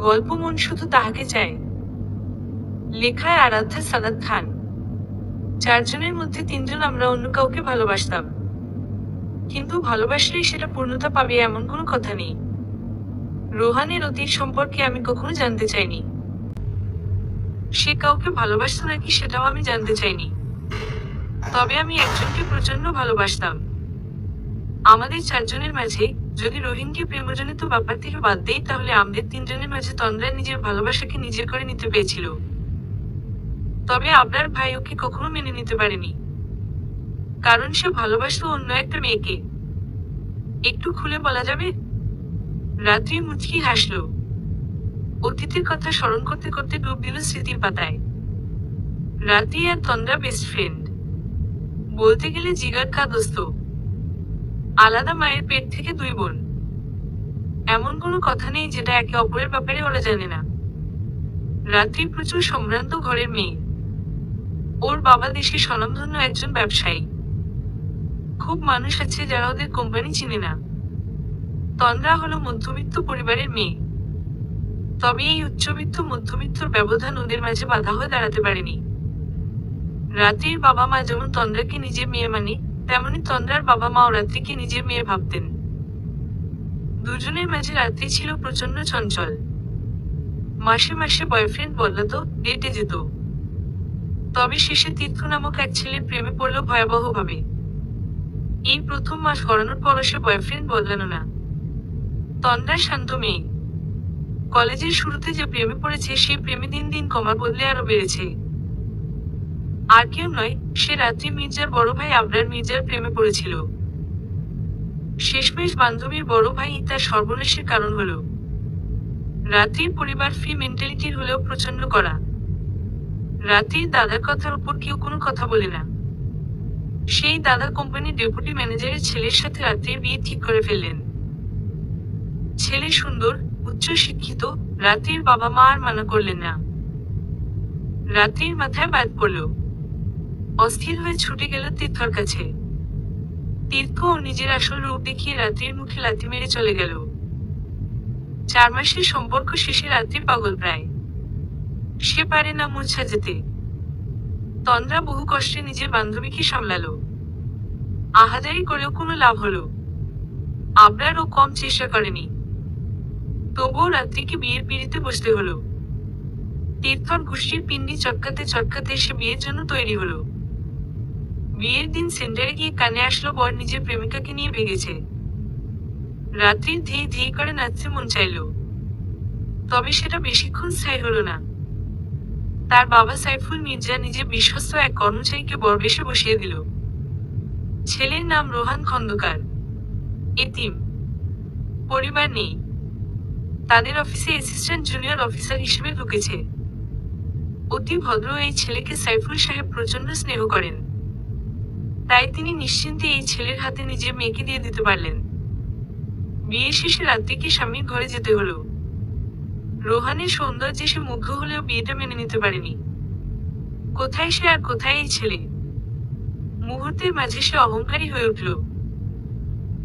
গল্প মন শুধু তাহাকে চায়। লেখায় আরাধ্যা সাদাত খান। চারজনের মধ্যে তিনজন আমরা অন্য কাউকে ভালোবাসতাম, কিন্তু ভালোবাসলেই সেটা পূর্ণতা পাবে এমন কোনো কথা নেই। রোহানের অতীত সম্পর্কে আমি কখনো জানতে চাইনি। সে কাউকে ভালোবাসত নাকি সেটাও আমি জানতে চাইনি। তবে আমি একজনকে প্রচন্ড ভালোবাসতাম। আমাদের চারজনের মাঝে যদি রোহিনকে প্রেমজনিত ব্যাপার থেকে বাদ দেই, তাহলে আমাদের তিনজনের মাঝে তন্দ্রা নিজের ভালোবাসাকে নিজের করে নিতে পেরেছিল। তবে আপনার ভাই ওকে কখনো মেনে নিতে পারেনি, কারণ সে ভালোবাসতো অন্য একটা মেয়েকে। একটু খুলে বলা যাবে? রাত্রি মুচকি হাসল। অতীতের কথা স্মরণ করতে করতে ডুব দিল স্মৃতির পাতায়। রাত্রি আর তন্দ্রা বেস্ট ফ্রেন্ড, বলতে গেলে জিগার কা দোস্ত। আলাদা মায়ের পেট থেকে দুই বোন, এমন কোনো কথা নেই যেটা একে অপরের ব্যাপারে ওরা জানে না। রাত্রি প্রচুর সম্ভ্রান্ত ঘরের মেয়ে। ওর বাবা দেশে স্বনামধন্য একজন ব্যবসায়ী। খুব মানুষ আছে যারা ওদের কোম্পানি চিনে না। তন্দ্রা হলো মধ্যবিত্ত পরিবারের মেয়ে, তবে এই উচ্চবিত্ত মধ্যবিত্তর ব্যবধান ওদের মাঝে বাধা হয়ে দাঁড়াতে পারেনি। রাত্রির বাবা মা যেমন তন্দ্রাকে নিজের মেয়ে মানে, তেমনি তন্দ্রার বাবা মাও রাত্রিকে নিজের মেয়ে ভাবতেন। দুজনের মাঝে রাত্রি ছিল প্রচন্ড চঞ্চল। মাসে মাসে বয়ফ্রেন্ড বদলাতো, ডেটে যেত। তবে শেষে তীর্থ নামক এক ছেলের প্রেমে পড়ল ভয়াবহভাবে। এই প্রথম মাস গড়ানোর পরও সে বয়ফ্রেন্ড বদলানো না। তন্দ্রা শান্ত মেয়ে। কলেজের শুরুতে যে প্রেমে পড়েছে সেই প্রেমে দিন দিন কমার বদলে আরো বেড়েছে। আর কেউ নয়, সে রাত্রি মির্জার বড় ভাই আবরার মির্জার প্রেমে পড়েছিল। শেষমেশ বান্ধবীর বড় ভাই তার সর্বনাশের কারণ হলো। রাত্রির পরিবার ফ্রি মেন্টালিটির হলেও প্রচন্ড কড়া। রাত্রির দাদার কথার উপর কেউ কোনো কথা বলে না। সেই দাদা কোম্পানির ডেপুটি ম্যানেজারের ছেলের সাথে রাত্রির বিয়ে ঠিক করে ফেললেন। ছেলে সুন্দর, উচ্চ শিক্ষিত। রাত্রির বাবা মা আর মানা করলেন না। রাত্রির মাথায় বাদ পড়ল। অস্থির হয়ে ছুটে গেল তীর্থর কাছে। তীর্থ ও নিজের আসল রূপ দেখিয়ে রাত্রির মুখে লাথি মেরে চলে গেল। 4 মাসের সম্পর্ক শেষে রাত্রি পাগল প্রায়। সে পারে না মন সাজাতে। তন্দ্রা বহু কষ্টে নিজের বান্ধবীকে সামলালো। আহাজারি করেও কোনো লাভ হলো? আবরারও কম চেষ্টা করেনি। তবুও রাত্রিকে বিয়ের পিঁড়িতে বসতে হলো। তীর্থর গোষ্ঠীর পিণ্ডি চটকাতে চটকাতে সে বিয়ের জন্য তৈরি হলো। বিয়ের দিন সেন্টারে গিয়ে কানে আসলো বর নিজের প্রেমিকাকে নিয়ে ভেগেছে। রাত্রির ধেই ধেই করে নাচতে মন চাইল, তবে সেটা বেশিক্ষণ স্থায়ী হলো না। তার বাবা সাইফুল মির্জা নিজের বিশ্বস্ত এক কর্মচারীকে বরবেশে বসিয়ে দিল। ছেলের নাম রোহান খন্দকার। এতিম, পরিবার নেই। তাদের অফিসে অ্যাসিস্ট্যান্ট জুনিয়র অফিসার হিসেবে ঢুকেছে। অতি ভদ্র এই ছেলেকে সাইফুল সাহেব প্রচন্ড স্নেহ করেন। তাই তিনি নিশ্চিন্তে এই ছেলের হাতে নিজের মেয়েকে দিয়ে দিতে পারলেন। বিয়ে শেষে রাত্রিকে স্বামীর ঘরে যেতে হলো। রোহানের সৌন্দর্যে সে মুগ্ধ হলেও বিয়েটা মেনে নিতে পারেনি। কোথায় সে আর কোথায় এই ছেলে? মুহূর্তের মাঝে সে অহংকারী হয়ে উঠল।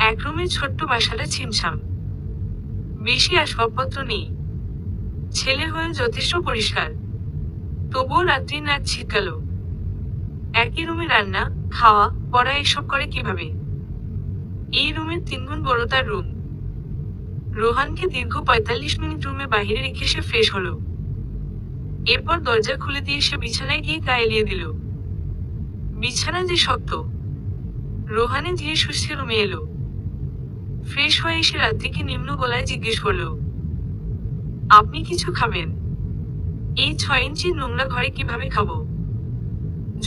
এক রুমের ছোট্ট বাসাটা ছিমছাম, বেশি আসবাবপত্র নেই। ছেলে হয়ে যথেষ্ট পরিষ্কার, তবুও রাত্রি নাক ছিটকাল। একই রুমে রান্না, খাওয়া, পড়া এসব করে কিভাবে? এই রুমের 3 গুণ বড় তার রুম। রোহানকে দীর্ঘ 45 মিনিট রুমে বাহিরে রেখে সে ফ্রেশ হলো। এরপর দরজা খুলে দিয়ে সে বিছানায় গিয়ে গা এলিয়ে দিল। বিছানা যে শক্ত। রোহানে ধীরে সুস্থে রুমে এলো। ফ্রেশ হয়ে এসে রাত্রিকে নিম্ন গলায় জিজ্ঞেস করল, আপনি কিছু খাবেন? এই 6 ইঞ্চির নোংরা ঘরে কিভাবে খাবো?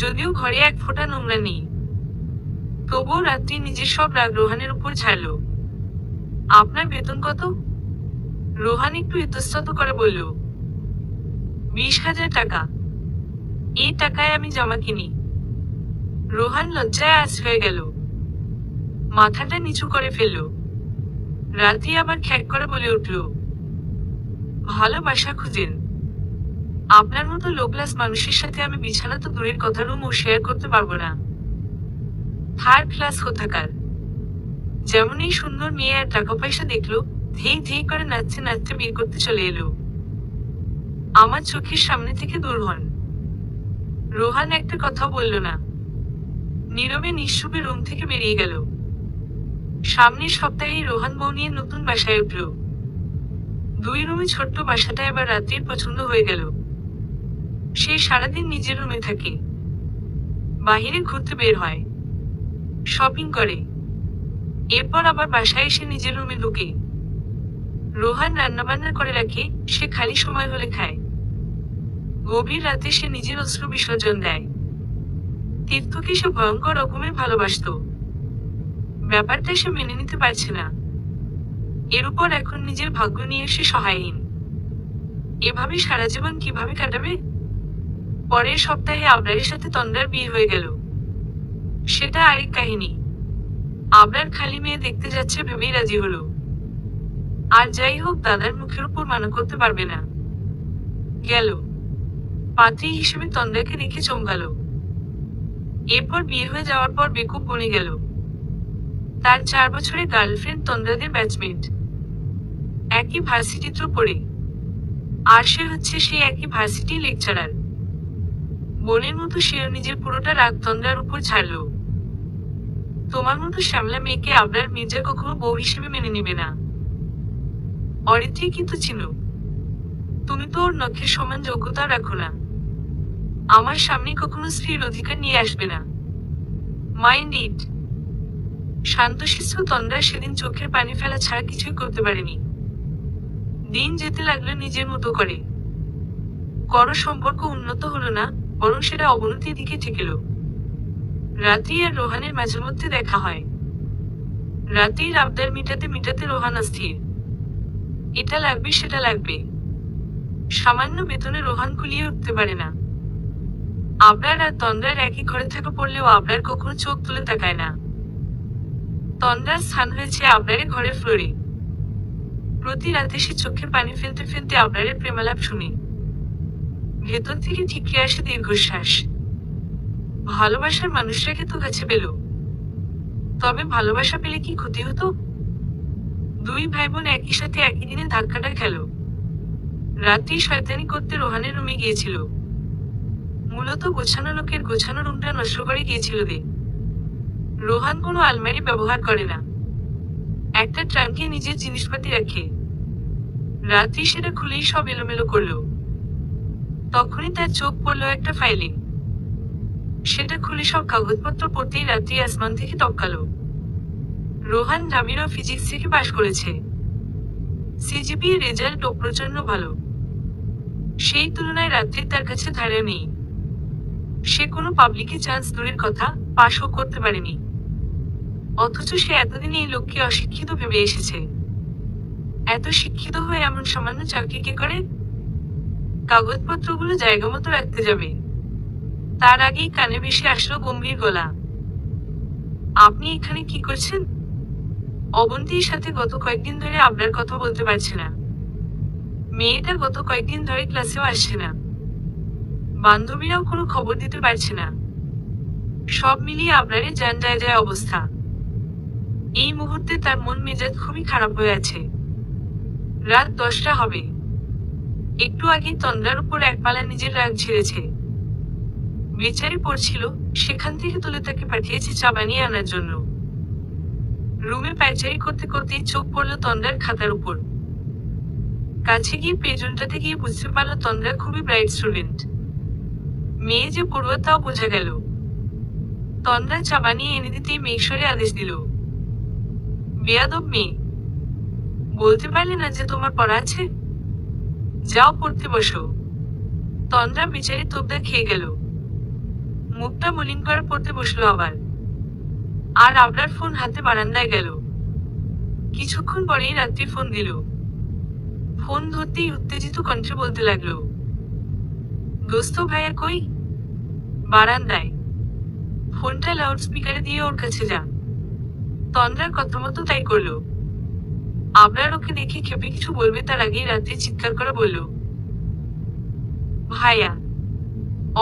যদিও ঘরে 1 ফোঁটা নোংরা নেই, তবুও রাত্রি নিজের সব রাগ রোহানের উপর ঝাড়ল। আপনার বেতন কত? রোহান একটু ইতস্তত করে বলল, 20,000 টাকা। এই টাকায় আমি জামা কিনি। রোহান লজ্জায় আঁচ হয়ে গেল, মাথাটা নিচু করে ফেলল। রাত্রি আবার খ্যাক করে বলে উঠল, ভালোবাসা খুঁজেন? আপনার মতো লো ক্লাস মানুষের সাথে আমি বিছানা তো দূরের কথা রুমও শেয়ার করতে পারবো না। 3rd ক্লাস কোথাকার। যেমন এই সুন্দর মেয়ে আর টাকা পয়সা দেখলো, ধেই ধেই করে নাচতে নাচতে বিয়ে করতে চলে এলো। আমার চোখের সামনে থেকে দূর হন। রোহান একটা কথা বলল না। নীরবে নিঃশব্দে রুম থেকে বেরিয়ে গেল। সামনের সপ্তাহেই রোহান বউ নিয়ে নতুন বাসায় উঠল। 2 রুমে ছোট্ট বাসাটা এবার রাত্রির পছন্দ হয়ে গেল। সে সারাদিন নিজের রুমে থাকে, বাহিরে ঘুরতে বের হয়, শপিং করে, এরপর আবার বাসায় এসে নিজের রুমে ঢুকে। রোহান রান্নাবান্না করে রাখে, সে খালি সময় হলে খায়। গভীর রাতে সে নিজের অশ্রু বিসর্জন দেয়। তীর্থকে সে ভয়ঙ্কর রকমের ভালোবাসতো। ব্যাপারটা সে মেনে নিতে পারছে না। এর উপর এখন নিজের ভাগ্য নিয়ে সে সহায়হীন। এভাবে সারা জীবন কিভাবে কাটাবে? পরের সপ্তাহে আবরারের সাথে তন্দ্রার বিয়ে হয়ে গেল। সেটা আরেক কাহিনী। আবরার খালি মেয়ে দেখতে যাচ্ছে ভেবেই রাজি হলো। আর যাই হোক, দাদার মুখের উপর মানা করতে পারবে না। গেল। পাত্রী হিসেবে তন্দ্রাকে দেখে চমকালো। এরপর বিয়ে হয়ে যাওয়ার পর বেকুব বনে গেল। তার 4 বছরের গার্লফ্রেন্ড তন্দ্রাদের ব্যাচমেট, একই ভার্সিটিতে পড়ে। আর সে হচ্ছে সেই একই ভার্সিটি লেকচারার। বোনের মতো সেও নিজের পুরোটা রাগ তন্দ্রার উপর ছাড়ল। তোমার মতো শ্যামলা মেয়েকে আবরার মির্জা কখনো বউ হিসেবে মেনে নেবে না। অরিত্রি কিন্তু চিনো, তুমি তো ওর নখের সমান যোগ্যতা রাখো না। আমার সামনে কখনো স্ত্রীর অধিকার নিয়ে আসবে না। Mind it. শান্তশিষ্ট তন্দ্রা সেদিন চোখের পানি ফেলা ছাড়া কিছুই করতে পারেনি। দিন যেতে লাগলো নিজের মতো করে। কোনো সম্পর্ক উন্নত হলো না, বরং সেটা অবনতির দিকে ঠেকেল। রাত্রি আর রোহানের মাঝে মধ্যে দেখা হয়। রাত্রির আবদার মিটাতে মিটাতে রোহান অস্থির। এটা লাগবে সেটা লাগবে। সামান্য বেতনে রোহান কুলিয়ে উঠতে পারে না। আবরার আর তন্দ্রার একই ঘরে থাকা পড়লেও আবরার কখনো চোখ তুলে তাকায় না। তন্দ্রার স্থান হয়েছে আবরারের ঘরের ফ্লোরে। প্রতি রাতে সে চোখে পানি ফেলতে ফেলতে আবরারের প্রেমালাপ শুনে। ভেতর থেকে ঠিকরে আসে দীর্ঘশ্বাস। ভালোবাসার মানুষটাকে তো কাছে পেল, তবে ভালোবাসা পেলে কি ক্ষতি হতো? 2 ভাই বোন একই সাথে একই দিনে ধাক্কাটা খেল। রাত্রি শয়তানি করতে রোহানের রুমে গিয়েছিল। মূলত গোছানো লোকের গোছানো রুমটা নষ্ট করে গিয়েছিল দে। রোহান কোনো আলমারি ব্যবহার করে না, একটা ট্রাঙ্কে নিজের জিনিসপাতি রাখে। রাত্রি সেটা খুলেই সব এলোমেলো করলো। তখনই তার চোখ পড়লো একটা ফাইলে। সেটা খুলে সব কাগজপত্র পড়তেই রাত্রি আসমান থেকে টপকালো। রোহান দামিরা ফিজিক্স থেকে পাশ করেছে। সিজিপি রেজাল্ট ও প্রচন্ড ভালো। সেই তুলনায় রাত্রির তার কাছে ধারে নেই। সে কোনো পাবলিকে চান্স দূরের কথা, পাশও করতে পারেনি। অথচ সে এতদিন এই লোককে অশিক্ষিত ভেবে এসেছে। এত শিক্ষিত হয়ে এমন সামান্য চাকরি কে করে? কাগজপত্রগুলো জায়গা মতো রাখতে যাবে, তার আগেই কানে ভেসে আসলো গম্ভীর গলা। আপনি এখানে কি করছেন? অবন্তীর সাথে গত কয়েকদিন ধরে আবরার কথা বলতে পারছে না। মেয়েটা গত কয়েকদিন ধরে ক্লাসেও আসছে না। বান্ধবীরাও কোনো খবর দিতে পারছে না। সব মিলিয়ে আবরারের যান যায় যায় অবস্থা। এই মুহূর্তে তার মন মেজাজ খুবই খারাপ হয়ে আছে। রাত 10টা হবে। একটু আগে তন্দ্রার উপর একপালা নিজের রাগ ঝেড়েছে। বেচারি পড়ছিল, সেখান থেকে তুলে তাকে পাঠিয়েছে চা বানিয়ে আনার জন্য। রুমে পায়চারি করতে করতেই চোখ পড়ল তন্দ্রার খাতার উপর। কাছে গিয়ে পেজনটাতে গিয়ে বুঝতে পারল তন্দ্রা খুবই ব্রাইট স্টুডেন্ট। মেয়ে যে পড়ুয়া তাও বোঝা গেল। তন্দ্রা চা বানিয়ে এনে দিতেই মেঘসরে আদেশ দিল, বেয়াদব মেয়ে, বলতে পারলে না যে তোমার পড়া আছে? যাও পড়তে বসো। তন্দ্রা বেচারি তোবদা খেয়ে গেল। মুখটা মলিন করে পড়তে বসলো আবার। আর আবরার ফোন হাতে বারান্দায় গেল। কিছুক্ষণ পরেই রাত্রি ফোন দিল। ফোন ধরতেই উত্তেজিত কণ্ঠে বলতে লাগলো, দোস্ত ভাইয়া কই? বারান্দায়। ফোনটা লাউড স্পিকারে দিয়ে ওর কাছে যা। তন্দ্রার কথা মতো তাই করলো। আবরার ওকে দেখে খেপে কিছু বলবে তার আগেই রাত্রি চিৎকার করে বলল, ভাইয়া,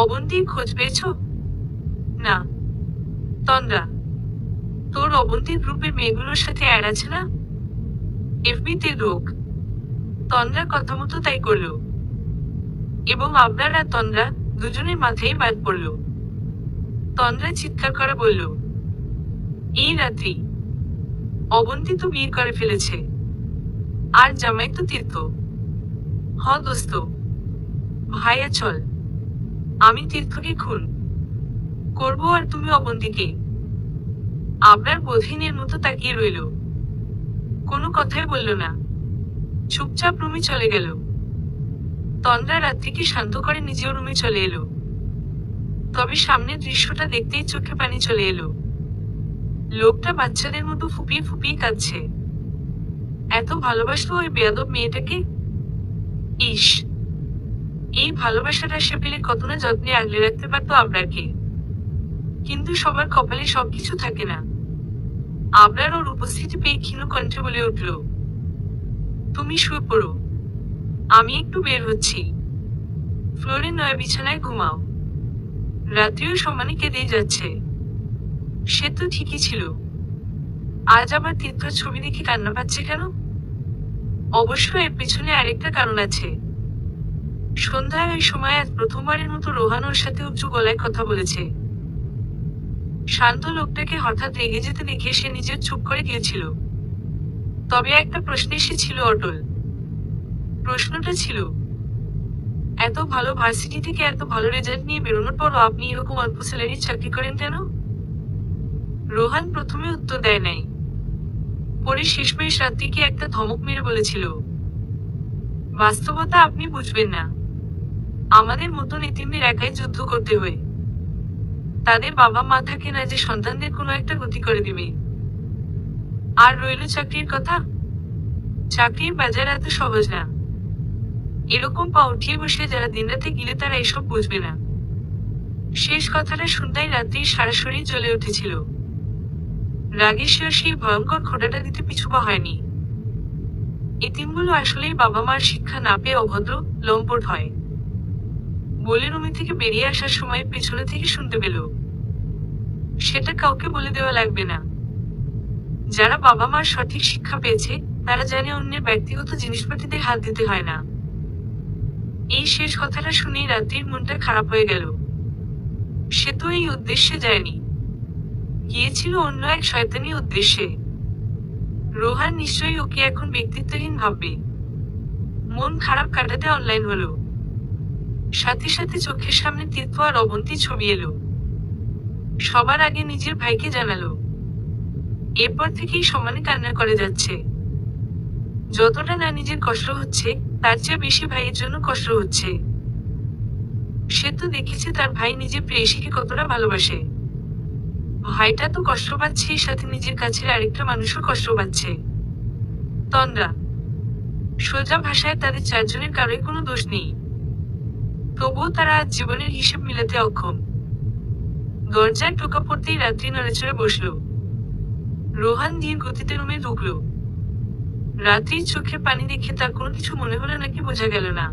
অবন্তীর খোঁজ পেয়েছ? না। তন্দ্রা, তোর অবন্তীর গ্রুপের মেয়েগুলোর সাথে অ্যাড আছে না? এফবিতে ঢোক। তন্দ্রা কথা মতো তাই করলো। এবং আবরার আর তন্দ্রা দুজনের মাথায় বাদ পড়ল। তন্দ্রা চিৎকার করে বলল, এই রাত্রি অবন্তী তো বিয়ে করে ফেলেছে, আর জামাই তো তীর্থ। হ দোস্ত, ভাইয়া চল, আমি তীর্থকে খুন করবো আর তুমি অবন্তীকে। আবরার বধিনের মতো তাকিয়ে রইল, কোনো কথাই বলল না, চুপচাপ রুমে চলে গেল। তন্দ্রা রাত্রিকে শান্ত করে নিজেও রুমে চলে এলো। তবে সামনের দৃশ্যটা দেখতেই চোখে পানি চলে এলো। লোকটা বাচ্চাদের মতো ফুপিয়ে ফুপিয়ে কাঁদছে। এত ভালোবাসলো ওই বেয়াদব মেয়েটাকে। ইস, এই ভালোবাসাটা সে পেলে কত না যত্নে আগলে রাখতে পারতো আবরারকে। কিন্তু সবার কপালে সবকিছু থাকে না। আবরার ওর উপস্থিতি পেয়ে ক্ষীণ কণ্ঠে বলে উঠল, তুমি শুয়ে পড়ো, আমি একটু বের হচ্ছি। ফ্লোরে নয় বিছানায় ঘুমাও। রাত্রিও সমানে কেঁদেই যাচ্ছে। সে তো ঠিকই ছিল, আজ আবার তীর্থর ছবি দেখে কান্না পাচ্ছে কেন? অবশ্য এর পেছনে আরেকটা কারণ আছে। সন্ধ্যায় ওই সময় আজ প্রথমবারের মতো রোহান ওর সাথে উঁচু গলায় কথা বলেছে। শান্ত লোকটাকে হঠাৎ রেগে যেতে দেখে সে নিজের চুপ করে গিয়েছিল। তবে একটা প্রশ্নে সে ছিল অটল। প্রশ্নটা ছিল, এত ভালো ভার্সিটি থেকে এত ভালো রেজাল্ট নিয়ে বেরোনোর পরও আপনি এরকম অল্প স্যালারির চাকরি করেন কেন? রোহান প্রথমে উত্তর দেয় নাই। পরে শেষমেশ রাত্রিকে একটা ধমক মেরে বলেছিল, বাস্তবতা আপনি বুঝবেন না। আমাদের মতন এতিমদের একাই যুদ্ধ করতে হয়। তাদের বাবা মা থাকে না যে সন্তানদের কোনো একটা গতি করে দিবে। আর রইল চাকরির কথা, চাকরির বাজার এত সহজ না। এরকম পা উঠিয়ে বসে যারা দিনরাতে গিলে তারা এসব বুঝবে না। শেষ কথাটা শুনতেই রাত্রির সারা শরীর জ্বলে উঠেছিল। রাগে সে সেই ভয়ঙ্কর খোঁটাটা দিতে পিছুপা হয়নি। এতিমগুলো আসলেই বাবা মার শিক্ষা না পেয়ে অভদ্র, লম্পট হয় বলে রুমে থেকে বেরিয়ে আসার সময় পেছনে থেকে শুনতে পেল, সেটা কাউকে বলে দেওয়া লাগবে না। যারা বাবা মার সঠিক শিক্ষা পেয়েছে তারা জানে অন্যের ব্যক্তিগত জিনিসপাতিতে হাত দিতে হয় না। এই শেষ কথাটা শুনেই রাত্রির মনটা খারাপ হয়ে গেল। সে তো এই উদ্দেশ্যে যায়নি, গিয়েছিল অন্য এক শয়তানি উদ্দেশ্যে। রোহান নিশ্চয়ই ওকে এখন ব্যক্তিত্বহীন ভাববে। মন খারাপ কাটাতে অনলাইন হলো। সাথে সাথে চোখের সামনে তীর্থ আর অবন্তী ছবি এলো। সবার আগে নিজের ভাইকে জানালো। এরপর থেকেই সমানে কান্না করে যাচ্ছে। যতটা না নিজের কষ্ট হচ্ছে তার চেয়ে বেশি ভাইয়ের জন্য কষ্ট হচ্ছে। সে তো দেখেছে তার ভাই নিজের প্রেয়সীকে কতটা ভালোবাসে। ভাইটা তো কষ্ট পাচ্ছে, সাথে নিজের কাছের আরেকটা মানুষও কষ্ট পাচ্ছে। তন্দ্রা। সোজা ভাষায় তাদের চারজনের কারোই কোনো দোষ নেই। তবুও তারা আজ জীবনের হিসেব মিলাতে অক্ষম। দরজায় টোকা পড়তেই রাত্রি নড়েচড়ে বসল। রোহান ধীর গতিতে রুমে ঢুকল। রাত্রির চোখে পানি দেখে তার কোনো কিছু মনে হলো নাকি বোঝা গেল না।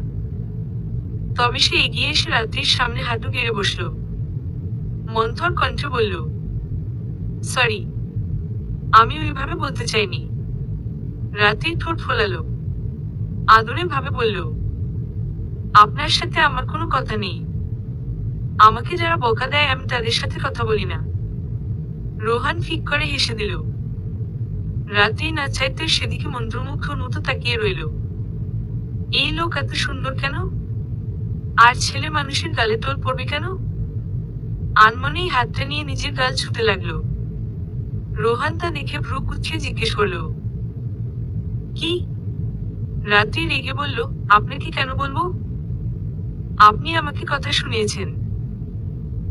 তবে সে এগিয়ে এসে রাত্রির সামনে হাঁটু গেড়ে বসল। মন্থর কণ্ঠে বলল, সরি, আমি ওইভাবে বলতে চাইনি। রাত্রি ঠোঁট ফোলালো। আদরে ভাবে বলল, আপনার সাথে আমার কোনো কথা নেই। আমাকে যারা বকা দেয় আমি তাদের সাথে কথা বলি না। রোহান ফিক করে হেসে দিল। রাত্রি না চাইতে সেদিকে মন্ত্রমুগ্ধ মতো তাকিয়ে রইল। এই লোক এত সুন্দর কেন? আর ছেলে মানুষের গালে টোল পড়বে কেন? আনমনেই হাতটা নিয়ে নিজের গাল ছুতে লাগলো। রোহান তা দেখে ভ্রু কুঁচকে জিজ্ঞেস করলো, কি? রাত্রি রেগে বলল, আপনাকে কেন বলবো? আপনি আমাকে কথা শুনিয়েছেন।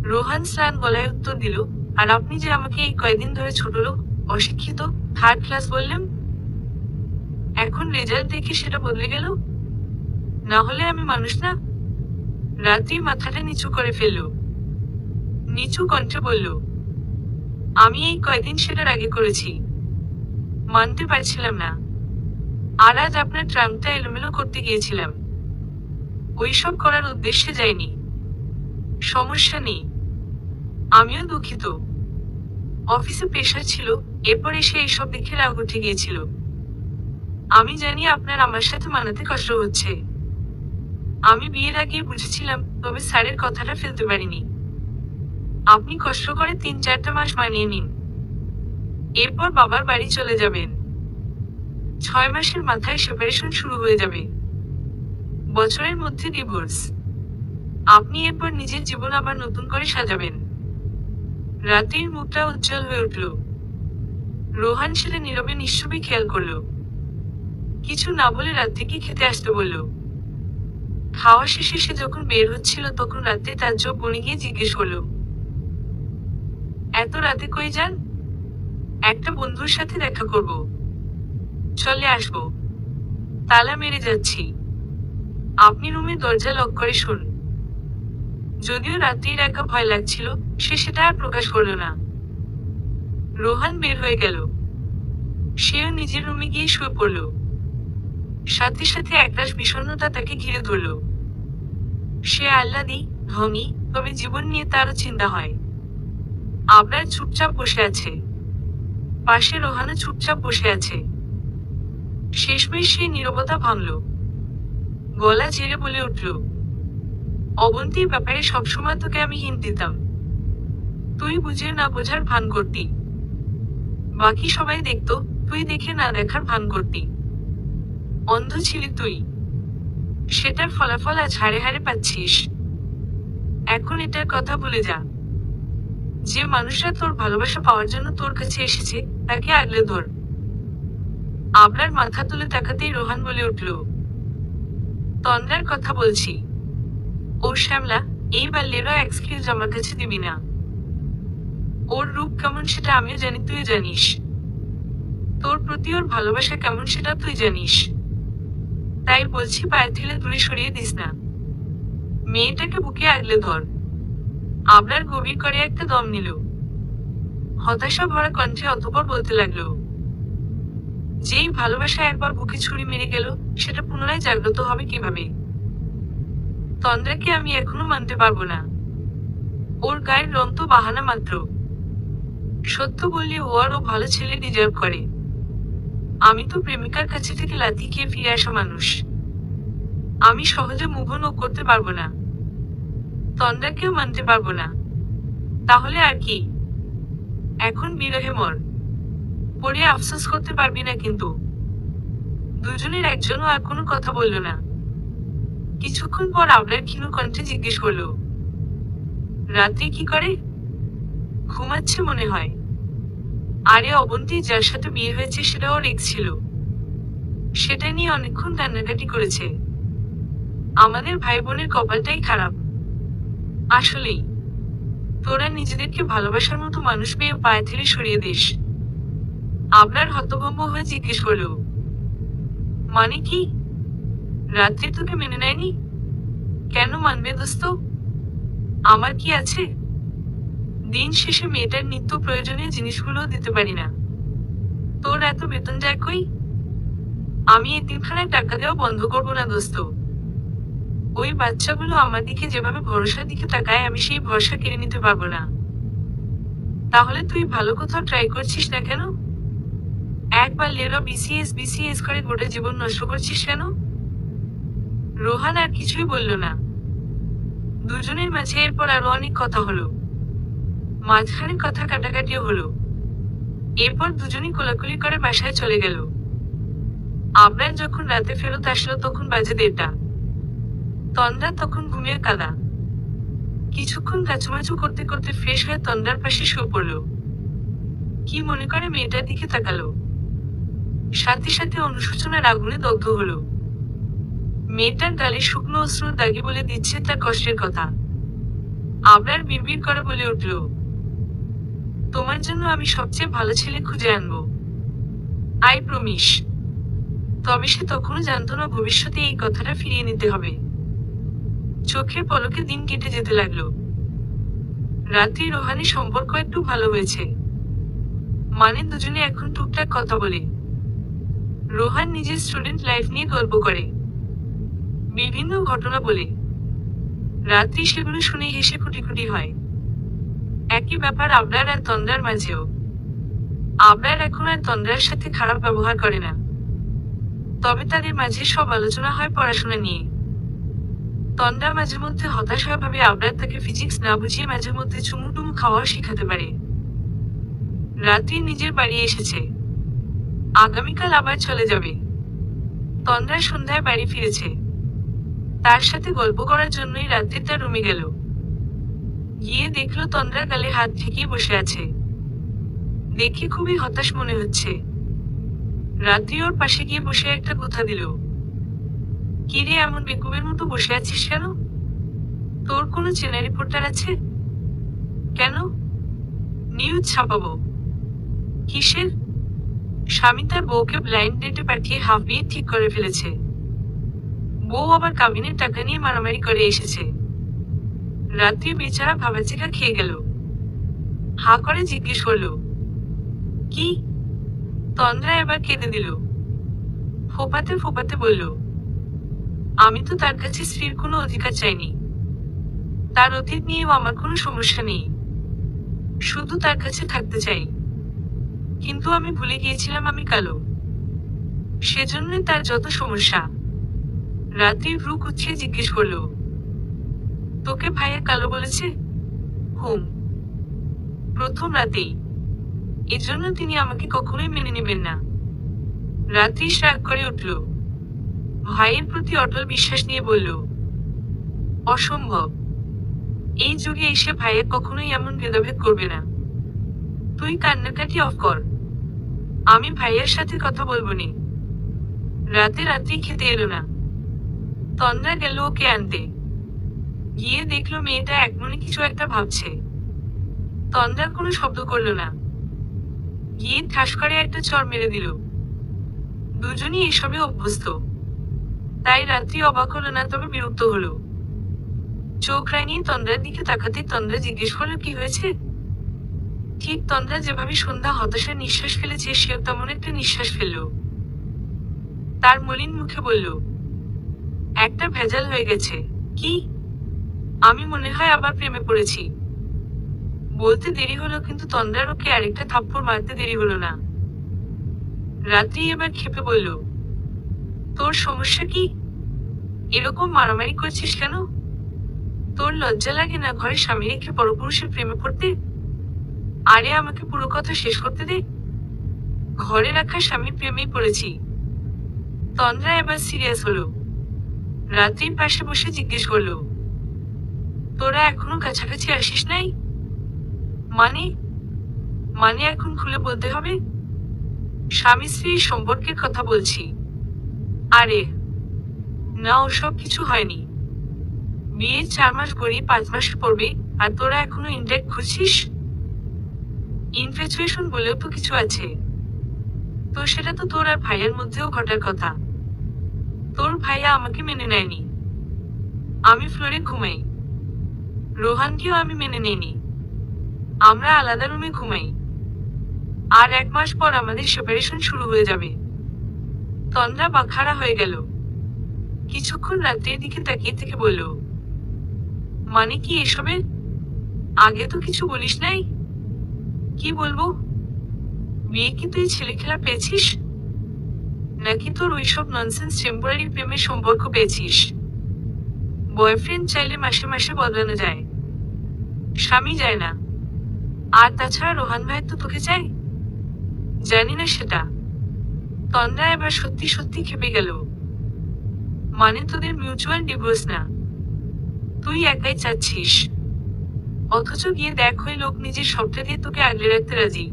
রোহান স্নান গলায় উত্তর দিল, আর আপনি যে আমাকে এই কয়েকদিন ধরে ছোট লোক, অশিক্ষিত, থার্ড ক্লাস বললেন, এখন রেজাল্ট দেখে সেটা বদলে গেল? না হলে আমি মানুষ না? রাত্রি মাথাটা নিচু করে ফেলল। নিচু কণ্ঠে বলল, আমি এই কয়দিন সেটার আগে করেছি। মানতে পারছিলাম না। আর আজ আপনার ট্রাঙ্কটা এলোমেলো করতে গিয়েছিলাম। ওইসব করার উদ্দেশ্যে যাইনি। সমস্যা নেই, আমিও দুঃখিত। অফিসে প্রেশার ছিল, এরপর এসে এইসব দেখে রাগ উঠে গিয়েছিল। আমি জানি আপনার আমার সাথে মানাতে কষ্ট হচ্ছে। আমি বিয়ের আগে বুঝেছিলাম, তবে স্যারের কথাটা ফেলতে পারিনি। আপনি কষ্ট করে 3-4টা মাস মানিয়ে নিন। এরপর বাবার বাড়ি চলে যাবেন। 6 মাসের মাথায় সেপারেশন শুরু হয়ে যাবে। বছরের মধ্যে ডিভোর্স। আপনি এরপর নিজের জীবন আবার নতুন করে সাজাবেন। রাত্রির মুখটা উজ্জ্বল হয়ে উঠল। রোহান সেটা নীরবে নিশ্চুপই খেয়াল করল। কিছু না বলে রাত্রিকে খেতে আসতে বলল। খাওয়া শেষে সে যখন বের হচ্ছিল তখন রাত্রি তার চোখ বনে গিয়ে জিজ্ঞেস করলো, এত রাতে কই যান? একটা বন্ধুর সাথে দেখা করব। চলে আসবো। তালা মেরে যাচ্ছি। আপনি রুমের দরজা লক করে শুন। যদিও রাত্রির একা ভয় লাগছিল, সে সেটা আর প্রকাশ করল না। রোহান বের হয়ে গেল। সেও নিজের রুমে গিয়ে শুয়ে পড়ল। সাথে সাথে একরাশ বিষণ্ণতা তাকে ঘিরে ধরল। সে আহ্লাদী, ধনী, তবে জীবন নিয়ে তারও চিন্তা হয়। আবরার চুপচাপ বসে আছে। পাশে রোহানও চুপচাপ বসে আছে। শেষমেশ সেই নীরবতা ভাঙল। গলা ঝেড়ে বলে উঠল, অবন্তীর ব্যাপারে সবসময় তোকে আমি হিন্ট দিতাম। তুই বুঝে না বোঝার ভান করতি। বাকি সবাই দেখতো, তুই দেখে না দেখার ভান করতি। অন্ধ ছিলি তুই। সেটার ফলাফল আজ হাড়ে হাড়ে পাচ্ছিস। এখন এটার কথা বলে যা। যে মানুষরা তোর ভালোবাসা পাওয়ার জন্য তোর কাছে এসেছে, তাকে আগলে ধর। আবরার মাথা তুলে তাকাতেই রোহান বলে উঠল, তন্দ্রার কথা বলছি। ও শ্যামলা, এই বাল্যেরও এক্সকিউজ আমার কাছে দিবি না। ওর রূপ কেমন সেটা আমিও জানি, তুই জানিস। তোর প্রতি ওর ভালোবাসা কেমন সেটা তুই জানিস। তাই বলছি পায়ে ঠেলে দূরে সরিয়ে দিস না। মেয়েটাকে বুকে আগলে ধর। আবরার গভীর করে একটা দম নিল। হতাশা ভরা কণ্ঠে অতঃপর বলতে লাগলো, যেই ভালোবাসা একবার বুকে ছুরি মেরে গেল, সেটা পুনরায় জাগ্রত হবে কিভাবে? তন্দ্রাকে আমি এখনো মানতে পারবো না। ওর গায়ের রং তো বাহানা মাত্র। সত্য বললে ও আরও ভালো ছেলে ডিজার্ভ করে। আমি তো প্রেমিকার কাছে থেকে লাথি খেয়ে ফিরে আসা মানুষ। আমি সহজে মুভ অন করতে পারবো না। তন্দ্রাকেও মানতে পারবো না। তাহলে আর কি? এখন বিরহে মর। পরে আফসোস করতে পারবি না কিন্তু। দুজনের একজনও আর কোনো কথা বলল না। কিছুক্ষণ পর আবরার ক্ষীণ কণ্ঠে জিজ্ঞেস করলো, রাত্রি কি করে? ঘুমাচ্ছে মনে হয়। আরে অবন্তী যার সাথে বিয়ে হয়েছে সেটা ওর এক্স ছিল। সেটা নিয়ে অনেকক্ষণ কান্নাকাটি করেছে। আমাদের ভাই বোনের কপালটাই খারাপ। আসলেই। তোরা নিজেদেরকে ভালোবাসার মতো মানুষ পেয়ে পায়ে ঠেলে সরিয়ে দিস। আবরার হতভম্ব হয়ে জিজ্ঞেস করলো, মানে কি? রাত্রি তোকে মেনে নেয়নি? কেন মানবে দোস্ত? আমার কি আছে? দিন শেষে মেয়েটার নিত্য প্রয়োজনীয় জিনিসগুলো দিতে পারি না। তোর এত বেতন যায় কই? আমি এতিমখানায় টাকা দেওয়া বন্ধ করবো না দোস্ত। ওই বাচ্চাগুলো আমার দিকে যেভাবে ভরসার দিকে তাকায়, আমি সেই ভরসা কেড়ে নিতে পারবো না। তাহলে তুই ভালো কোথাও ট্রাই করছিস না কেন? একবার লেরা বিসিএস করে গোটা জীবন নষ্ট করছিস কেন? রোহান আর কিছুই বলল না। দুজনের মাঝে এরপর আরো অনেক কথা হলো। মাঝখানে কথা কাটাকাটিও হলো। এরপর দুজনই কোলাকুলি করে বাসায় চলে গেল। আবরার যখন রাতে ফেরত আসলো তখন বাজে 1:30। তন্দ্রা তখন ঘুমিয়ে কাদা। কিছুক্ষণ কাচুমাচু করতে করতে ফ্রেশ হয়ে তন্দ্রার পাশে শুয়ে পড়ল। কি মনে করে মেয়েটার দিকে তাকালো। সাথে সাথে অনুশোচনার আগুনে দগ্ধ হলো। মেয়েটার গালে শুকনো অশ্রুর দাগি বলে দিচ্ছে তার কষ্টের কথা। আবরার বিড়বিড় করে বলে উঠল, তোমার জন্য আমি সবচেয়ে ভালো ছেলে খুঁজে আনবো। I promise. তবে সে তখনও জানতো না ভবিষ্যতে এই কথাটা ফিরিয়ে নিতে হবে। চোখের পলকে দিন কেটে যেতে লাগলো। রাত্রি রোহানের সম্পর্ক একটু ভালো হয়েছে। মানে দুজনে এখন টুকটাক কথা বলে। রোহান নিজের স্টুডেন্ট লাইফ নিয়ে গল্প করে, বিভিন্ন ঘটনা বলে। রাত্রি সেগুলো শুনে হেসে কুটি হয়। একই ব্যাপার আবরার আর তন্দ্রার মাঝেও। আবরার এখন আর তন্দ্রার সাথে খারাপ ব্যবহার করে না। তবে তাদের মাঝে সব আলোচনা হয় পড়াশোনা নিয়ে। তন্দ্রা মাঝে মধ্যে হতাশ হয়ে ভাবে আবরার তাকে ফিজিক্স না বুঝিয়ে মাঝে মধ্যে চুমুটুমু খাওয়াও শিখাতে পারে। রাত্রি নিজের বাড়ি এসেছে। আগামীকাল আবার চলে যাবে। তন্দ্রা সন্ধ্যায় বাড়ি ফিরেছে। তার সাথে গল্প করার জন্যই রাত্রি তার রুমে গেল। গিয়ে দেখলো তন্দ্রা গালে হাত ঠেকিয়ে বসে আছে। দেখে খুবই হতাশ মনে হচ্ছে। রাত্রি ওর পাশে গিয়ে বসে একটা কথা দিল। কিরে, এমন বেকুবের মতো বসে আছিস কেন? তোর কোনো চেনা রিপোর্টার আছে? কেন? নিউজ ছাপাবো। কিসের? স্বামী তার বউকে ব্লাইন্ড ডেটে পাঠিয়ে হাফ বিয়ে ঠিক করে ফেলেছে। বউ আবার কাবিনের টাকা নিয়ে মারামারি করে এসেছে। রাত্রি বেচারা ভাবাচিকা খেয়ে গেল। হা করে জিজ্ঞেস করলো, কি? তন্দ্রা এবার কেঁদে দিল। ফোপাতে ফোপাতে বলল, আমি তো তার কাছে স্ত্রীর কোনো অধিকার চাইনি। তার অতীত নিয়েও আমার কোনো সমস্যা নেই। শুধু তার কাছে থাকতে চাই। কিন্তু আমি ভুলে গিয়েছিলাম আমি কালো। সেজন্যই তার যত সমস্যা। রাত্রি ভ্রু কুঁচকে জিজ্ঞেস করলো, তোকে ভাইয়া কালো বলেছে? হুম, প্রথম রাতেই। এজন্য তিনি আমাকে কখনোই মেনে নেবেন না। রাত্রি রাগ করে উঠল। ভাইয়ের প্রতি অটল বিশ্বাস নিয়ে বলল, অসম্ভব। এই যুগে এসে ভাইয়া কখনোই এমন ভেদাভেদ করবে না। তুই কান্নাকাটি অফ কর। আমি ভাইয়ার সাথে কথা বলবো নি। রাত্রি খেতে এলো না। তন্দ্রা গেল ওকে আনতে। গিয়ে দেখলো মেয়েটা একমনে কিছু একটা ভাবছে। তন্দ্রা কোনো শব্দ করলো না। গিয়ে ঠাস করে একটা চড় মেরে দিল। দুজনই এসবে অভ্যস্ত। তাই রাত্রি অবাক হলো না, তবে বিরক্ত হলো। চোখ রাঙিয়ে তন্দ্রার দিকে তাকাতে তন্দ্রা জিজ্ঞেস করলো, কি হয়েছে? ঠিক তন্দ্রা যেভাবে সন্ধ্যা হতাশার নিঃশ্বাস ফেলেছে, সেও তেমন একটা নিঃশ্বাস ফেলল। তার মলিন মুখে বলল, একটা ভেজাল হয়ে গেছে। কি? আমি মনে হয় আবার প্রেমে পড়েছি। বলতে দেরি হলো, কিন্তু তন্দ্রার ওকে আরেকটা থাপ্পড় মারতে দেরি হলো না। রাত্রি এবার ক্ষেপে বলল, তোর সমস্যা কি? এরকম মারামারি করছিস কেন? তোর লজ্জা লাগে না ঘরে স্বামী রেখে পরপুরুষের প্রেমে পড়তে? আরে আমাকে পুরো কথা শেষ করতে দে। ঘরে রাখা স্বামী প্রেমেই পড়েছি। তন্দ্রা এবার সিরিয়াস হলো। রাত্রির পাশে বসে জিজ্ঞেস করলো, তোরা এখনো কাছাকাছি আসিস নাই? মানে? মানে এখন খুলে বলতে হবে? স্বামী স্ত্রীর সম্পর্কের কথা বলছি। আরে না, ওসব কিছু হয়নি। বিয়ে 4 মাস গড়িয়ে 5 মাসে পড়বে, আর তোরা এখনো ইনডাইরেক্ট খুঁজছিস? ইনফ্যাচুয়েশন বলেও তো কিছু আছে। তো সেটা তো তোর আর ভাইয়ের মধ্যেও ঘটার কথা। তোর ভাইয়া আমাকে মেনে নেয়নি। আমি ফ্লোরে ঘুমাই। রোহানকেও আমি মেনে নেইনি। আমরা আলাদা রুমে ঘুমাই। আর 1 মাস পর আমাদের সেপারেশন শুরু হয়ে যাবে। তন্দ্রা বাকহারা হয়ে গেল। কিছুক্ষণ রাত্রির দিকে তাকিয়ে থেকে বলল, মানে কি এসবের? আগে তো কিছু বলিস নাই। কি বলবো? বিয়ে কি তুই ছেলে খেলা পেয়েছিস? নাকি তোর ওইসব ননসেন্স টেম্পোরারি প্রেমের সম্পর্ক পেয়েছিস? বয়ফ্রেন্ড চাইলে মাসে মাসে বদলানো যায়, স্বামী যায় না। আর তাছাড়া রোহান ভাই তো তোকে চাই। জানি না সেটা। তন্দ্রা এবার সত্যি সত্যি খেপে গেল। মানে তোদের মিউচুয়াল ডিভোর্স না, তুই একাই চাচ্ছিস। অথচ গিয়ে দেখ ওই লোক নিজের সবটা দিয়ে তোকে আগলে রাখতে রাজি।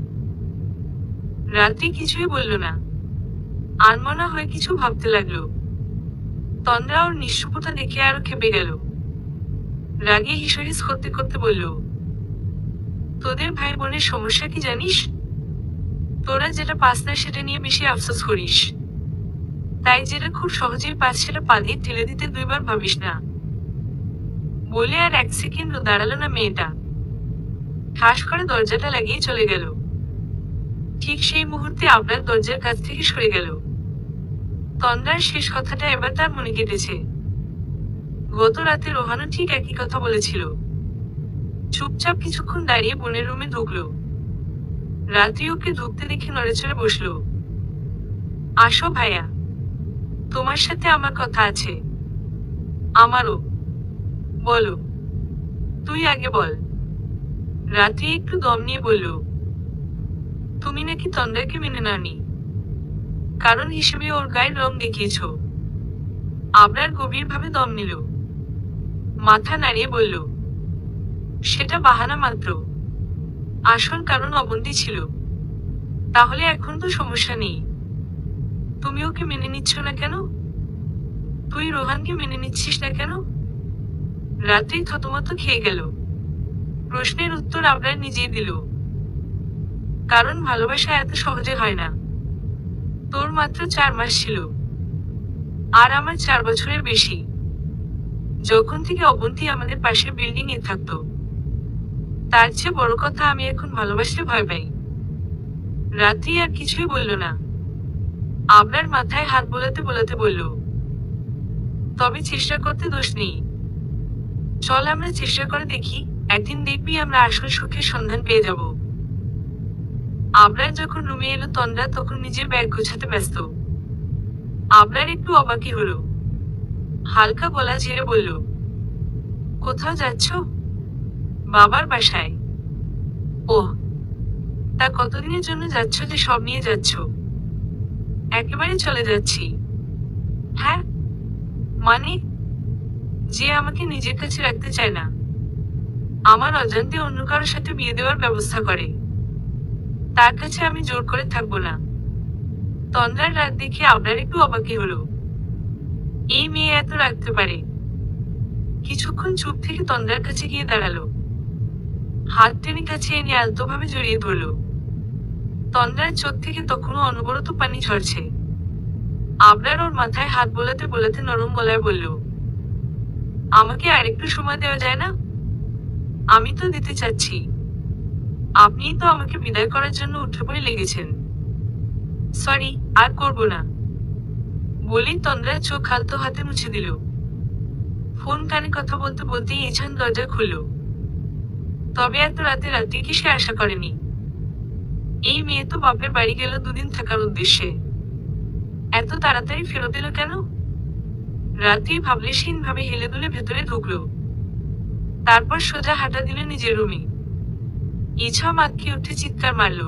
রাত্রি কিছুই বলল না। আনমনা হয়ে কিছু ভাবতে লাগলো। তন্দ্রা ওর নিঃস্বতা দেখে আরো খেপে গেল। রাগে হিসহিস করতে করতে বলল, তোদের ভাই বোনের সমস্যা কি জানিস? তোরা যেটা পাস না সেটা নিয়ে বেশি আফসোস করিস। তাই যেটা খুব সহজেই পাস সেটা পা দিয়ে ঠেলে দিতে 2 বার ভাবিস না। বলে আর 1 সেকেন্ডও দাঁড়ালো না মেয়েটা। ঠাস করে দরজাটা লাগিয়ে চলে গেল। ঠিক সেই মুহূর্তে আবরার দরজার কাছ থেকে সরে গেল। তন্দ্রার শেষ কথাটা এবার তার মনে কেটেছে। গত রাতে রোহানও ঠিক একই কথা বলেছিল। চুপচাপ কিছুক্ষণ দাঁড়িয়ে বোনের রুমে ঢুকলো। রাত্রি ওকে ঢুকতে দেখে নড়েচড়ে বসলো। আসো ভাইয়া, তোমার সাথে আমার কথা আছে। আমারও। বলো, তুই আগে বল। রাত্রি একটু দম নিয়ে বলল, তুমি নাকি তন্দ্রাকে মেনে নাওনি, কারণ হিসেবে ওর গায়ের রং দেখিয়েছ। আবরার গভীরভাবে দম নিল, মাথা নাড়িয়ে বলল, সেটা বাহানা মাত্র, আসল কারণ অবন্তী ছিল। তাহলে এখন তো সমস্যা নেই, তুমি ওকে মেনে নিচ্ছ না কেন? তুই রোহানকে মেনে নিচ্ছিস না কেন? রাত্রি থতমত খেয়ে গেল। প্রশ্নের উত্তর আবরার নিজেই দিল, কারণ ভালোবাসা এত সহজে হয় না। তোর মাত্র 4 মাস ছিল, আর আমার 4 বছরের বেশি। যখন থেকে অবন্তী আমাদের পাশের বিল্ডিং এ থাকতো, তার চেয়ে বড় কথা, আমি এখন ভালোবাসতে ভয় পাই। রাত্রি আর কিছুই বলল না। আবরার মাথায় হাত বোলাতে বোলাতে বলল, তবে চেষ্টা করতে দোষ নেই। চল আমরা চেষ্টা করে দেখি, একদিন দেখবি আমরা আসল সুখের সন্ধান পেয়ে যাব। আবরার যখন রুমে এলো তন্দ্রা তখন নিজের ব্যাগ গোছাতে ব্যস্ত। আবরার একটু অবাকই হলো, হালকা গলা ঝেড়ে বলল, কোথাও যাচ্ছ? বাবার বাসায়। ওহ, তা কতদিনের জন্য যাচ্ছ যে সব নিয়ে যাচ্ছ? একেবারে চলে যাচ্ছি। হ্যাঁ, মানে? যে আমাকে নিজের কাছে রাখতে চায় না, আমার অজান্তে অন্য কারোর সাথে বিয়ে দেওয়ার ব্যবস্থা করে, তার কাছে আমি জোর করে থাকবো না। তন্দ্রার রাগ দেখে আবরার একটু অবাকই হলো, এই মেয়ে এত রাখতে পারে। কিছুক্ষণ চুপ থেকে তন্দ্রার কাছে গিয়ে দাঁড়ালো, হাত টেনে কাছে এনে আলতোভাবে জড়িয়ে ধরল। তন্দ্রার চোখ থেকে তখনও অনবরত পানি ঝরছে। আবরার ওর মাথায় হাত বোলাতে বোলাতে নরম গলায় বলল, আমাকে আরেকটু সময় দেওয়া যায় না? আমি তো দিতে চাচ্ছি, আপনিই তো আমাকে বিদায় করার জন্য উঠে পড়ে লেগেছেন। সরি, আর করব না বলেই তন্দ্রার চোখ আলতো হাতে মুছে দিল। ফোন কানে কথা বলতে বলতেই ইছান দরজা খুলল। তবে এত রাতে রাত্রিকে সে আশা করেনি। এই মেয়ে তো বাপের বাড়ি গেল 2 দিন থাকার উদ্দেশ্যে, এত তাড়াতাড়ি ফেরত এলো কেন? রাত্রি ভাবলেশহীন ভাবে হেলে দুলে ভেতরে ঢুকলো, তারপর সোজা হাঁটা দিল নিজের রুমে। ইছা মাতকে উঠে চিৎকার মারল,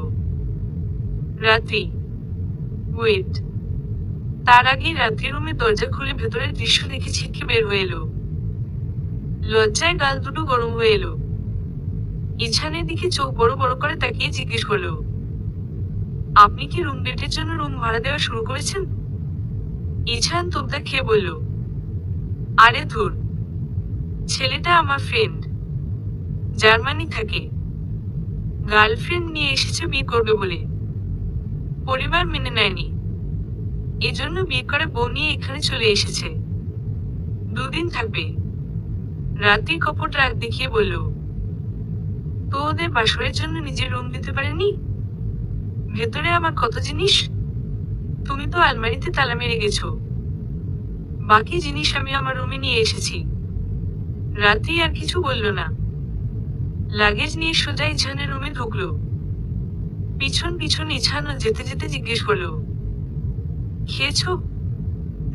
রাত্রি, ওয়েট! তার আগেই রাত্রি রুমে দরজা খুলে ভেতরের দৃশ্য দেখে ছিটকে বের হয়ে এলো। লজ্জায় গাল দুটো গরম হয়ে এলো। ইছানের দিকে চোখ বড় বড় করে তাকিয়ে জিজ্ঞেস করলো, আপনি কি রুম ডেটের জন্য রুম ভাড়া দেওয়া শুরু করেছেন? ইছান তোবদা খেয়ে বলল, আরে ধুর, ছেলেটা আমার ফ্রেন্ড, জার্মানি থাকে, গার্লফ্রেন্ড নিয়ে এসেছে বিয়ে করবে বলে। পরিবার মেনে নেয়নি, এজন্য বিয়ে করে বউ নিয়ে এখানে চলে এসেছে, 2 দিন থাকবে। রাত্রি কপট রাগ দেখিয়ে বলল, তো ওদের বাসরের জন্য নিজের রুম দিতে পারেনি? ভেতরে আমার কত জিনিস, তুমি তো আলমারিতে তালা মেরে গেছো। বাকি জিনিস আমি আমার রুমে নিয়ে এসেছি। রাত্রি আর কিছু বলল না, লাগেজ নিয়ে সোজা ইছানের রুমে ঢুকলো। পিছন পিছন ইছান যেতে যেতে জিজ্ঞেস করলো, খেয়েছো?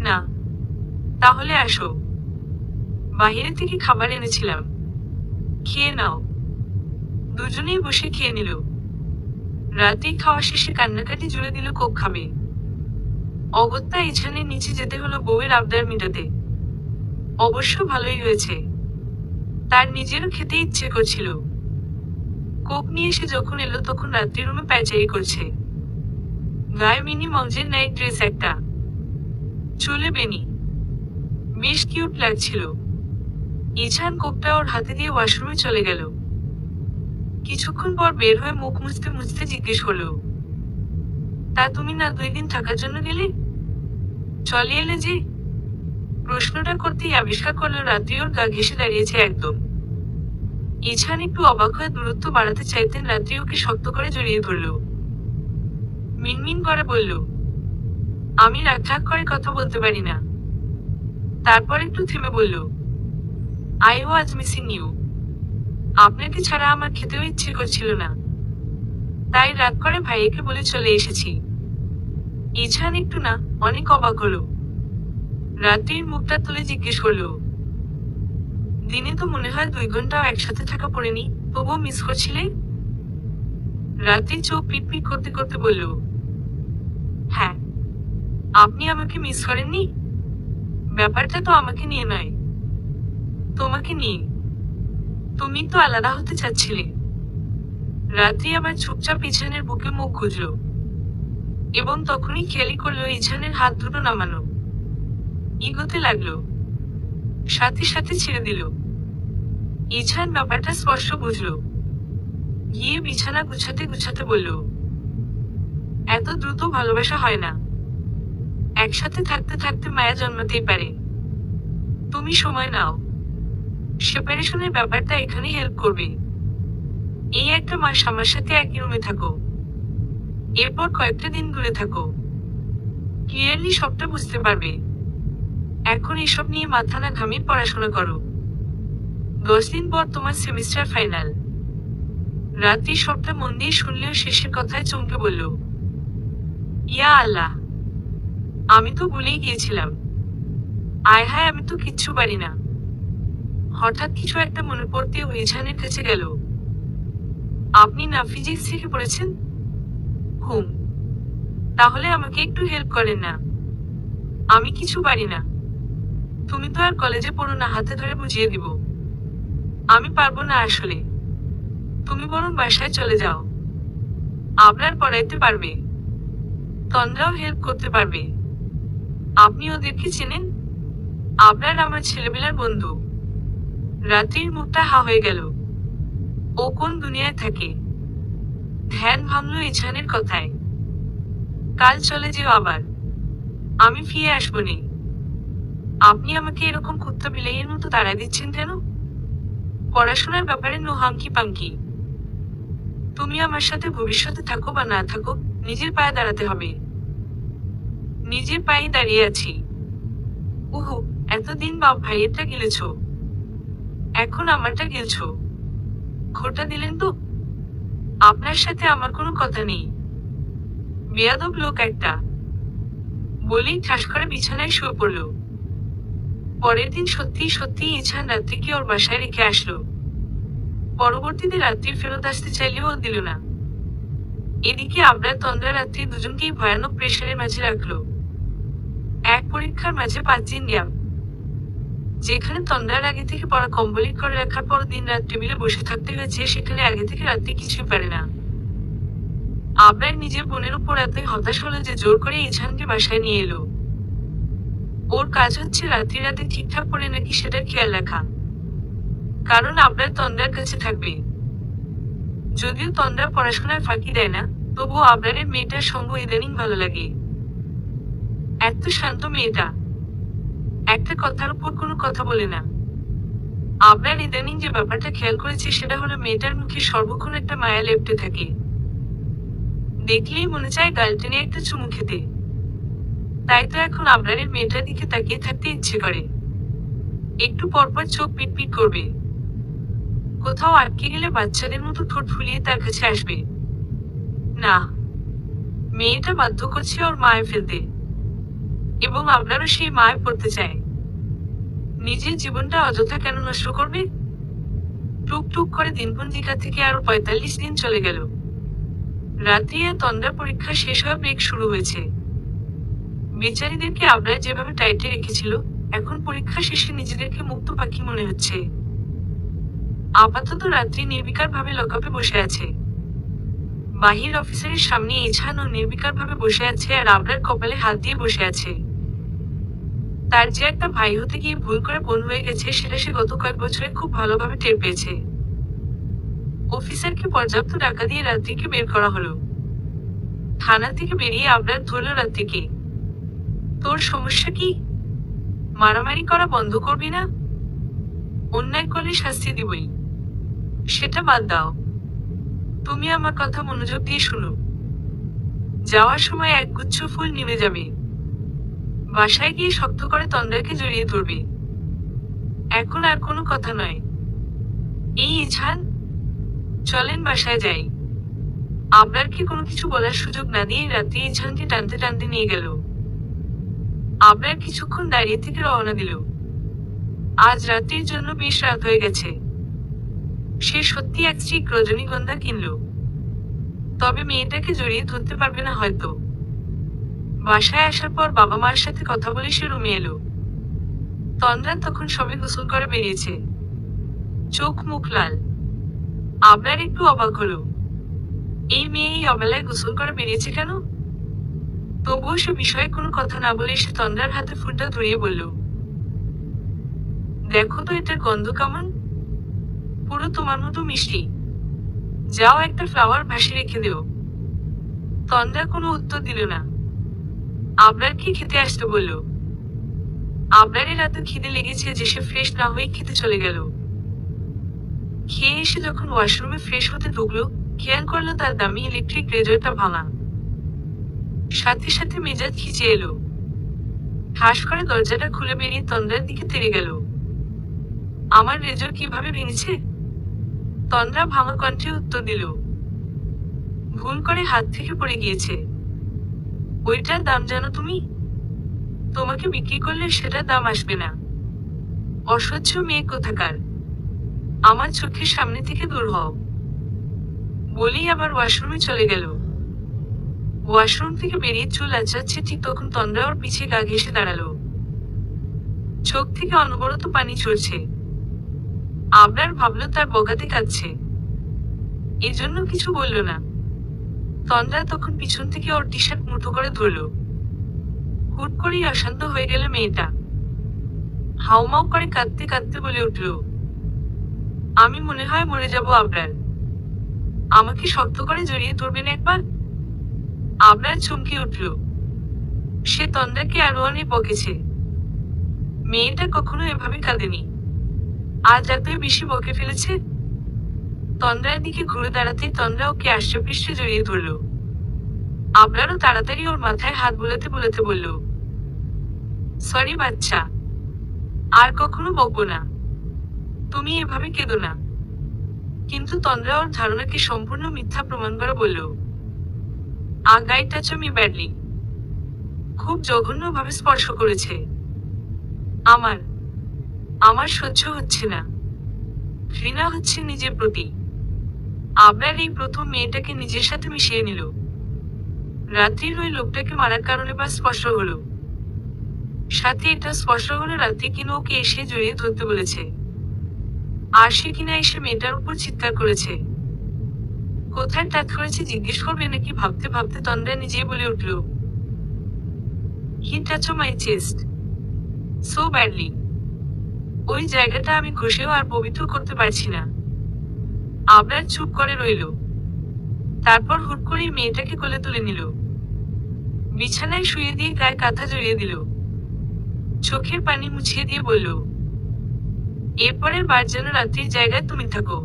না। তাহলে আসো, বাহিরে থেকে খাবার এনেছিলাম, খেয়ে নাও। দুজনেই বসে খেয়ে নিল। রাতে খাওয়া শেষে কান্নাকাটি জুড়ে দিল কোক খাবে। অগত্যা ইছানের নিচে যেতে হলো বউয়ের আবদার মেটাতে। অবশ্য ভালোই হয়েছে, তার নিজেরও খেতে ইচ্ছে করছিল। কোক নিয়ে এসে যখন এলো তখন রাত্রি রুমে পায়চারি করছে। গায়ে মিনি মঞ্জের নাইট ড্রেস একটা, চুলে বেনি, বেশ কিউট লাগছিল। ইছান কোকটা ওর হাতে দিয়ে ওয়াশরুমে চলে গেল। কিছুক্ষণ পর বের হয়ে মুখ মুছতে মুছতে জিজ্ঞেস করলো, তা তুমি না 2 দিন থাকার জন্য গেলে, চলে এলে যে? প্রশ্নটা করতেই আবিষ্কার করলো রাত্রি ওর গা ঘেঁষে দাঁড়িয়েছে একদম। ইছান একটু অবাক হয়ে দূরত্ব বাড়াতে চাইতেন, রাত্রি ওকে শক্ত করে জড়িয়ে ধরল। মিনমিন করে বলল, আমি রাগ ঠাক করে কথা বলতে পারি না। তারপর একটু থেমে বলল, আই ওয়াজ মিসিং ইউ। আপনাকে ছাড়া আমার খেতেও ইচ্ছে করছিল না, তাই রাগ করে ভাইয়াকে বলে চলে এসেছি। ইছান একটু না অনেক অবাক হলো। রাত্রির মুখটা তুলে জিজ্ঞেস করলো, দিনে তো মনে হয় 2 ঘন্টাও একসাথে থাকা পড়েনি, তবুও মিস করছিলে? রাত্রি চোখ পিটপিট করতে করতে বলল, হ্যাঁ। আপনি আমাকে মিস করেননি? ব্যাপারটা তো আমাকে নিয়ে নয়, তোমাকে নিয়ে। তুমি তো আলাদা হতে চাচ্ছিলে। রাত্রি আবার চুপচাপ ইছানের বুকে মুখ গুজল, এবং তখনই খেয়ালি করলো ইছানের হাত দুটো নামানো। ইগোতে লাগলো, সাথে সাথে ছেড়ে দিল। ইছান ব্যাপারটা স্পষ্ট বুঝলো। গিয়ে বিছানা গুছাতে গুছাতে বলল, এত দ্রুত ভালোবাসা হয় না। একসাথে থাকতে থাকতে মায়া জন্মাতেই পারে। তুমি সময় নাও। সেপারেশনের ব্যাপারটা এখানে হেল্প করবে। এই 1 মাস আমার সাথে একই রুমে থাকো, এরপর কয়েকটা দিন দূরে থাকো। ক্লিয়ারলি সবটা বুঝতে পারবে। এখন এসব নিয়ে মাথা না ঘামিয়ে পড়াশোনা করো। 10 দিন পর তোমার সেমিস্টার ফাইনাল। রাত্রি সবটা মন দিয়ে শুনলেও শেষের কথায় চমকে বলল, ইয়া আল্লাহ, আমি তো ভুলেই গিয়েছিলাম। আয় হায়, আমি তো কিচ্ছু পারি না। হঠাৎ কিছু একটা মনে পড়তে ইছানের কাছে গেল। আপনি না ফিজিক্স শিখে পড়েছেন? হুম। তাহলে আমাকে একটু হেল্প করেন না? আমি কিছু পারি না। তুমি তো আর কলেজে পড়ো না, হাতে ধরে বুঝিয়ে দিব। আমি পারবো না আসলে। তুমি বরং বাসায় চলে যাও। আবরার পড়াইতে পারবে, তন্দ্রাও হেল্প করতে পারবে। আপনি ওদেরকে চেনেন? আবরার আমার ছেলেবেলার বন্ধু। রাত্রির মুখটা হা হয়ে গেল। ও কোন দুনিয়ায় থাকে? ধ্যান ভাঙল ইছানের কথায়। কাল চলে যেও আবার। আমি ফিরে আসবো নে। আপনি আমাকে এরকম কুত্তা বিলাইয়ের মতো তাড়ায় দিচ্ছেন কেন? পড়াশোনার ব্যাপারে নো হাঙ্কি পাঙ্কি। তুমি আমার সাথে ভবিষ্যতে থাকো বা না থাকো, নিজের পায়ে দাঁড়াতে হবে। নিজের পায়ে দাঁড়িয়ে আছি। উহু, এতদিন বাপ ভাইয়েরটা গিলেছ, এখন আমারটা গিলছ। খোটা দিলেন তো? আপনার সাথে আমার কোনো কথা নেই। বেয়াদব লোক একটা। বলেই ঠাস করে বিছানায় শুয়ে পড়ল। পরের দিন সত্যি সত্যি ইছান রাত্রিকে ওর বাসায় রেখে আসলো। পরবর্তীতে রাত্রি ফেরত আসতে চাইলেও ও দিল না। এদিকে আবরার তন্দ্রা রাত্রি দুজনকেই ভয়ানক প্রেশারের মাঝে রাখলো। এক পরীক্ষার মাঝে 5 দিন গ্যাপ, যেখানে তন্দ্রার আগে থেকে পড়া কমপ্লিট করে রাখার পর দিন রাত টেবিলে বসে থাকতে হয়েছে, সেখানে আগে থেকে রাত্রি কিছুই পারে না। আবরার নিজের বোনের উপর এতই হতাশ হলো যে জোর করে ইছানকে বাসায় নিয়ে এলো। ওর কাজ হচ্ছে রাত্রি রাতে ঠিকঠাক পড়ে নাকি সেটার খেয়াল রাখা, কারণ আবরার তন্দ্রার কাছে থাকবে। যদিও তন্দ্রা পড়াশোনায় ফাঁকি দেয় না, তবুও আবরারের মেয়েটার সঙ্গ ইদানিং ভালো লাগে। এত শান্ত মেয়েটা, একটা কথার উপর কোনো কথা বলে না। আবরার ইদানিং যে ব্যাপারটা খেয়াল করেছে সেটা হলো মেয়েটার মুখে সর্বক্ষণ একটা মায়া লেপ্টে থাকে। দেখলেই মনে চায় গাল টেনে একটা চুমু খেতে। তাই তো এখন আবরারের মেয়েটার দিকে তাকিয়ে থাকতে ইচ্ছে করে। একটু পরপর চোখ পিটপিট করবে। কোথাও আটকে গেলে বাচ্চাদের মতো ঠোঁট ফুলিয়ে তার কাছে আসবে। না, মেয়েটা বাধ্য করছে ওর মায়ে ফেলতে, এবং আবরারও সেই মায়ে পড়তে চায়। নিজের জীবনটা অযথা কেন নষ্ট করবে? টুক টুক করে দিনপঞ্জিকা থেকে আরো 45 দিন চলে গেল। রাত্রি আর তন্দ্রা পরীক্ষা শেষ হওয়া ব্রেক শুরু হয়েছে। বেচারীদেরকে আবরার যেভাবে টাইটে রেখেছিল, এখন পরীক্ষা শেষে নিজেদেরকে মুক্ত পাখি মনে হচ্ছে। আপাতত রাত্রি নির্বিকার ভাবে লকআপে বসে আছে। বাহির অফিসারের সামনে ইছান ও নির্বিকার ভাবে বসে আছে, আর আবরার কপালে হাত দিয়ে বসে আছে। তার যে একটা ভাই হতে গিয়ে ভুল করে বোন হয়ে গেছে, সেটা সে গত কয়েক বছরে খুব ভালোভাবে টের পেয়েছে। অফিসারকে পর্যাপ্ত টাকা দিয়ে রাত্রিকে বের করা হলো। থানা থেকে বেরিয়ে আবরার ধরল রাত্রিকে। তোর সমস্যা কি? মারামারি করা বন্ধ করবি না? অন্যায় করলে শাস্তি দিবই, সেটা বাদ দাও। তুমি আমার কথা মনোযোগ দিয়ে শুনো। যাওয়ার সময় একগুচ্ছ ফুল নিভে যাবে। বাসায় গিয়ে শক্ত করে তন্দ্রাকে জড়িয়ে ধরবে। এখন আর কোনো কথা নয়। এই ইছান, চলেন বাসায় যাই। আবরারকে কোনো কিছু বলার সুযোগ না দিয়ে রাত্রি ইছানকে টানতে টানতে নিয়ে গেল। আবরার কিছুক্ষণ দাঁড়িয়ে থেকে রওনা দিল। আজ রাত্রির জন্য বেশ রাত হয়ে গেছে। সে সত্যি এক চিক রজনীগন্ধা কিনল, তবে মেয়েটাকে জড়িয়ে ধরতে পারবে না হয়তো। বাসায় আসার পর বাবা মার সাথে কথা বলে সে রুমে এলো। তন্দ্রা তখন সবে গোসল করে বেরিয়েছে, চোখ মুখ লাল। আবরার একটু অবাক হলো, এই মেয়ে এই অবেলায় গোসল করে বেরিয়েছে কেন? তবুও সে বিষয়ে কোনো কথা না বলে সে তন্দ্রার হাতে ফুলটা ধরিয়ে বলল, দেখো তো এটার গন্ধ কেমন, পুরো তোমার মতো মিষ্টি। যাও একটা ফ্লাওয়ার ভাসিয়ে রেখে দিও। তন্দ্রা কোনো উত্তর দিল না। আবরার কি খেতে আসতে বলল। আবরারের এত খিদে লেগেছে যে সে ফ্রেশ না হয়ে খেতে চলে গেল। খেয়ে এসে যখন ওয়াশরুমে ফ্রেশ হতে ঢুকলো, খেয়াল করলো তার দামি ইলেকট্রিক রেজরটা ভাঙা। সাথে সাথে মেজাজ খিচে এলো। ঠাস করে দরজাটা খুলে বেরিয়ে তন্দ্রার দিকে তেড়ে গেল। আমার রেজর কিভাবে ভেঙেছে? তন্দ্রা ভাঙা কণ্ঠে উত্তর দিল, ভুল করে হাত থেকে পড়ে গিয়েছে। ওইটার দাম জানো তুমি? তোমাকে বিক্রি করলে সেটার দাম আসবে না। অসহ্য মেয়ে কোথাকার, আমার চোখের সামনে থেকে দূর হও। বলেই আবার ওয়াশরুমে চলে গেল। ওয়াশরুম থেকে বেরিয়ে চুল আঁচড়াচ্ছে ঠিক তখন তন্দ্রা ওর পিছে গা ঘেঁষে দাঁড়ালো। চোখ থেকে অনবরত পানি ঝরছে। আবরার ভাবলো তার বগাতে কাঁদছে, এজন্য কিছু বলল না। তন্দ্রা তখন পিছন থেকে ওর টি শার্ট মুঠো করে ধরল। হুট করেই অশান্ত হয়ে গেল মেয়েটা। হাউমাউ করে কাঁদতে কাঁদতে বলে উঠল, আমি মনে হয় মরে যাব আবরার। আমাকে শক্ত করে জড়িয়ে ধরবেন একবার। আবরার চমকে উঠল। সে তন্দ্রাকে আরো অনেক বকেছে। মেয়েটা কখনো এভাবে কাঁদেনি, আজ এতই বেশি বকে ফেলেছে। তন্দ্রার দিকে ঘুরে দাঁড়াতেই তন্দ্রা ওকে আষ্টপৃষ্টে জড়িয়ে ধরল। আবরারও তাড়াতাড়ি ওর মাথায় হাত বোলাতে বোলাতে বলল, সরি বাচ্চা, আর কখনো বকবো না। তুমি এভাবে কেঁদো না। কিন্তু তন্দ্রা ওর ধারণাকে সম্পূর্ণ মিথ্যা প্রমাণ করে বলল, আগাই টাচ মি ব্যাডলি। খুব জঘন্যভাবে স্পর্শ করেছে। আমার আমার সহ্য হচ্ছে না। ঘৃণা হচ্ছে নিজের প্রতি। আবরার এই প্রথম মেয়েটাকে নিজের সাথে মিশিয়ে নিল। রাত্রির ওই লোকটাকে মারার কারণে বা স্পষ্ট হলো, সাথে এটা স্পষ্ট হলো রাত্রি কিনা ওকে এসে জড়িয়ে ধরতে বলেছে। আর সে কিনা এসে মেয়েটার উপর চিৎকার করেছে। কোথায় টাচ করেছে জিজ্ঞেস করবে নাকি ভাবতে ভাবতে তন্দ্রা নিজেই বলে উঠল, he touch my chest so badly. ওই জায়গাটা আমি ঘষেও আর পবিত্র করতে পারছি না। আবরার চুপ করে রইল। তারপর হুট করে মেয়েটাকে কোলে তুলে নিল। বিছানায় শুয়ে দিয়ে গায়ে কাঁথা জড়িয়ে দিল। চোখের পানি মুছিয়ে দিয়ে বলল, এরপরের বার যেন রাত্রির জায়গায় তুমি থাকো।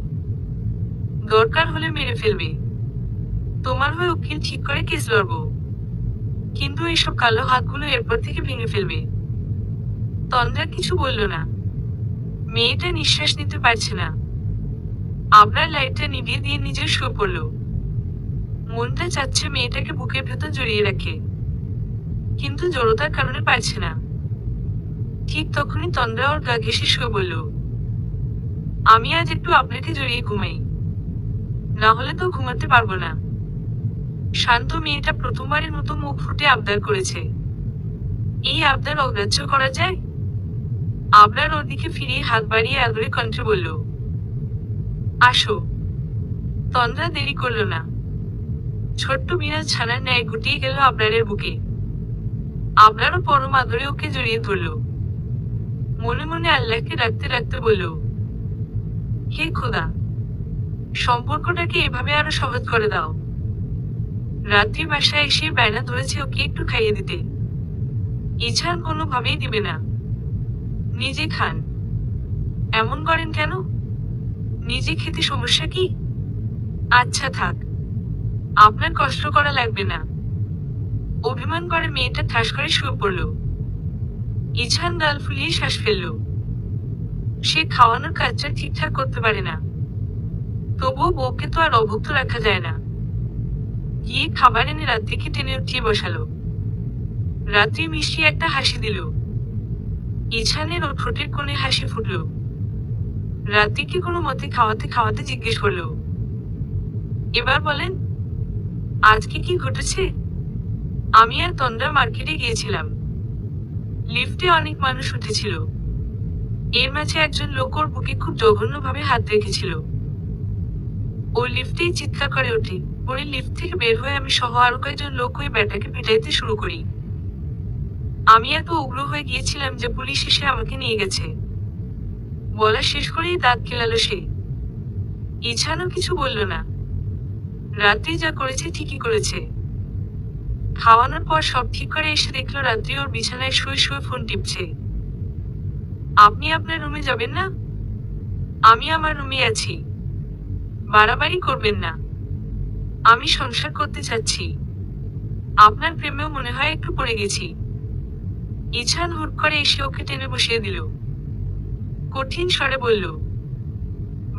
দরকার হলে মেরে ফেলবে। তোমার হয়ে উকিল ঠিক করে কেস লড়ব। কিন্তু এইসব কালো হাতগুলো এরপর থেকে ভেঙে ফেলবে। তন্দ্রা কিছু বলল না। মেয়েটা নিঃশ্বাস নিতে পারছে না। আবরার লাইটটা নিভিয়ে দিয়ে নিজে শুয়ে পড়ল। মনটা চাচ্ছে মেয়েটাকে বুকের ভেতর জড়িয়ে রাখে, কিন্তু জড়তার কারণে পারছে না। ঠিক তখনই তন্দ্রা ওর গা ঘেঁষে শুয়ে বলল, আমি আজ একটু আপনাকে জড়িয়ে ঘুমাই, না হলে তো ঘুমাতে পারবো না। শান্ত মেয়েটা প্রথমবারের মতো মুখ ফুটে আবদার করেছে। এই আবদার অগ্রাহ্য করা যায়? আবরার ওর দিকে ফিরিয়ে হাত বাড়িয়ে আদরে কণ্ঠে বলল, আসো। তন্দ্রা দেরি করল না। ছোট্ট বিড়াল ছানার ন্যায় গুটিয়ে গেল আবরারের বুকে। আবরারও পরম আদরে ওকে জড়িয়ে ধরল। মনে মনে আল্লাহকে ডাকতে ডাকতে বলল, হে খোদা, সম্পর্কটাকে এভাবে আরো সহজ করে দাও। রাত্রি বাসায় এসে বায়না ধরেছে ওকে একটু খাইয়ে দিতে। ইছান কোনোভাবেই দিবে না। নিজে খান। এমন করেন কেন? নিজে খেতে সমস্যা কি? আচ্ছা থাক, আপনার কষ্ট করা লাগবে না। অভিমান করে মেয়েটা ঠাস করে শুয়ে পড়ল। ইছান গাল ফুলিয়ে শ্বাস ফেলল। সে খাওয়ানোর কাজটা ঠিকঠাক করতে পারে না, তবুও বউকে তো আর অভুক্ত রাখা যায় না। গিয়ে খাবার এনে রাত্রিকে টেনে উঠিয়ে বসালো। রাত্রি মিষ্টি একটা হাসি দিল। ইছানের ওর ঠোঁটের কোণে হাসি ফুটল। রাত্রিকে কোনো মতে খাওয়াতে খাওয়াতে জিজ্ঞেস করলো, এবার বলেন, আজকে কি ঘটেছে? আমি আর তন্দ্রা মার্কেটে গিয়েছিলাম। লিফটে অনেক মানুষ উঠেছিল। এর মাঝে একজন লোক ওর বুকে খুব জঘন্যভাবে হাত রেখেছিল। ও লিফটেই চিৎকার করে ওঠে। পরে লিফট থেকে বের হয়ে আমি সহ আরো কয়েকজন লোক ওই ব্যাটাকে পিটাইতে শুরু করি। আমি এত উগ্র হয়ে গিয়েছিলাম যে পুলিশ এসে আমাকে নিয়ে গেছে। বলা শেষ করেই দাঁত কেলালো সে। ইছানও কিছু বলল না। রাত্রি যা করেছে ঠিকই করেছে। খাওয়ানোর পর সব ঠিক করে এসে দেখলো রাত্রি ওর বিছানায় শুয়ে শুয়ে ফোন টিপছে। আপনি আপনার রুমে যাবেন না? আমি আমার রুমে আছি। বাড়াবাড়ি করবেন না। আমি সংসার করতে চাচ্ছি। আপনার প্রেমেও মনে হয় একটু পড়ে গেছি। ইছান হুট করে এসে ওকে টেনে বসিয়ে দিল। কঠিন স্বরে বলল,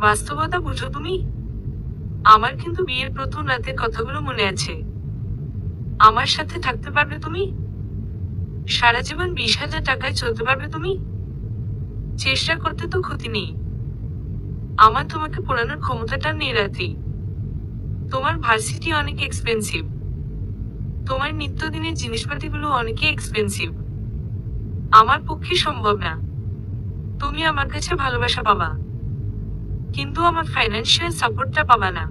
বাস্তবতা বুঝো তুমি? আমার কিন্তু বিয়ের প্রথম রাতের কথাগুলো মনে আছে। আমার সাথে থাকতে পারবে তুমি? সারা জীবন 20,000 টাকায় চলতে পারবে তুমি? চেষ্টা করতে তো ক্ষতি নেই। আমার তোমাকে পোড়ানোর ক্ষমতাটা নেই রাত্রি। তোমার ভার্সিটি অনেক এক্সপেন্সিভ। তোমার নিত্যদিনের জিনিসপাতিগুলো অনেক এক্সপেন্সিভ। আমার পক্ষে সম্ভব না। তুমি আমার কাছে ভালোবাসা পাবা, কিন্তু আমার ফাইন্যান্সিয়াল সাপোর্টটা পাবা না।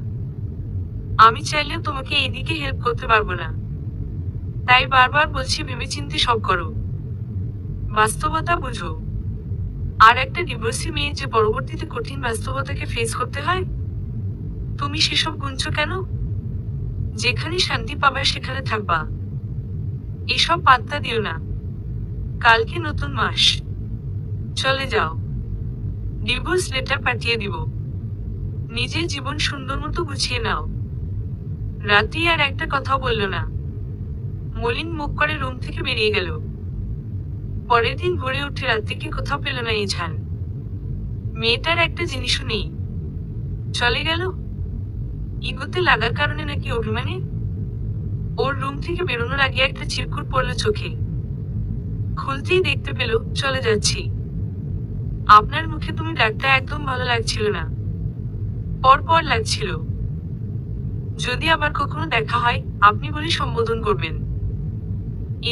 আমি চাইলেও তোমাকে এইদিকে হেল্প করতে পারবো না। তাই বারবার বলছি ভেবেচিন্তে সব করো। বাস্তবতা বুঝো। আর একটা ডিভোর্সি মেয়ে যে পরবর্তীতে কঠিন বাস্তবতাকে ফেস করতে হয়, তুমি সেসব গুনছো কেন? যেখানে শান্তি পাবা সেখানে থাকবা। এসব পাত্তা দিও না। কালকে নতুন মাস। চলে যাও। ডিভোর্স লেটার পাঠিয়ে দিব। নিজের জীবন সুন্দর মতো গুছিয়ে নাও। রাত্রি আর একটা কথাও বলল না। মলিন মুখ করে রুম থেকে বেরিয়ে গেল। পরের দিন ভোরে উঠে রাত্রিকে কোথাও পেল না ইছান। মেয়েটার একটা জিনিসও নেই। চলে গেল। ইগোতে লাগার কারণে নাকি অভিমানে? ওর রুম থেকে বেরোনোর আগে একটা চিরকুট পড়ল চোখে। খুলতেই দেখতে পেল, চলে যাচ্ছি। আপনার মুখে তুমি ডাকটা একদম ভালো লাগছিল না। পর লাগছিল। যদি আবার কখনো দেখা হয়, আপনি বলে সম্বোধন করবেন।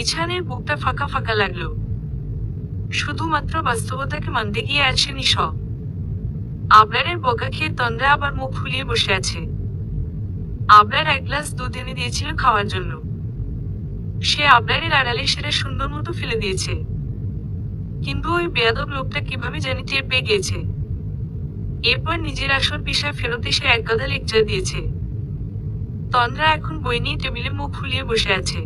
ইছানের বুকটা ফাঁকা ফাঁকা লাগলো। শুধুমাত্র বাস্তবতাকে মানতে গিয়ে আসেনি সব। আবরারের বকা খেয়ে তন্দ্রা আবার মুখ ফুলিয়ে বসে আছে। আবরার এক গ্লাস দুধ এনে দিয়েছিল খাওয়ার জন্য। সে আবরারের আড়ালে সেটা সুন্দর মতো ফেলে দিয়েছে। কিন্তু ওই বেয়াদব লোকটা কিভাবে জানি টের পেয়ে গিয়েছে। এরপর নিজের আসল পেশায় ফেরত এসে এক গাদা লেকচার দিয়েছে। তন্দ্রা এখন বই নিয়ে টেবিলে মুখ ফুলিয়ে বসে আছে।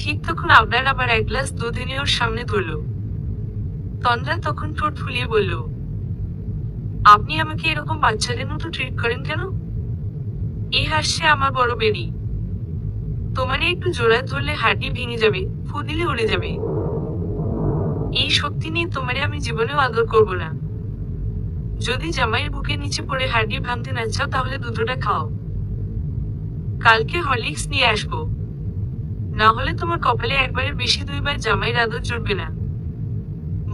ঠিক তখন আবরার আবার এক গ্লাস দুধ এনে ওর সামনে ধরল। তন্দ্রা তখন ঠোঁট ফুলিয়ে বলল, আপনি আমাকে এরকম বাচ্চাদের মতো ট্রিট করেন কেন? এই হাসছে আমার বড় বেরি। তোমারে একটু জোড়ায় ধরলে হাড্ডি ভেঙে যাবে, ফু দিলে উড়ে যাবে। এই শক্তি নিয়ে তোমারে আমি জীবনেও আদর করব না। যদি জামাইয়ের বুকের নিচে পড়ে হাড্ডি ভাঙতে না চাও তাহলে দুধটা খাও। কালকে হরলিক্স নিয়ে আসবো। না হলে তোমার কপালে একবারের বেশি 2বার জামাইয়ের আদর জুটবে না।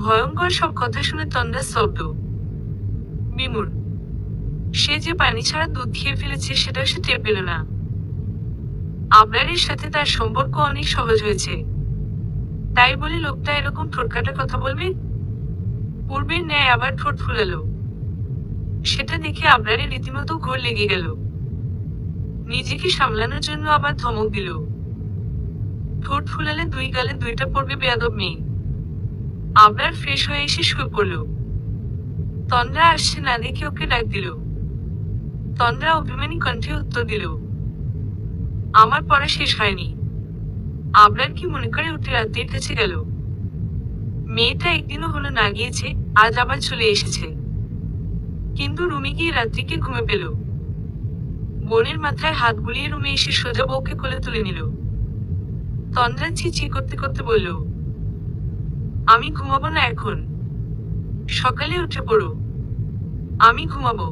ভয়ঙ্কর সব কথা শুনে তন্দ্রা স্তব্ধ। বিমূঢ়। সে যে পানি ছাড়া দুধ খেয়ে ফেলেছে সেটা সে টের পেল না। আবরারের সাথে তার সম্পর্ক অনেক সহজ হয়েছে। তাই বলে লোকটা এরকম ঠোঁটকাটা কথা বলবে? পূর্বের ন্যায় আবার ঠোঁট ফুলালো। সেটা দেখে আবরারের রীতিমতো ঘোর লেগে গেল। নিজেকে সামলানোর জন্য আবার ধমক দিল। ঠোঁট ফুলালে 2 গালে 2টা পড়বে বেয়াদব মেয়ে। আবরার ফ্রেশ হয়ে এসে শুয়ে পড়ল। তন্দ্রা আসছে না দেখে ওকে ডাক দিল। তন্দ্রা অভিমানী কণ্ঠে উত্তর দিল, আমার পড়া শেষ হয়নি। আবরার কি মনে করে উঠে রাত্রির কাছে গেল। মেয়েটা একদিনও হলো না গিয়েছে, আজ আবার চলে এসেছে। কিন্তু রুমে গিয়ে রাত্রিকে ঘুমে পেল। বোনের মাথায় হাত বুলিয়ে রুমে এসে সোজা বউকে কোলে তুলে নিল। তন্দ্রা ছি করতে করতে বলল, আমি ঘুমাবো না এখন। সকালে উঠে পড়ো। আমি ঘুমাবো।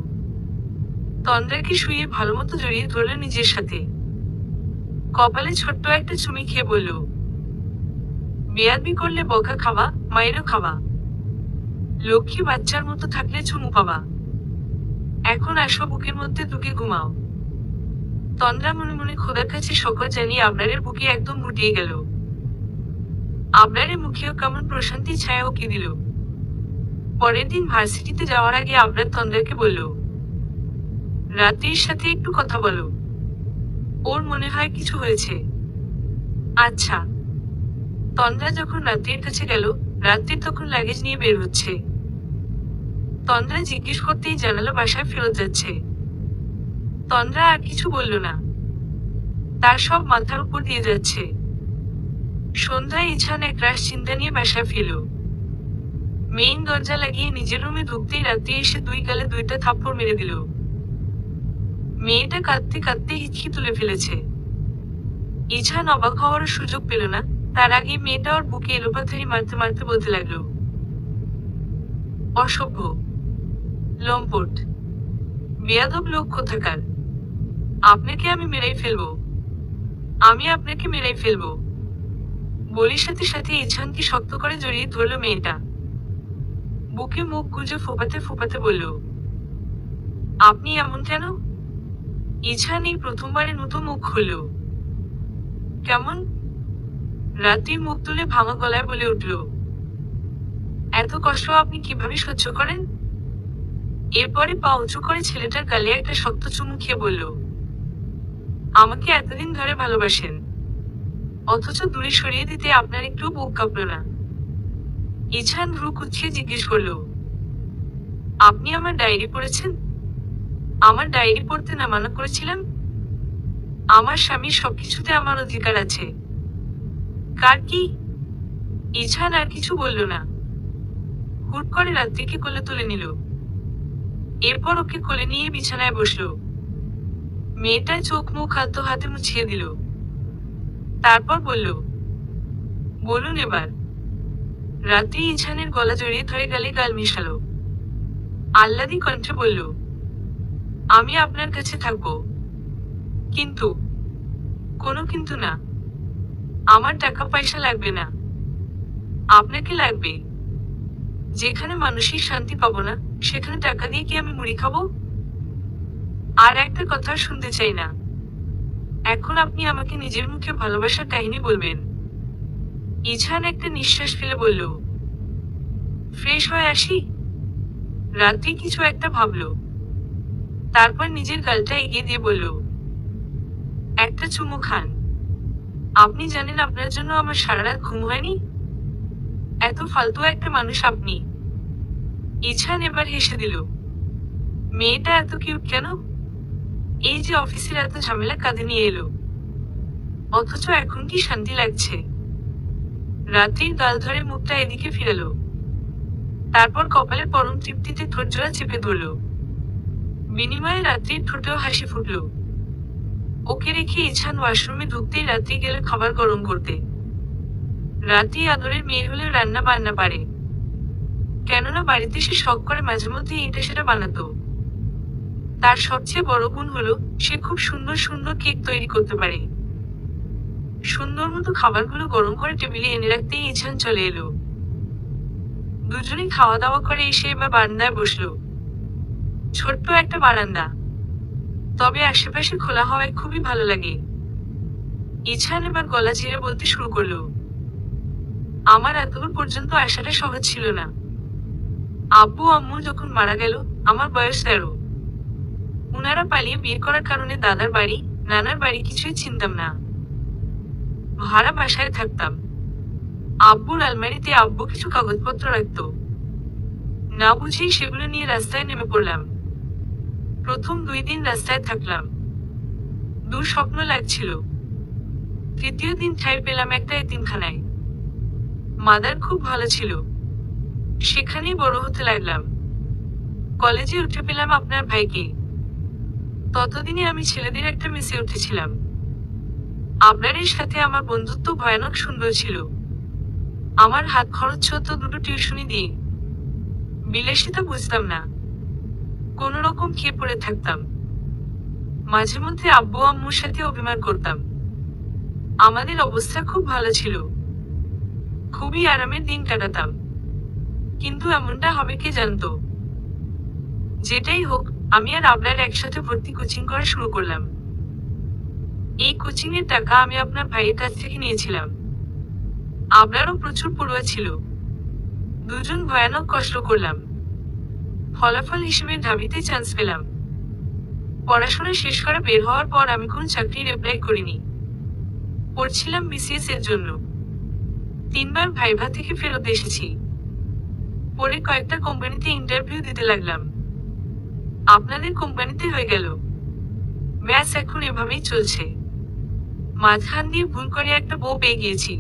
তন্দ্রাকে শুয়ে ভালো মতো জড়িয়ে ধরল নিজের সাথে। কপালে ছোট্ট একটা চুমি খেয়ে বলল, বেয়াদবি করলে বকা খাওয়া, মায়েরও খাওয়া। লক্ষ্মী বাচ্চার মতো থাকলে চুমু পাওয়া। এখন আসো বুকের মধ্যে ঢুকে ঘুমাও। তন্দ্রা মনে মনে খোদার কাছে শকর জানিয়ে আবরারের বুকে একদম গুটিয়ে গেল। আবরারের মুখেও কেমন প্রশান্তি ছায়া উকি দিল। পরের দিন ভার্সিটিতে যাওয়ার আগে আবরার তন্দ্রাকে বলল, রাত্রির সাথে একটু কথা বলো, ওর মনে হয় কিছু হয়েছে। আচ্ছা। তন্দ্রা যখন রাত্রির কাছে গেল, রাত্রির তখন লাগেজ নিয়ে বের হচ্ছে। তন্দ্রা জিজ্ঞেস করতেই জানালো বাসায় ফেরত যাচ্ছে। তন্দ্রা আর কিছু বলল না, তার সব মাথার উপর দিয়ে যাচ্ছে। সন্ধ্যায় ইছান একরাশ চিন্তা নিয়ে বাসায় ফিরল। মেইন দরজা লাগিয়ে নিজের রুমে ঢুকতেই রাত্রি এসে দুই গালে দুইটা থাপ্পড় মেরে দিল। মেয়েটা কাঁদতে কাঁদতে হিচকি তুলে ফেলেছে। ইছান অবাক হওয়ার সুযোগ পেল না, তার আগে মেয়েটা ওর বুকে এলোপাথারি মারতে মারতে বলতে লাগলো, অসভ্য, লম্পট, বেয়াদব লোক কোথাকার, আপনাকে আমি মেরেই ফেলবো, আমি আপনাকে মেরেই ফেলবো। বলির সাথে সাথে ইছানকে শক্ত করে জড়িয়ে ধরল মেয়েটা। বুকে মুখ গুজে ফোপাতে ফোপাতে বলল, আপনি এমন কেন? ইছান এই প্রথমবারের মতো মুখ খুলল। কেমন? রাত্রির মুখ তুলে ভাঙা গলায় বলে উঠল, এত কষ্ট আপনি কিভাবে সহ্য করেন? এরপরে পা উঁচু করে ছেলেটার গালে একটা শক্ত চুমু খেয়ে বলল, আমাকে এতদিন ধরে ভালোবাসেন, অথচ দূরে সরিয়ে দিতে আপনার একটু বুক কাঁপল না। ইছান ভ্রু কুঁচকে জিজ্ঞেস করল, আপনি আমার ডায়েরি পড়েছেন? আমার ডায়েরি পড়তে না মানা করেছিলাম? আমার স্বামীর সবকিছুতে আমার অধিকার আছে। কার কি? ইছান আর কিছু বলল না। হুট করে রাত্রিকে কোলে তুলে নিল। এরপর ওকে কোলে নিয়ে বিছানায় বসল। মেয়েটা চোখ মুখ আলতো হাতে মুছিয়ে দিল। তারপর বলল, বলুন এবার। রাত্রি ইছানের গলা জড়িয়ে ধরে গালে গাল মিশালো। আহ্লাদি কণ্ঠে বলল, আমি আপনার কাছে থাকবো, কিন্তু কোনো কিন্তু না। আমার টাকা পয়সা লাগবে না, আপনাকে লাগবে। যেখানে মানসিক শান্তি পাবো না, সেখানে টাকা দিয়ে কি আমি মুড়ি খাবো? আর একটা কথা শুনতে চাই না। এখন আপনি আমাকে নিজের মুখে ভালোবাসার কাহিনী বলবেন। ইছান একটা নিঃশ্বাস ফেলে বলল, ফ্রেশ হয়ে আসি। রাত্রি কিছু একটা ভাবল। তারপর নিজের গালটা এগিয়ে দিয়ে বলল, একটা চুমু খান। আপনি জানেন আপনার জন্য আমার সারা রাত ঘুম হয়নি। এত ফালতু একটা মানুষ আপনি। ইছান এবার হেসে দিল। মেয়েটা এত কিউট কেন? এই যে অফিসের এত ঝামেলা কাঁধে নিয়ে এলো, অথচ এখন কি শান্তি লাগছে। রাত্রির গাল ধরে মুখটা এদিকে ফিরালো। তারপর কপালের পরম তৃপ্তিতে ঠোঁটজোড়া চেপে ধরল। বিনিময়ে রাত্রির ঠোঁটেও হাসি ফুটল। ওকে রেখে ইছান ওয়াশরুমে ঢুকতেই রাত্রি গেল খাবার গরম করতে। রাত্রি আদরের মেয়ে হলেও রান্না বান্না পারে, কেননা বাড়িতে সে শখ করে মাঝে মধ্যে এটা সেটা বানাতো। তার সবচেয়ে বড় গুণ হলো সে খুব সুন্দর সুন্দর কেক তৈরি করতে পারে। সুন্দর মতো খাবারগুলো গরম করে টেবিলে এনে রাখতেই ইছান চলে এলো। দুজনে খাওয়া দাওয়া করে এসে এবার বারান্দায় বসলো। ছোট্ট একটা বারান্দা, তবে আশেপাশে খোলা হওয়ায় খুবই ভালো লাগে। ইছান এবার গলা ঝেড়ে বলতে শুরু করলো, আমার এতদূর পর্যন্ত আসাটা সহজ ছিল না। আব্বু আম্মু যখন মারা গেল আমার বয়স 13। উনারা পালিয়ে বিয়ে করার কারণে দাদার বাড়ি, নানার বাড়ি কিছুই চিনতাম না। ভাড়া বাসায় থাকতাম। আব্বুর আলমারিতে আব্বু কিছু কাগজপত্র রাখতো। না বুঝেই সেগুলো নিয়ে রাস্তায় নেমে পড়লাম। প্রথম 2 দিন রাস্তায় থাকলাম। দুঃস্বপ্ন লাগছিল। তৃতীয় দিন ঠাঁই পেলাম একটা এতিমখানায়। মাদার খুব ভালো ছিল। সেখানেই বড় হতে লাগলাম। কলেজে উঠে পেলাম আপনার ভাইকে। ততদিনে আমি ছেলেদের একটা মেসে উঠেছিলাম। আবরারের সাথে আমার বন্ধুত্ব ভয়ানক সুন্দর ছিল। আমার হাত খরচ হতো 2টো টিউশনি দিয়ে। বিলাসিতা বুঝতাম না, কোনো রকম খেয়ে পড়ে থাকতাম। মাঝে মধ্যে আব্বু আম্মুর সাথে অভিমান করতাম। আমাদের অবস্থা খুব ভালো ছিল। খুবই আরামের দিন কাটাতাম। কিন্তু এমনটা হবে কে জানতো। যেটাই হোক, আমি আর আপনার একসাথে ভর্তি কোচিং করা শুরু করলাম। এই কোচিং এর টাকা আমি আপনার ভাইয়ের কাছ থেকে নিয়েছিলাম। আপনারও প্রচুর পড়ুয়া ছিল। দুজন ভয়ানক কষ্ট করলাম। ফলাফল হিসেবে ঢাবিতে চান্স পেলাম। পড়াশোনা শেষ করে বের হওয়ার পর আমি কোনো চাকরির অ্যাপ্লাই করিনি। পড়ছিলাম বিসিএস এর জন্য। 3বার ভাইভা থেকে ফেরত এসেছি। পরে কয়েকটা কোম্পানিতে ইন্টারভিউ দিতে লাগলাম। আপনাদের কোম্পানিতে হয়ে গেল। ব্যাস এখন এভাবেই চলছে। মাঝখান দিয়ে ভুল করে একটা বউ পেয়ে গিয়েছি।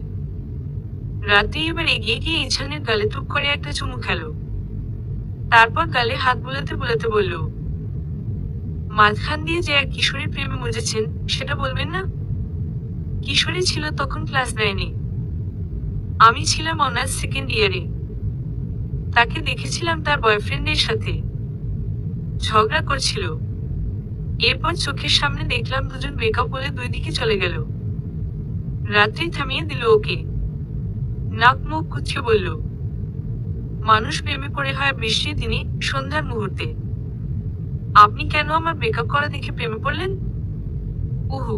রাতে এবার এগিয়ে গিয়ে ইছানের গালে টুক করে একটা চুমু খেলো। তারপর গালে হাত বুলাতে বুলাতে বলল, মাঝখান দিয়ে যে এক কিশোরীর প্রেমে মজেছেন সেটা বলবেন না? কিশোরী ছিল তখন ক্লাস 9-এ। আমি ছিলাম অনার্স সেকেন্ড ইয়ারে। তাকে দেখেছিলাম তার বয়ফ্রেন্ডের সাথে ঝগড়া করছিল। এরপর চোখের সামনে দেখলাম দুজন ব্রেকআপ বলে দুই দিকে চলে গেল। রাত্রি থামিয়ে দিল ওকে। নাক মুখ কুচকে বলল, মানুষ প্রেমে পড়ে হয় বৃষ্টির দিনে সন্ধ্যার মুহূর্তে। আপনি কেন আমার ব্রেকআপ করা দেখে প্রেমে পড়লেন? উহু,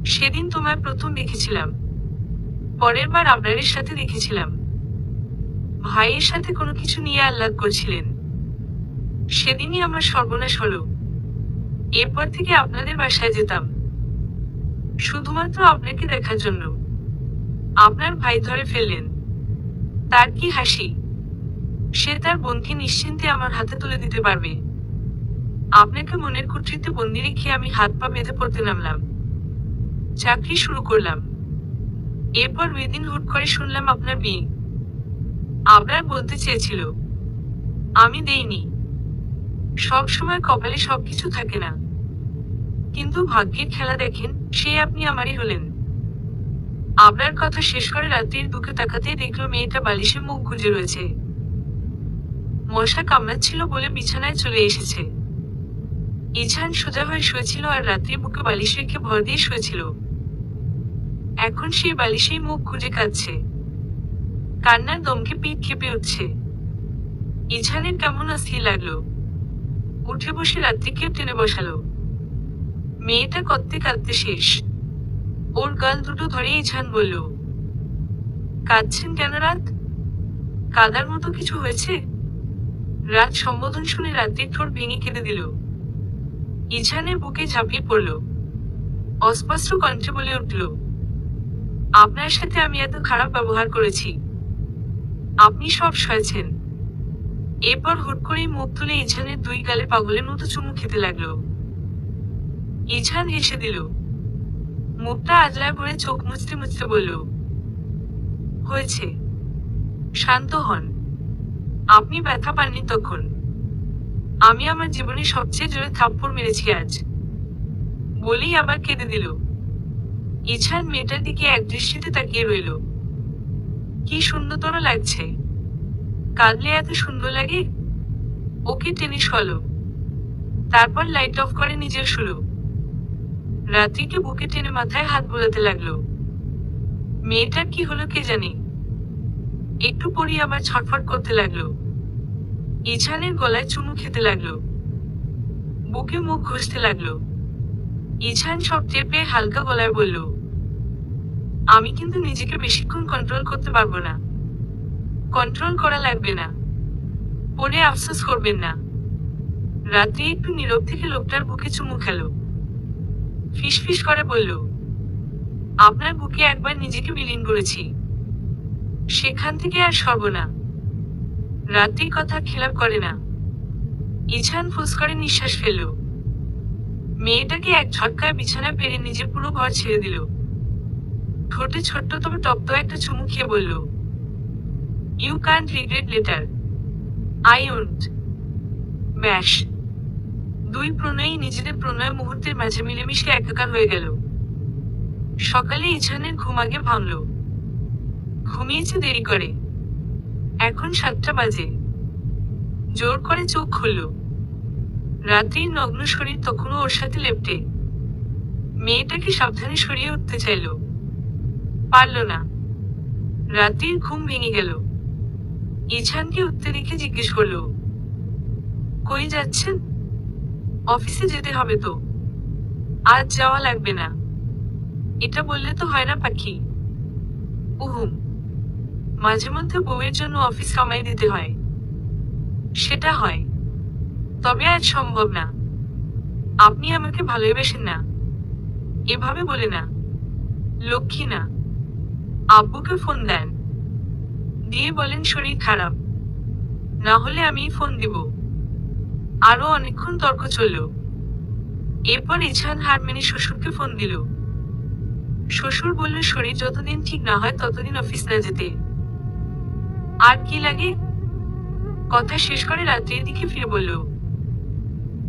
সেদিন তোমায় প্রথম দেখেছিলাম। পরের বার আপনারের সাথে দেখেছিলাম। ভাইয়ের সাথে কোনো কিছু নিয়ে আহ্লাদ করছিলেন। সেদিনই আমার সর্বনাশ হলো। এরপর থেকে আপনাদের বাসায় যেতাম শুধুমাত্র আপনাকে দেখার জন্য। আপনার ভাই ধরে ফেললেন। তার কি হাসি! সে তার বোনকে নিশ্চিন্তে আমার হাতে তুলে দিতে পারবে। আপনাকে মনের কুঠরিতে বন্দি রেখে আমি হাত পা বেঁধে পড়তে নামলাম। চাকরি শুরু করলাম। এরপর ওইদিন হুট করে শুনলাম আপনার বিয়ে। আপনার বলতে চেয়েছিল, আমি দেইনি। সব সময় কপালে সবকিছু থাকে না। কিন্তু ভাগ্যের খেলা দেখেন, সে আপনি আমারই হলেন। আপনার কথা শেষ করে রাত্রির বুকে তাকাতেই দেখলো মেয়েটা বালিশে মুখ গুজে রয়েছে। মশা কামড়াচ্ছিল বলে বিছানায় চলে এসেছে। ইছান সোজা হয়ে শুয়েছিল আর রাত্রির বুকে বালিশ রেখে ভর দিয়ে শুয়েছিল। এখন সেই বালিশেই মুখ গুজে কাঁদছে। কান্নার দমকে পিঠ খেপে উঠছে। ইছানের কেমন অস্থির লাগলো। উঠে বসে রাত্রিকে টেনে বসালো। মেয়েটা কাঁদতে কাঁদতে শেষ। ওর গাল দুটো ধরে ইছান বলল, কাঁদছেন কেন রাত? কাদার মতো কিছু হয়েছে? রাত সম্বোধন শুনে রাত্রির ঠোঁট ভেঙে কেঁদে দিল। ইছানের বুকে ঝাঁপিয়ে পড়ল। অস্পষ্ট কণ্ঠে বলে উঠল, আপনার সাথে আমি এত খারাপ ব্যবহার করেছি। আপনি সব সয়েছেন। এরপর হুট করেই মুখ তুলে ইছানের দুই গালে পাগলের মতো চুমু খেতে লাগলো। ইছান হেসে দিল। মুখটা আজলায় ভরে চোখ মুছতে মুছতে বলল, হয়েছে, শান্ত হন। আপনি ব্যথা পাননি তখন। আমি আমার জীবনে সবচেয়ে জোরে থাপ্পড় মেরেছি আজ। বলেই আবার কেঁদে দিল। ইছান মেয়েটার দিকে এক দৃষ্টিতে তাকিয়ে রইল। কি সুন্দরতর লাগছে! কাঁদলে এত সুন্দর লাগে? ওকে টেনে সলো। তারপর লাইট অফ করে নিজের শুলো। রাত্রিকে বুকে টেনে মাথায় হাত বোলাতে লাগলো। মেয়েটার কি হলো কে জানে। একটু পরই আবার ছটফট করতে লাগলো। ইছানের গলায় চুমু খেতে লাগলো। বুকে মুখ ঘষতে লাগলো। ইছান সব টের পেয়ে হালকা গলায় বলল, আমি কিন্তু নিজেকে বেশিক্ষণ কন্ট্রোল করতে পারবো না। কন্ট্রোল করা লাগবে না। পরে আফসোস করবেন না। রাত্রি একটু নীরব থেকে লোকটার বুকে চুমু খেলো। ফিসফিস করে বলল, আপনার বুকে একবার নিজেকে বিলীন করেছি। সেখান থেকে আর সরব না। রাত্রির কথা খেলাপ করে না। ইছান ফুস করে নিঃশ্বাস ফেলল। মেয়েটাকে এক ঝটকায় বিছানায় পেরে নিজের পুরো ঘর ছেড়ে দিল। ঠোঁটে ছোট্ট তবে তপ্ত একটা চুমু খেয়ে বলল, you can't regret later. I won't. ব্যাস। দুই প্রণয়ী নিজেদের প্রণয় মুহূর্তের মাঝে মিলেমিশে একাকার হয়ে গেল। সকালে ইছানের ঘুম আগে ভাঙল। ঘুমিয়েছে দেরি করে। এখন 7টা বাজে। জোর করে চোখ খুলল। রাত্রির নগ্ন শরীর তখনও ওর সাথে লেপ্টে। মেয়েটাকে সাবধানে সরিয়ে উঠতে চাইল। পারল না। রাত্রির ঘুম ভেঙে গেল। ইছানকে উঠতে দেখে জিজ্ঞেস করলো, কই যাচ্ছেন? অফিসে যেতে হবে তো। আজ যাওয়া লাগবে না। এটা বললে তো হয় না পাখি। উহুম, মাঝে মধ্যে বউয়ের জন্য অফিস কামাই দিতে হয়। সেটা হয়, তবে আজ সম্ভব না। আপনি আমাকে ভালোবাসেন না, এভাবে বলে না। লক্ষ্মী না। আব্বুকে ফোন দেন, দিয়ে বলেন শরীর খারাপ, না হলে আমিই ফোন দিব। আরো অনেকক্ষণ তর্ক চলল। এরপর ইছান হার মেনে শ্বশুরকে ফোন দিল। শ্বশুর বলল শরীর যতদিন ঠিক না হয় ততদিন অফিস না যেতে। আর কি লাগে? কথা শেষ করে রাত্রির দিকে ফিরে বলল,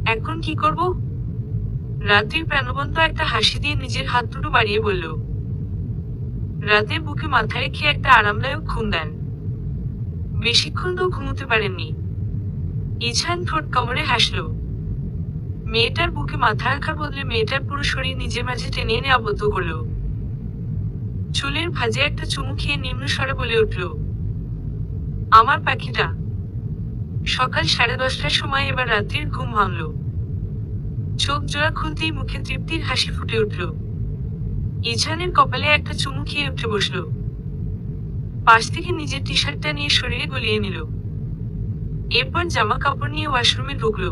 এখন কি করব? রাত্রির প্রাণবন্ত একটা হাসি দিয়ে নিজের হাত দুটো বাড়িয়ে বলল, রাতে বুকে মাথা রেখে একটা আরামদায়ক ঘুম দেন। বেশিক্ষণ তো ঘুমোতে পারেননি। ইছান ঠোঁট কামড়ে হাসল। মেয়েটার বুকে মাথা রাখার বদলে মেয়েটার পুরো শরীর নিজের মাঝে টেনে এনে আবদ্ধ করল। চুলের ভাঁজে একটা চুমু খেয়ে নিম্ন স্বরে বলে উঠল, আমার পাখিটা। সকাল 10:30টার সময় এবার রাত্রির ঘুম ভাঙল। চোখ জোড়া খুলতেই মুখে তৃপ্তির হাসি ফুটে উঠল। ইছানের কপালে একটা চুমু খেয়ে উঠে বসল। পাশ থেকে নিজের টি শার্টটা নিয়ে শরীরে গলিয়ে নিল। এরপর জামা কাপড় নিয়ে ওয়াশরুমে ঢুকল।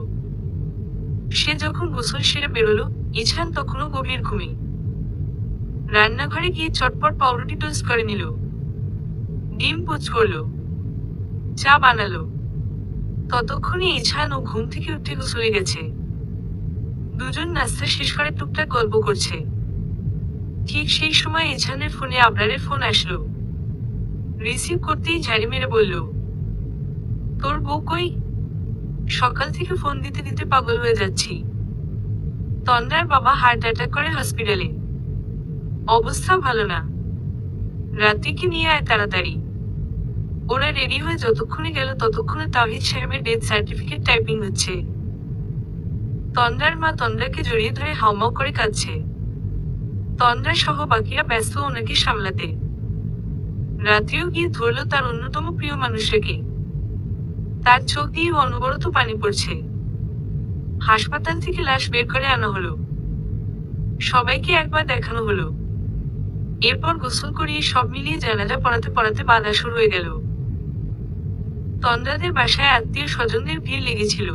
সে যখন গোসল সেরে বেরোলো, ইছান তখনও গভীর ঘুমে। রান্নাঘরে গিয়ে চটপট পাউরুটি টোস্ট করে নিল, ডিম পোচ করলো, চা বানালো। ততক্ষণে ইছান ও ঘুম থেকে উঠে গোসলে গেছে। দুজন নাস্তা শেষ করে টুকটাক গল্প করছে। ঠিক সেই সময় ইছানের ফোনে আবরারের ফোন আসলো। রিসিভ করতেই ঝাড়ি মেরে বলল, তোর বউ কই? সকাল থেকে ফোন দিতে দিতে পাগল হয়ে যাচ্ছি। তন্দ্রার বাবা হার্ট অ্যাটাক করে হসপিটালে, অবস্থা ভালো না। রাত্রিকে নিয়ে আয় তাড়াতাড়ি। ওরা রেডি হয়ে যতক্ষণে গেল ততক্ষণে তাওহিদ সাহেবের ডেথ সার্টিফিকেট টাইপিং হচ্ছে। তন্দ্রার মা তন্দ্রাকে জড়িয়ে ধরে হাউমাউ করে কাঁদছে। তন্দ্রা সহ বাকিরা ব্যস্ত ওনাকে সামলাতে। রাত্রিও গিয়ে ধরল তার অন্যতম প্রিয় মানুষটাকে। তার চোখ দিয়ে অনবরত পানি পড়ছে। হাসপাতাল থেকে লাশ বের করে আনা হলো। সবাইকে একবার দেখানো হলো। এরপর গোসল করিয়ে সব মিলিয়ে জানাজা পড়াতে পড়াতে বাধা শুরু হয়ে গেল। তন্দ্রাদের বাসায় আত্মীয় স্বজনদের ভিড় লেগেছিল।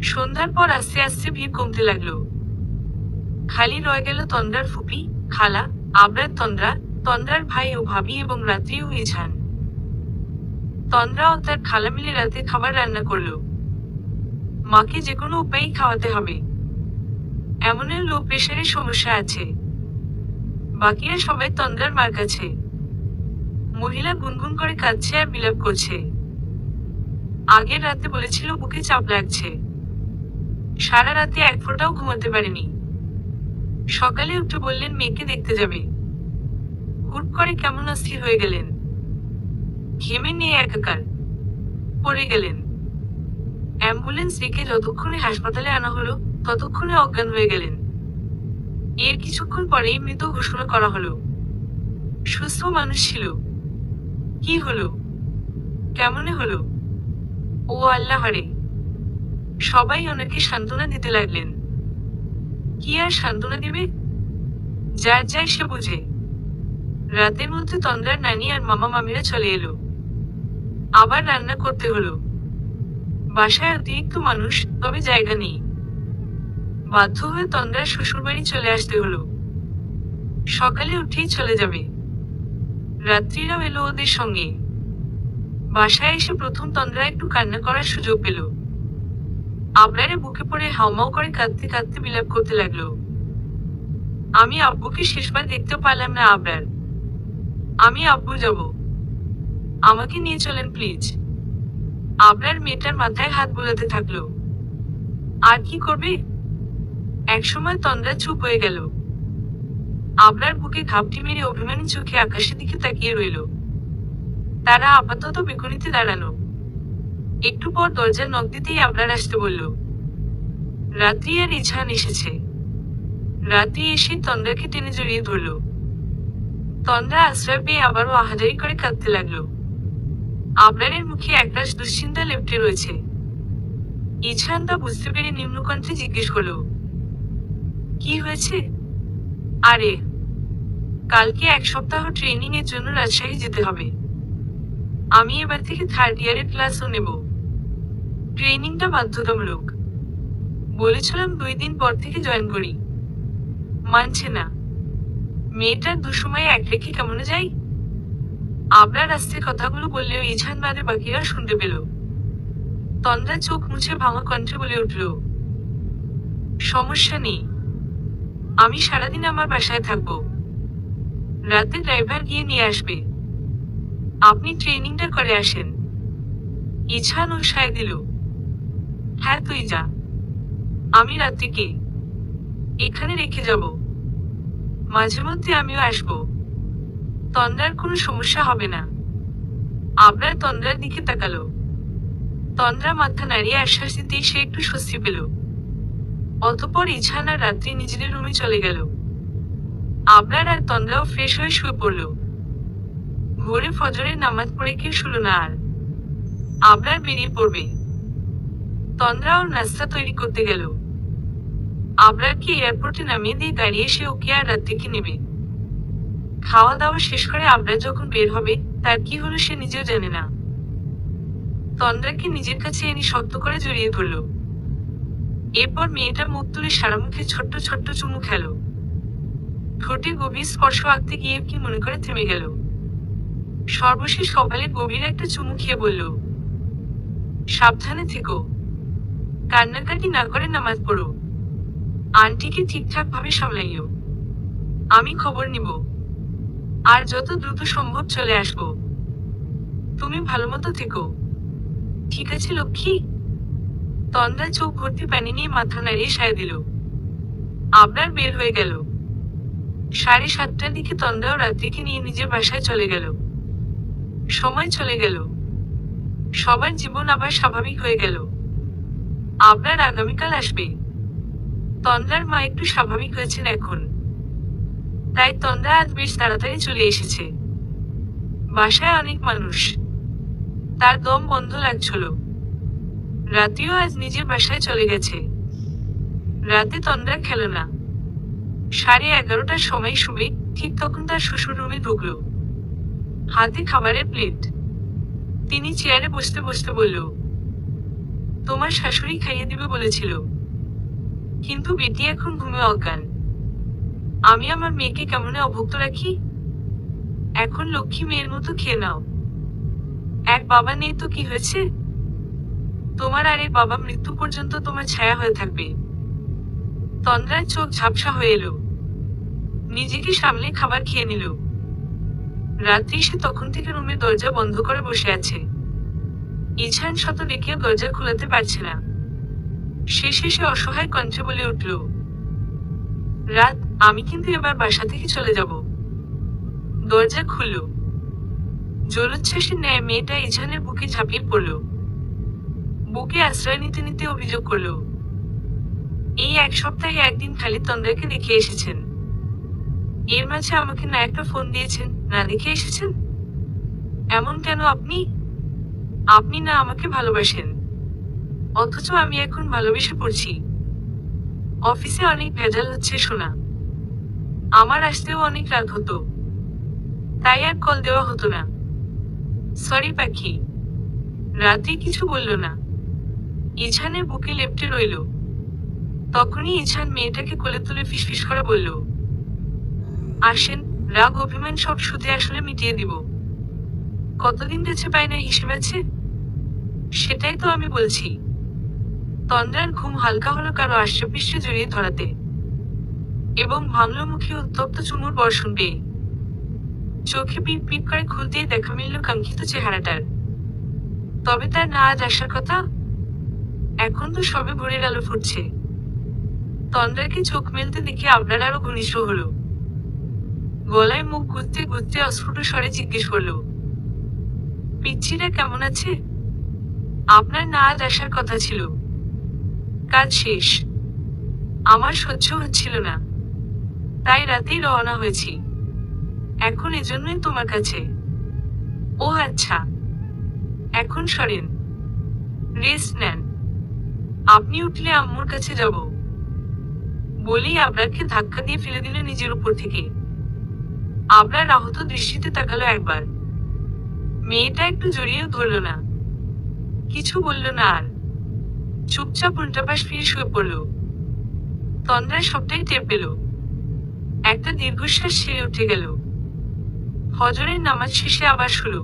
সন্ধ্যার পর আস্তে আস্তে ভিড় কমতে লাগলো। খালি রয়ে গেল তন্দ্রার ফুপি, খালা, আবরার তন্দ্রা, তন্দ্রার ভাই ও ভাবি এবং রাত্রি ও ইছান। তন্দ্রা ও তার খালা মিলে রাতে খাবার রান্না করলো। মাকে যে কোনো উপায়েই খাওয়াতে হবে। এমনের লো প্রেশারের সমস্যা আছে। বাকিরা সবাই তন্দ্রার মার কাছে। মহিলা গুনগুন করে কাঁদছে আর বিলাপ করছে। আগের রাতে বলেছিল বুকে চাপ লাগছে। সারা রাতে এক ফোঁটাও ঘুমাতে পারেনি। সকালে উঠে বললেন মেয়েকে দেখতে যাবে। হুট করে কেমন অস্থির হয়ে গেলেন। ঘেমে নিয়ে একাকার পড়ে গেলেন। অ্যাম্বুলেন্স ডেকে যতক্ষণে হাসপাতালে আনা হলো ততক্ষণে অজ্ঞান হয়ে গেলেন। এর কিছুক্ষণ পরেই মৃত ঘোষণা করা হলো। সুস্থ মানুষ ছিল। কি হলো? কেমনে হলো? ও আল্লাহরে! সবাই ওনাকে সান্ত্বনা দিতে লাগলেন। কি আর সান্ত্বনা দিবে? যার যায় সে বুঝে। রাতের মধ্যে তন্দ্রার নানি আর মামা মামিরা চলে এলো। আবার রান্না করতে হলো। বাসায় অতিরিক্ত মানুষ, তবে জায়গা নেই। বাধ্য হয়ে তন্দ্রার শ্বশুরবাড়ি চলে আসতে হলো। সকালে উঠেই চলে যাবে। রাত্রিরাও এলো ওদের সঙ্গে। বাসায় এসে প্রথম তন্দ্রা একটু কান্না করার সুযোগ পেল। আবরারে বুকে পড়ে হাউমাউ করে কাঁদতে কাঁদতে বিলাপ করতে লাগলো। আমি আব্বুকে শেষবার দেখতেও পারলাম না আবরার। আমি আব্বু যাব। আমাকে নিয়ে চলেন প্লিজ। আবরার মেয়েটার মাথায় হাত বুলাতে থাকলো। আর কি করবে? একসময় তন্দ্রা চুপ হয়ে গেল। আবরার বুকে ঘাপটি মেরে অভিমানী চোখে আকাশের দিকে তাকিয়ে রইল। তারা আপাতত বেকুনিতে দাঁড়ানো। একটু পর দরজার নখ দিতেই আবরার আসতে বলল। রাত্রি আর ইছান এসেছে। রাত্রি এসে তন্দ্রাকে টেনে জড়িয়ে ধরল। তন্দ্রা আশ্রয় পেয়ে আবারও আহাজারি করে কাঁদতে লাগলো। আবরারের মুখে একরাশ দুশ্চিন্তা লেপ্টে রয়েছে। ইছান তা বুঝতে পেরে নিম্নকণ্ঠে জিজ্ঞেস করলো, কি হয়েছে? আরে, কালকে 1 সপ্তাহ ট্রেনিং এর জন্য রাজশাহী যেতে হবে। আমি এবার থেকে 3rd ইয়ারের ক্লাসও নেব। ট্রেনিংটা বাধ্যতামূলক। বলেছিলাম 2 দিন পর থেকে জয়েন করি। মানছে না। মেয়েটার দুসময়ে এক রেখে কেমনে যাই? আবরার আস্তে কথাগুলো বললেও ইছান বাদে বাকিরা শুনতে পেল। তন্দ্রা চোখ মুছে ভাঙা কণ্ঠে বলে উঠল, সমস্যা নেই, আমি সারাদিন আমার বাসায় থাকবো। রাতে ড্রাইভার গিয়ে নিয়ে আসবে। আপনি ট্রেনিংটা করে আসেন। ইছান উৎসাহ দিল, হ্যাঁ তুই যা, আমি রাত্রিকে এখানে রেখে যাব। মাঝে মধ্যে আমিও আসবো। তন্দ্রার কোনো সমস্যা হবে না। আবরার তন্দ্রার দিকে তাকালো। তন্দ্রা মাথা নাড়িয়ে আশ্বাস দিতেই সে একটু স্বস্তি পেল। অতঃপর ইছান আর রাত্রি নিজেদের রুমে চলে গেল। আবরার আর তন্দ্রাও ফ্রেশ হয়ে শুয়ে পড়ল। ভোরে ফজরের নামাজ পড়ে কেউ শুলো না আর। আবরার বেরিয়ে পড়বে। তন্দ্রা ওর নাস্তা তৈরি করতে গেল। আবরারকে এয়ারপোর্টে নামিয়ে দিয়ে গাড়ি এসে ওকে আর রাত্রিকে নেবে। খাওয়া দাওয়া শেষ করে আবরার যখন বের হবে, তার কি হলো সে নিজেও জানে না। তন্দ্রাকে নিজের কাছে এনে শক্ত করে জড়িয়ে ধরল। এরপর মেয়েটা মুখ তুলে সারা মুখে ছোট্ট ছোট্ট চুমু খেল। ঠোঁটে গভীর স্পর্শ আঁকতে গিয়ে কি মনে করে থেমে গেল। সর্বশেষ কপালে গভীর একটা চুমু খেয়ে বলল, সাবধানে থেকো, কান্নাকাটি না করে নামাজ পড়ো, আন্টিকে ঠিকঠাক ভাবে সামলাইও। আমি খবর নিব, আর যত দ্রুত সম্ভব চলে আসবো। তুমি ভালো মতো থেকো, ঠিক আছে লক্ষ্মী? তন্দ্রা চোখ ভর্তি পানি নিয়ে মাথা নাড়িয়ে সায় দিল। আবরার বের হয়ে গেল। 7:30টার দিকে তন্দ্রাও রাত্রিকে নিয়ে নিজের বাসায় চলে গেল। সময় চলে গেল। সবার জীবন আবার স্বাভাবিক হয়ে গেল। আবরার আগামীকাল আসবে। তন্দ্রার মা একটু স্বাভাবিক হয়েছেন এখন, তাই তন্দ্রা আজ বেশ তাড়াতাড়ি চলে এসেছে। বাসায় অনেক মানুষ, তার দম বন্ধ লাগছিল। রাত্রিও আজ নিজের বাসায় চলে গেছে। রাতে তন্দ্রা খেল না। 11:30টার সময় শুবে, ঠিক তখন তার শ্বশুর রুমে ঢুকল। হাতে খাবারের প্লেট। তিনি চেয়ারে বসতে বসতে বলল, তোমার শাশুড়ি খাইয়ে দিবে বলেছিল, কিন্তু বেটি এখন ঘুমে অজ্ঞান। আমি আমার মেয়েকে কেমনে অভুক্ত রাখি? এখন লক্ষ্মী মেয়ের মতো খেয়ে নাও। এক বাবা নেই তো কি হয়েছে? তোমার আর এক বাবা মৃত্যু পর্যন্ত তোমার ছায়া হয়ে থাকবে। তন্দ্রার চোখ ঝাপসা হয়ে এলো। নিজেকে সামলে খাবার খেয়ে নিল। রাত্রি সে তখন থেকে রুমের দরজা বন্ধ করে বসে আছে। ইছান শত ডেকেও দরজা খোলাতে পারছে না। শেষে সে অসহায় কণ্ঠে বলে উঠল, রাত, আমি কিন্তু এবার বাসা থেকে চলে যাব। দরজা খুলল। জলোচ্ছ্বাসের ন্যায় মেয়েটা ইছানের বুকে ঝাঁপিয়ে পড়ল। বুকে আশ্রয় নিতে নিতে অভিযোগ করল, এই 1 সপ্তাহে একদিন খালি তন্দ্রাকে দেখে এসেছেন। এর মাঝে আমাকে না একটা ফোন দিয়েছেন, না দেখে এসেছেন। এমন কেন আপনি? আপনি না আমাকে ভালোবাসেন, অথচ আমি এখন ভালোবেসে পড়ছি। অফিসে অনেক ভেজাল হচ্ছে শোনা। আমার আসতেও অনেক রাত হতো, তাই আর কল দেওয়া হতো না। সরি পাখি। রাতে কিছু বলল না। ইছানের বুকে লেপ্টে রইল। তখনই ইছান মেয়েটাকে কোলে তুলে ফিসফিস করে বলল, আসেন, রাগ অভিমান সব সুদে আসলে মিটিয়ে দিব। কতদিন গেছে পাই না হিসেব আছে? সেটাই তো আমি বলছি। তন্দ্রার ঘুম হালকা হলো কারো আষ্ট্রপৃষ্ঠে জড়িয়ে ধরাতে, এবং ভাঙল মুখে উত্তপ্ত চুমুর বর্ষণ পেয়ে। চোখে পিট পিট করে খুলতেই দেখা মিলল কাঙ্ক্ষিত চেহারাটার। তবে তার না আজ আসার কথা? এখন তো সবে ভোরের আলো ফুটছে। তন্দ্রাকে চোখ মেলতে দেখে আবরার আরো ঘনিষ্ঠ হলো। গলায় মুখ গুঁজতে গুঁজতে অস্ফুট স্বরে জিজ্ঞেস করল, পিচ্ছিটা কেমন আছে? আপনার না আজ আসার কথা ছিল। কাজ শেষ। আমার সহ্য হচ্ছিল না, তাই রাতেই রওনা হয়েছি। এখন এজন্যই তোমার কাছে। ও আচ্ছা, এখন সরেন, রেস্ট নেন। আপনি উঠলে আম্মুর কাছে যাব। বলেই আবরারকে ধাক্কা দিয়ে ফেলে দিল নিজের উপর থেকে। আবরার আহত দৃষ্টিতে তাকালো একবার। মেয়েটা একটু জড়িয়েও ধরল না, কিছু বলল না আর। চুপচাপ উল্টাপাশ ফিরে শুয়ে পড়ল। তন্দ্রা সবটাই টের পেল। একটা দীর্ঘশ্বাস ছেড়ে উঠে গেল। ফজরের নামাজ শেষে আবার শুলো।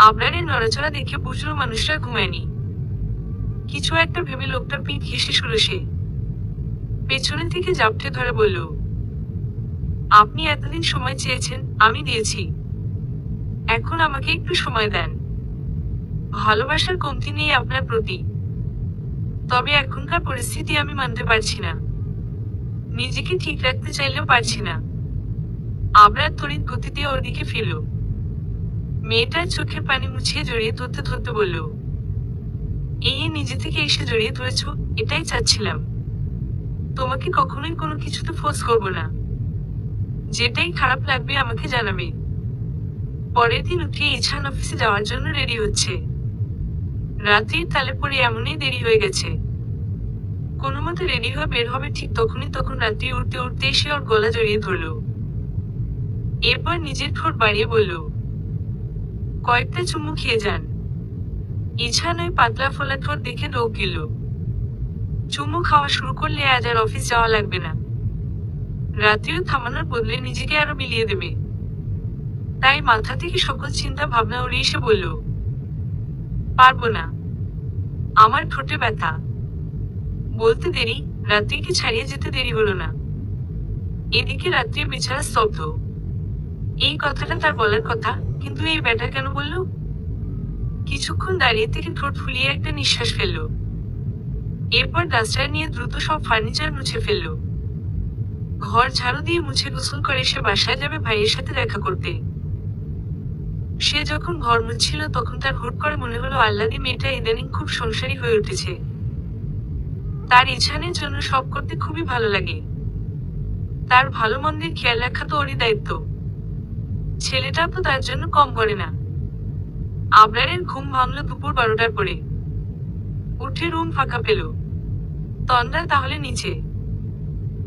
আবরারের নড়াচড়া দেখে বুঝলো মানুষরা ঘুমায়নি। কিছু একটা ভেবে লোকটার পিঠ ঘেঁষে শুলো সে। পেছনে থেকে জাপটে ধরে বলল, আপনি এতদিন সময় চেয়েছেন, আমি দিয়েছি। এখন আমাকে একটু সময় দেন। ভালোবাসার কমতি নেই আপনার প্রতি, তবে এখনকার পরিস্থিতি আমি মানতে পারছি না। নিজেকে ঠিক রাখতে চাইলেও পারছি না। আবরার তড়িৎ গতিতে ওর দিকে ফিরল। মেয়েটার চোখের পানি মুছিয়ে জড়িয়ে ধরতে ধরতে বলল, এই নিজে থেকে এসে জড়িয়ে ধরেছ, এটাই চাচ্ছিলাম। তোমাকে কখনোই কোনো কিছুতে ফোর্স করব না। যেটাই খারাপ লাগবে আমাকে জানাবে। পরের দিন উঠে ইছান অফিসে যাওয়ার জন্য রেডি হচ্ছে। রাত্রির তালে পড়ে এমনই দেরি হয়ে গেছে। কোনো মতে রেডি হয়ে বের হবে ঠিক তখন রাত্রি উঠতে উঠতে এসে ওর গলা জড়িয়ে ধরল। এরপর নিজের ঠোঁট বাড়িয়ে বলল, কয়েকটা চুমু খেয়ে যান। ইছান ওই পাতলা ফোলা ঠোঁট দেখে দৌড় গেল। চুমু খাওয়া শুরু করলে আজ আর অফিস যাওয়া লাগবে না। রাত্রিও থামানোর বদলে নিজেকে আরো মিলিয়ে দেবে। তাই মাথা থেকে সকল চিন্তা ভাবনা উড়ে এসে বলল, পারবো না, আমার ঠোঁটে ব্যথা। বলতে দেরি, রাত্রিকে ছাড়িয়ে যেতে দেরি হলো না। এদিকে রাত্রি বেচারা স্তব্ধ। এই কথাটা তার বলার কথা, কিন্তু এই ব্যাটা কেন বলল? কিছুক্ষণ দাঁড়িয়ে থেকে ঠোঁট ফুলিয়ে একটা নিঃশ্বাস ফেলল। এরপর ডাস্টার নিয়ে দ্রুত সব ফার্নিচার মুছে ফেলল। ঘর ঝাড়ু দিয়ে মুছে গোসল করে সে বাসায় যাবে ভাইয়ের সাথে দেখা করতে। সে যখন ঘর মুছছিল তখন তার হুট করে মনে হলো আল্লাদি মেয়েটা ইদানিং খুব সংসারী হয়ে উঠেছে। তার ইছানের জন্য সব করতে খুবই ভালো লাগে। তার ভালো মন্দের খেয়াল রাখা তো ওরই দায়িত্ব। ছেলেটা তো তার জন্য কম করে না। আবরারের ঘুম ভাঙল দুপুর 12টার পরে। উঠে রুম ফাঁকা পেল। তন্দ্রা তাহলে নিচে।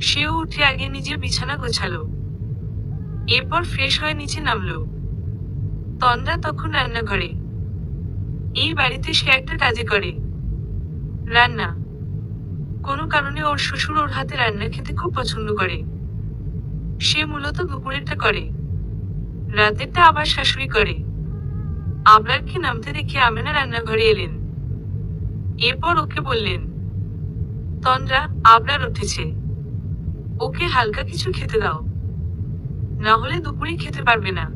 সেও উঠে আগে নিজের বিছানা গোছালো। এরপর ফ্রেশ হয়ে নিচে নামলো। তন্দ্রা তখন রান্নাঘরে। এই বাড়িতে সে একটা কাজে করে, রান্না। কোনো কারণে ওর শ্বশুর ওর হাতে রান্না খেতে খুব পছন্দ করে। সে মূলত দুপুরেরটা করে, রাতেরটা আবার শাশুড়ি করে। আবরারকে নামতে দেখে আমেনা রান্নাঘরে এলেন। এরপর ওকে বললেন, তন্দ্রা, আবরার উঠেছে, ওকে হালকা কিছু খেতে দাও, না হলে দুপুরে খেতে পারবে না।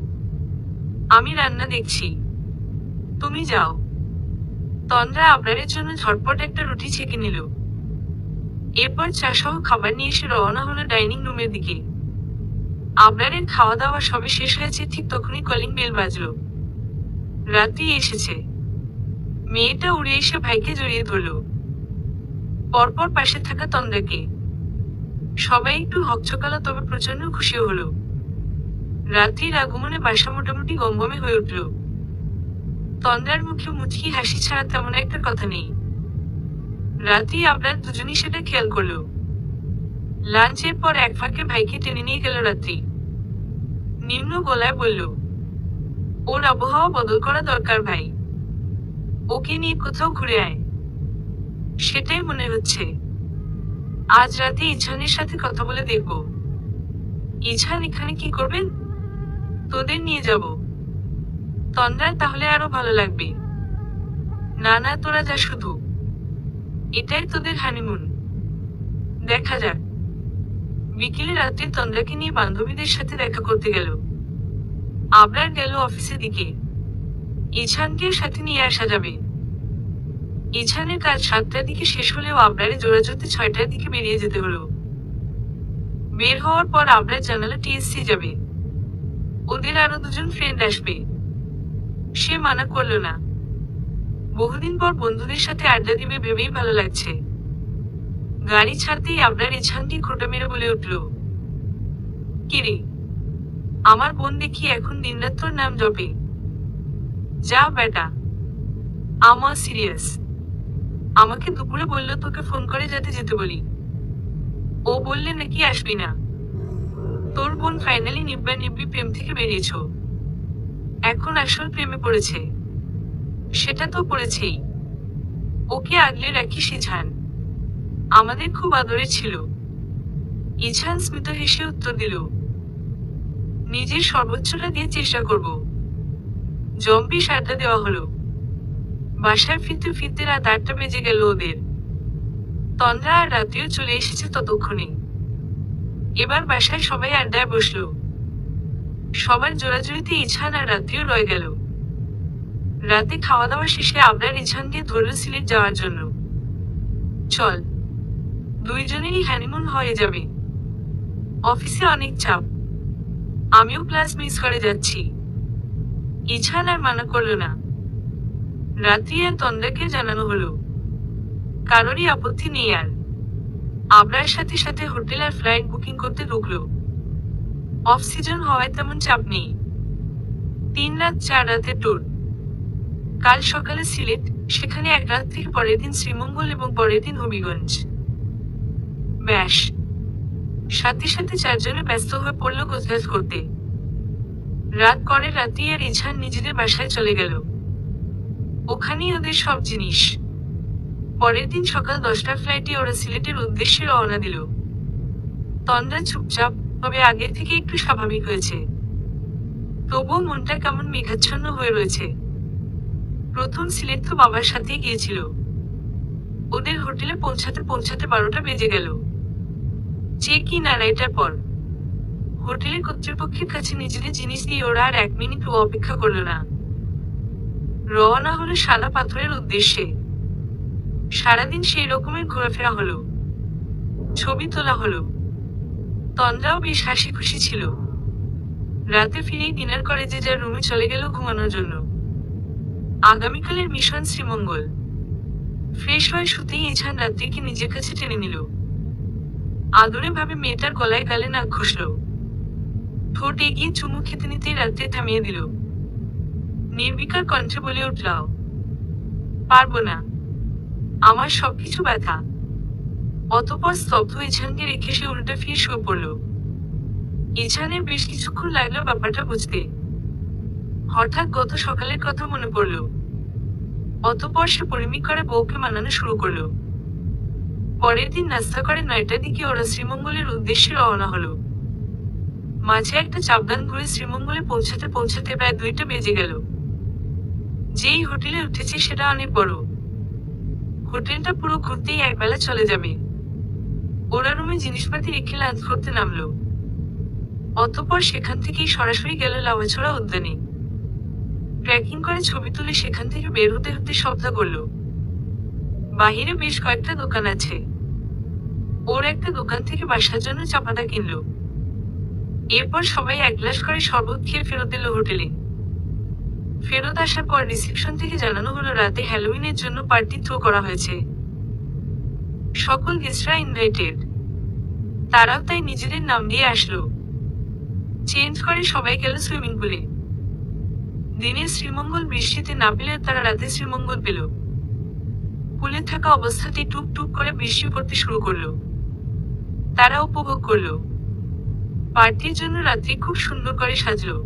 আমি রান্না দেখছি, তুমি যাও। তন্দ্রা আবরারের জন্য ঝটপট একটা রুটি ছেঁকে নিল। এরপর চা সহ খাবার নিয়ে এসে রওনা হলো ডাইনিং রুমের দিকে। আবরারের খাওয়া দাওয়া সবে শেষ হয়েছে ঠিক তখনই কলিং বেল বাজলো। রাত্রি এসেছে। মেয়েটা উড়ে এসে ভাইকে জড়িয়ে ধরল। পরপর পাশে থাকা তন্দ্রাকে। সবাই একটু হকচকালো, তবে প্রচন্ড খুশিও হলো। রাত্রির আগমনে বাসা মোটামুটি গমগমে হয়ে উঠল। তন্দ্রার মুখে মুচকি হাসি ছাড়া তেমন একটা কথা নেই। রাত্রি আবরার দুজনই সেটা খেয়াল করলো। লাঞ্চের পর এক ফাঁকে ভাইকে টেনে নিয়ে গেল রাত্রি। নিম্ন গলায় বলল, ওর আবহাওয়া বদল করা দরকার ভাই, ওকে নিয়ে কোথাও ঘুরে আয়। সেটাই মনে হচ্ছে। আজ রাতে ইছানের সাথে কথা বলে দেখব। ইছান এখানে কি করবেন? তোদের নিয়ে যাব। তন্দ্রার তাহলে আরো ভালো লাগবে। না না, তোরা যা শুধু। এটাই তোদের হানিমুন। দেখা যাক। বিকেলে রাত্রে তন্দ্রাকে নিয়ে বান্ধবীদের সাথে দেখা করতে গেল। আবরার গেল অফিসের দিকে। ইছানকে সাথে নিয়ে আসা যাবে। ইছানের কাজ 7টার দিকে শেষ হলেও আবরারে জোড়াজোড়তে 6টার দিকে বেরিয়ে যেতে হলো। বের হওয়ার পর আবরার জানালা টিএসসি যাবে। ওদের আরো দুজন ফ্রেন্ড আসবে। সে মানা করল না। বহুদিন পর বন্ধুদের সাথে আড্ডা দিবে ভেবেই ভালো লাগছে। গাড়ি ছাড়তেই আবরার ইছানকে খোঁটা মেরে বলে উঠল, কিরে, আমার বোন দেখি এখন দিনরাত তোর নাম জপে। যা বেটা, আমার সিরিয়াস। আমাকে দুপুরে বললো তোকে ফোন করে যাতে যেতে বলি। ও বললে নাকি আসবি না। তোর বোন ফাইনালি নিব্বা নিব্বি প্রেম থেকে বেরিয়েছ, এখন আসল প্রেমে পড়েছে। সেটা তো পড়েছেই। ওকে আগলে রাখিস ইছান, আমাদের খুব আদরের ছিল। ইছান স্মিত হেসে উত্তর দিল, নিজের সর্বোচ্চটা দিয়ে চেষ্টা করব। জম্পি আড্ডা দেওয়া হলো। বাসায় ফিরতে ফিরতে রাত 8টা বেজে গেল ওদের। তন্দ্রা আর রাত্রিও চলে এসেছে ততক্ষণে। এবার বাসায় সবাই আড্ডায় বসলো। সবার জোরাজুরিতে ইছান আর রাত্রিও রয়ে গেল। রাতে খাওয়া দাওয়া শেষে আবরার ইছানকে ধরল সিলেট যাওয়ার জন্য। চল, দুইজনেরই হানিমুন হয়ে যাবে। অফিসে অনেক চাপ, আমিও ক্লাস মিস করে যাচ্ছি। ইছান আর মানা করল না। রাত্রি আর তন্দ্রাকে জানানো হলো, কারোরই আপত্তি নেই আর। আবরার সাথে সাথে হোটেল আর ফ্লাইট বুকিং করতে ঢুকলো। অফ সিজন হওয়ায় তেমন চাপ নেই। 3 রাত 4 রাতের ট্যুর। কাল সকালে সিলেট, সেখানে 1 রাত থেকে পরের দিন শ্রীমঙ্গল এবং পরের দিন হবিগঞ্জ। ব্যাস, সাথে সাথে 4 জনে ব্যস্ত হয়ে পড়ল গোছগাছ করতে। রাত করে রাত্রি আর ইছান নিজেদের বাসায় চলে গেল। ওখানেই ওদের সব জিনিস। পরের দিন সকাল 10টার ফ্লাইটে ওরা সিলেটের উদ্দেশ্যে রওনা দিল। তন্দ্রা চুপচাপ, তবে আগে থেকে একটু স্বাভাবিক হয়েছে। তবুও মনটা কেমন মেঘাচ্ছন্ন হয়ে রয়েছে। প্রথম সিলেট তো বাবার সাথেই গিয়েছিল। ওদের হোটেলে পৌঁছাতে পৌঁছাতে 12টা বেজে গেল। চেক ইন 2:30টার পর। হোটেলের কর্তৃপক্ষের কাছে নিজেদের জিনিস দিয়ে ওরা আর 1 মিনিটও অপেক্ষা করল না। রওনা হলো সাদা পাথরের উদ্দেশ্যে। সারাদিন সেই রকমের ঘোরাফেরা হলো, ছবি তোলা হলো। তন্দ্রাও বেশ হাসি খুশি ছিল। রাতে ফিরেই ডিনার করে যে যার রুমে চলে গেল ঘুমানোর জন্য। আগামীকালের মিশন শ্রীমঙ্গল। ফ্রেশ হয়ে শুতেই ইছান রাত্রিকে নিজের কাছে টেনে নিল। আদরে ভাবে মেয়েটার গলায় গালে নাক ঘষল। ঠোঁট এগিয়ে চুমু খেতে নিতেই রাত্রি থামিয়ে দিল। নির্বিকার কণ্ঠে বলে উঠলাও, পারবো না, আমার সবকিছু ব্যথা। অতঃপর স্তব্ধ ইছানকে রেখে সে উল্টা ফিরে শুয়ে পড়ল। ইছানের বেশ কিছুক্ষণ লাগলো ব্যাপারটা বুঝতে। হঠাৎ গত সকালের কথা মনে পড়ল। অতঃপর সে পরিমিক করে বউকে মানানো শুরু করলো। পরের দিন নাস্তা করে 9টার দিকে ওরা শ্রীমঙ্গলের উদ্দেশ্যে রওনা হলো। মাঝে একটা চাপদান ঘুরে শ্রীমঙ্গলে পৌঁছাতে পৌঁছাতে প্রায় 2টা বেজে গেল। যেই হোটেলে উঠেছে সেটা অনেক বড়। হোটেলটা পুরো ঘুরতেই একবেলা চলে যাবে। ওরা রুমে জিনিসপাতি রেখে লাঞ্চ করতে নামলো। অতঃপর সেখান থেকেই সরাসরি গেল লাউয়াছড়া উদ্যানে। ট্রেকিং করে ছবি তুলে সেখান থেকে বের হতে হতে শব্দ করলো। বাহিরে বেশ কয়েকটা দোকান আছে। ওর একটা দোকান থেকে বাসার জন্য চাপাতা কিনলো। এরপর সবাই 1 গ্লাস করে শরবত খেয়ে ফেরত এলো হোটেলে। ফেরত আসার পর রিসেপশন থেকে জানানো হলো রাতে হ্যালোউইনের জন্য পার্টি থ্রো করা হয়েছে। সকল গেস্টরা ইনভাইটেড। তারাও তাই নিজেদের নাম দিয়ে আসলো। চেঞ্জ করে সবাই গেল সুইমিং পুলে। দিনে শ্রীমঙ্গল বৃষ্টিতে না পেলে তারা রাতে শ্রীমঙ্গল পেল। পুলে থাকা অবস্থাতেই টুপ টুপ করে বৃষ্টি পড়তে শুরু করলো। তারা উপভোগ করলো। পার্টির জন্য রাত্রি খুব সুন্দর করে সাজলো।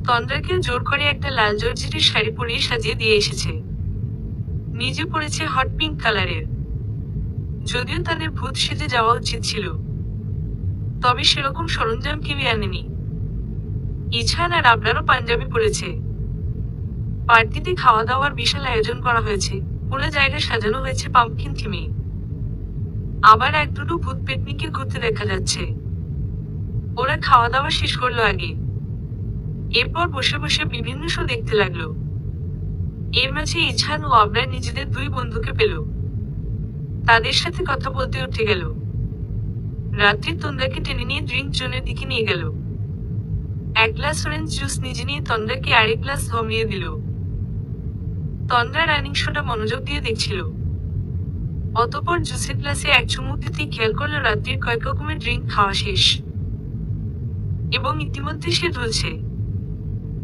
তন্দ্রাকেও জোর করে একটা লাল জর্জেটের শাড়ি পরিয়ে সাজিয়ে দিয়ে এসেছে। নিজে পরেছে হট পিঙ্ক কালারের। যদিও তাদের ভূত সেজে যাওয়া উচিত ছিল, তবে সেরকম সরঞ্জাম কেউই আনেনি। ইছান আর আবরারও পাঞ্জাবি পরেছে। পার্টিতে খাওয়া দাওয়ার বিশাল আয়োজন করা হয়েছে। পুরো জায়গা সাজানো হয়েছে পাম্পকিন থিমে। আবার 1-2 ভূত পেটনিকে ঘুরতে দেখা যাচ্ছে। ওরা খাওয়া দাওয়া শেষ করলো আগে। এরপর বসে বসে বিভিন্ন শো দেখতে লাগলো। এর মাঝে ইছান ও আবরার নিজেদের 2 বন্ধুকে পেল। তাদের সাথে কথা বলতে উঠে গেল। রাত্রি তন্দ্রাকে টেনে নিয়ে ড্রিঙ্ক জোনের দিকে নিয়ে গেল। 1 গ্লাস অরেঞ্জ জুস নিজে নিয়ে তন্দ্রাকে আরেক গ্লাস ধমিয়ে দিল। তন্দ্রা রানিং শোটা মনোযোগ দিয়ে দেখছিল। অতঃপর জুসের গ্লাসে 1 চুমুক দিতেই খেয়াল করলো রাত্রির কয়েক রকমের ড্রিঙ্ক খাওয়া শেষ। এবং ইতিমধ্যে সে ঢুলছে।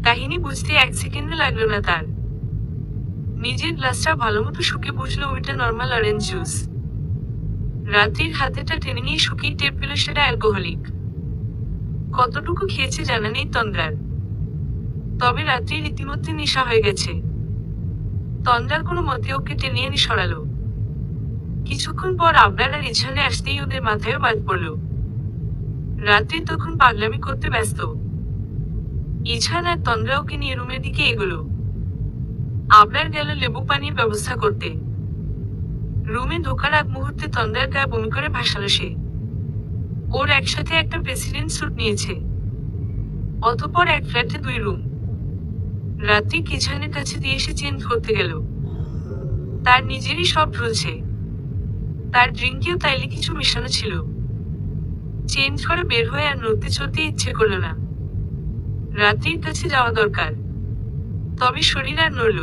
কাহিনী বুঝতে 1 সেকেন্ডও লাগলো না তার। নিজের গ্লাসটা ভালোমতো শুকে বুঝলো ওইটা নর্মাল অরেঞ্জ জুস। রাত্রির হাতেটা টেনে নিয়ে শুকিয়ে টের পেল সেটা অ্যালকোহলিক। কতটুকু খেয়েছে জানা নেই তন্দ্রার, তবে রাত্রির ইতিমধ্যে নেশা হয়ে গেছে। তন্দ্রার কোনো মতে ওকে টেনে এনে সরালো। কিছুক্ষণ পর আবরার আর ইছানে আসতেই ওদের মাথায়ও বাদ পড়ল। রাত্রি তখন পাগলামি করতে ব্যস্ত। ইছান আর তন্দ্রা ওকে নিয়ে রুমের দিকে এগোলো। আবরার গেল লেবু পানির ব্যবস্থা করতে। রুমে ঢোকার আগ মুহূর্তে তন্দ্রার গায়ে বমি করে ভাসালো সে। ওর একসাথে একটা প্রেসিডেন্ট স্যুট নিয়েছে। অতঃপর এক ফ্ল্যাটে 2 রুম। রাত্রি কিচেনের কাছে দিয়ে এসে চেঞ্জ করতে গেল। তার নিজেরই সব ঢুলছে। তার ড্রিঙ্কেও তাইলে কিছু মেশানো ছিল। চেঞ্জ করে বের হয়ে আর নড়তে চড়তে ইচ্ছে করল না। রাত্রির কাছে যাওয়া দরকার, তবে শরীর আর নড়ল।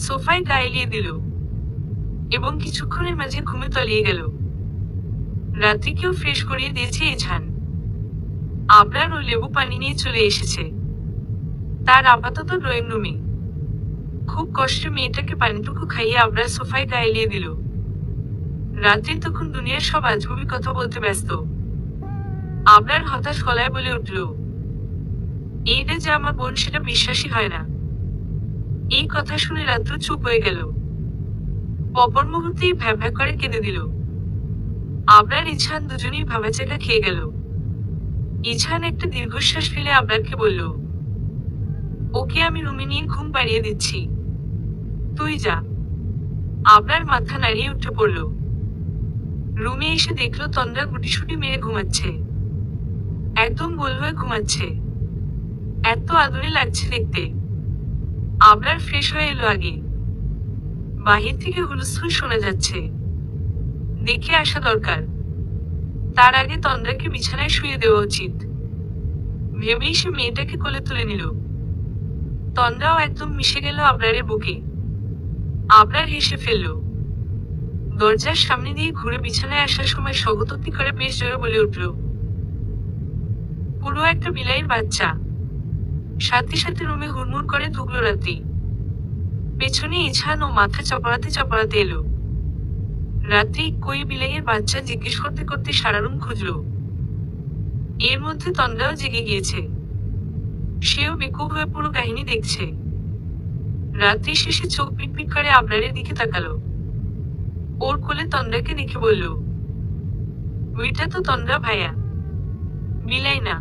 সোফায় গা এলিয়ে দিল এবং কিছুক্ষণের মাঝে ঘুমে তলিয়ে গেল। রাত্রিকেও ফ্রেশ করিয়ে দিয়েছে ইছান। আবরার ও লেবু পানি নিয়ে চলে এসেছে তার আপাতত ড্রয়িং রুমে। খুব কষ্টে মেয়েটাকে পানিটুকু খাইয়ে আবরার সোফায় গা এলিয়ে দিল। রাত্রি তখন দুনিয়ার সব আজগুবি কথা বলতে ব্যস্ত। আবরার হতাশ গলায় বলে উঠল, এইটা যে আমার বোন সেটা বিশ্বাসই হয় না। এই কথা শুনে রাত্র চুপ হয়ে গেল। অপর মুহূর্তেই ভ্যা ভ্যা করে কেঁদে দিল। আবরার ইছান দুজনেই ভাবাচেকা খেয়ে গেল। ইছান একটা দীর্ঘশ্বাস ফেলে আবরারকে বলল, ওকে আমি রুমে নিয়ে ঘুম পাড়িয়ে দিচ্ছি, তুই যা। আবরার মাথা নাড়িয়ে উঠে পড়ল। রুমে এসে দেখলো তন্দ্রা গুটিসুটি মেরে ঘুমাচ্ছে। একদম গোল হয়ে ঘুমাচ্ছে। এত আদরে লাগছে দেখতে। আবরার ফ্রেশ হয়ে এলো আগে। বাহির থেকে হুলস্থুল শোনা যাচ্ছে। দেখে আসা দরকার। তার আগে তন্দ্রাকে বিছানায় শুয়ে দেওয়া উচিত ভেবেই সে মেয়েটাকে কোলে তুলে নিল। তন্দ্রাও একদম মিশে গেল আবরারের বুকে। আবরার হেসে ফেলল। দরজার সামনে দিয়ে ঘুরে বিছানায় আসার সময় স্বগতোক্তি করে বেশ জোরে বলে উঠল, পুরো একটা বিলাইয়ের বাচ্চা। সাথে সাথে রুমে হুড়মুড় করে ঢুকলো রাত্রি। পেছনে ইছান ও মাথা চপড়াতে চপড়াতে এলো। রাত্রি কই বিলাইয়ের বাচ্চা জিজ্ঞেস করতে করতে সারা রুম খুঁজল। এর মধ্যে তন্দ্রাও জেগে গিয়েছে। সেও বেকুব হয়ে পুরো কাহিনী দেখছে। রাত্রি শেষে চোখ পিটপিট করে আবরারের দিকে তাকালো। ওর কোলে তন্দ্রাকে দেখে বলল, ওইটা তো তন্দ্রা ভাইয়া, বিলাই না।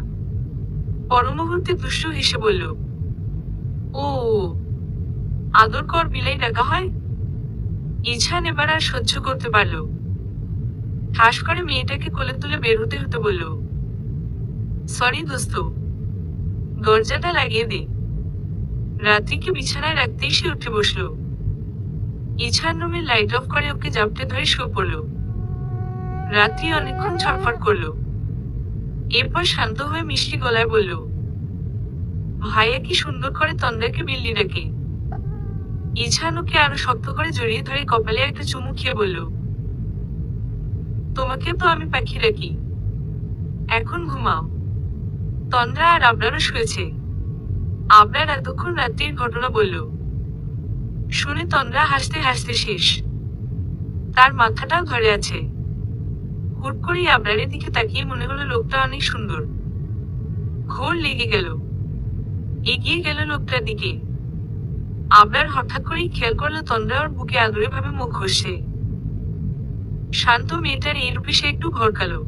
পর মুহূর্তে দুষ্টু হেসে বলল, ও আদর কর বিলাই ডাকা হয়। ইছান এবার আর সহ্য করতে পারল। ঠাস করে মেয়েটাকে কোলে তুলে বের হতে হতে বলল, সরি দোস্ত, দরজাটা লাগিয়ে দে। রাত্রিকে বিছানায় রাখতেই সে উঠে বসল। ইছান রুমের লাইট অফ করে ওকে জাপটে ধরে শুয়ে পড়ল। রাত্রি অনেকক্ষণ ছটফট করল। এরপর শান্ত হয়ে মিষ্টি গলায় বলল, ভাইয়া কি সুন্দর করে তন্দ্রাকে বিল্লি ডাকে। ইছান ওকে আরো শক্ত করে জড়িয়ে ধরে কপালে একটা চুমু খেয়ে বলল, তোমাকে তো আমি পাখি রাখি, এখন ঘুমাও। তন্দ্রা আর আবরারও শুয়েছে। আবরার এতক্ষণ রাত্রির ঘটনা বলল। শুনে তন্দ্রা হাসতে হাসতে শেষ। তার মাথাটাও ধরে আছে। হুট করেই আবরারের দিকে তাকিয়ে মনে হলো লোকটা অনেক সুন্দর। ঘোর লেগে গেল। এগিয়ে গেল লোকটার দিকে। আবরার হঠাৎ করেই খেয়াল করলো তন্দ্রা ওর বুকে আদরে ভাবে মুখ ঘষছে। শান্ত মেয়েটার এই রূপে সে একটু ভরকালো।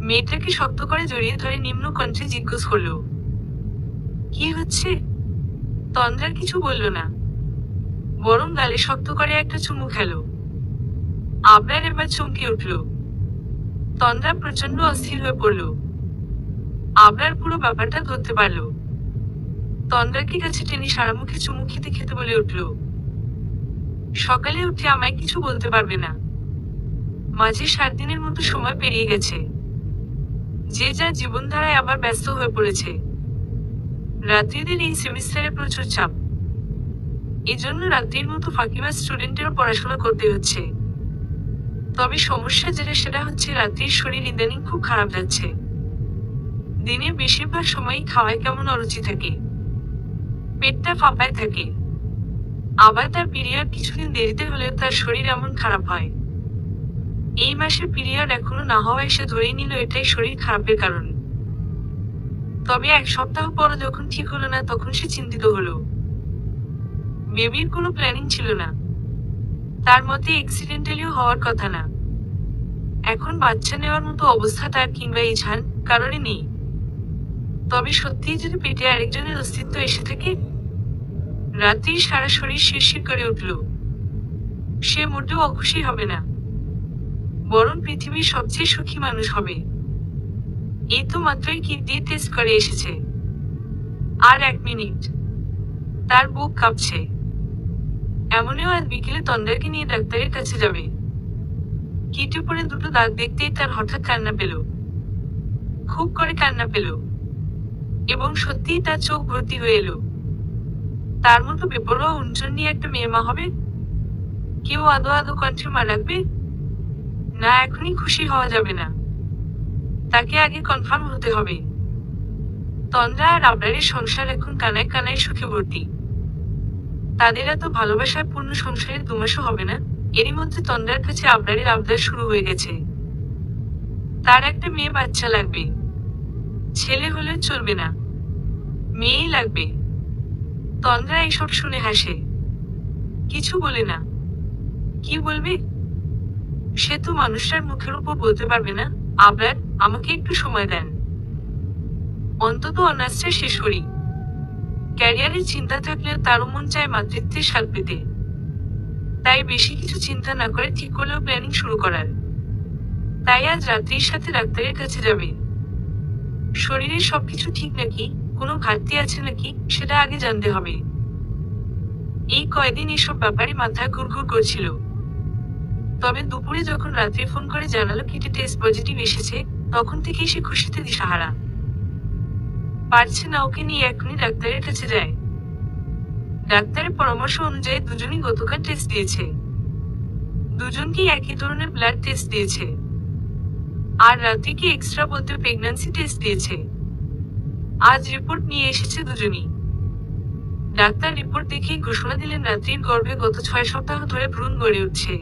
মেয়েটাকে শক্ত করে জড়িয়ে ধরে নিম্ন কণ্ঠে জিজ্ঞেস করলো, কি হচ্ছে? তন্দ্রা কিছু বলল না, বরং গালে শক্ত করে একটা চুমু খেল। আবরার এবার চমকে উঠল। তন্দ্রা প্রচন্ড অস্থির হয়ে পড়ল। আবরার পুরো ব্যাপারটা ধরতে পারল। তন্দ্রাকে কাছে টেনে সারা মুখে চুমু খেতে খেতে বলে উঠল, সকালে উঠে আমায় কিছু বলতে পারবে না। মাঝে 7 দিনের মতো সময় পেরিয়ে গেছে। যে যা জীবনধারায় আবার ব্যস্ত হয়ে পড়েছে। রাত্রিদের এই সেমিস্টারে প্রচুর চাপ। এজন্য রাত্রির মতো ফাঁকিবাজ স্টুডেন্টেরও পড়াশোনা করতে হচ্ছে। তবে সমস্যা যেটা সেটা হচ্ছে রাত্রির শরীর ইদানিং খুব খারাপ যাচ্ছে। দিনের বেশিরভাগ সময়ই খাওয়ায় কেমন অরুচি থাকে, পেটটা ফাঁপায় থাকে। আবার তার পিরিয়ড কিছুদিন দেরিতে হলেও তার শরীর এমন খারাপ হয়। এই মাসের পিরিয়ড এখনো না হওয়ায় সে ধরেই নিল এটাই শরীর খারাপের কারণ। তবে 1 সপ্তাহ পর যখন ঠিক হলো না তখন সে চিন্তিত হলো। বেবির কোনো প্ল্যানিং ছিল না, তার মতে অ্যাক্সিডেন্টালিও হওয়ার কথা না। এখন বাচ্চা নেওয়ার মতো অবস্থা তার কিংবা ইছান কারোরই নেই। তবে সত্যিই যদি পেটে আরেকজনের অস্তিত্ব এসে থাকে। রাত্রির সারা শরীর শিরশির করে উঠল। সে মোটেও অখুশি হবে না, বরং পৃথিবীর সবচেয়ে সুখী মানুষ হবে। এই তো মাত্রই কিডনি টেস্ট করে এসেছে। আর 1 মিনিট, তার বুক কাঁপছে। এমনও আজ বিকেলে তন্দ্রাকে নিয়ে ডাক্তারের কাছে যাবে। কিটে পড়ে দুটো দাগ দেখতেই তার হঠাৎ কান্না পেল, খুব করে কান্না পেল, এবং সত্যিই তার চোখ ভর্তি হয়ে এলো। তার মতো বেপরোয়া উঞ্চন নিয়ে একটা মেয়ে মা হবে? কেউ আদো আদো কণ্ঠে মা ডাকবে? না, এখনই খুশি হওয়া যাবে না, তাকে আগে কনফার্ম হতে হবে। তন্দ্রা আর আবরারের সংসার এখন কানায় কানায় সুখে ভর্তি। তাদের এত ভালোবাসার পূর্ণ সংসারের 2 মাসও হবে না, এরই মধ্যে তন্দ্রার কাছে আবরারের আবদার শুরু হয়ে গেছে। তার একটা মেয়ে বাচ্চা লাগবে। ছেলে হলে চলবে না, মেয়েই লাগবে। তন্দ্রা এসব শুনে হাসে, কিছু বলে না। কি বলবে? সে তো মানুষটার মুখের উপর বলতে পারবে না, আবরার, আমাকে একটু সময় দেন, অন্তত অনার্সটা শেষ করি। ক্যারিয়ারের চিন্তা থাকলেও তারও মন চায় মাতৃত্বের স্বাদ পেতে। তাই বেশি কিছু চিন্তা না করে ঠিক করলেও প্ল্যানিং শুরু করার। তাই আজ রাত্রির সাথে ডাক্তারের কাছে যাবে। শরীরের সবকিছু ঠিক নাকি, কোনো ঘাটতি আছে নাকি, সেটা আগে জানতে হবে। এই কয়দিন এসব ব্যাপারে মাথা ঘুরঘুর করছিল। তবে দুপুরে যখন রাত্রি ফোন করে জানালো কিটে টেস্ট পজিটিভ এসেছে, তখন থেকেই সে খুশিতে দিশাহারা। পারছে না ওকে নিয়ে এখনই ডাক্তারের কাছে যায়। ডাক্তারের পরামর্শ অনুযায়ী দুজনই গতকাল টেস্ট দিয়েছে। দুজনকেই একই ধরনের ব্লাড টেস্ট দিয়েছে। আর রাত্রিকে এক্সট্রা বলতে প্রেগন্যান্সি টেস্ট দিয়েছে। আজ রিপোর্ট নিয়ে এসেছে দুজনই। ডাক্তার রিপোর্ট দেখেই ঘোষণা দিলেন রাত্রির গর্ভে গত 6 সপ্তাহ ধরে ভ্রূণ গড়ে উঠছে।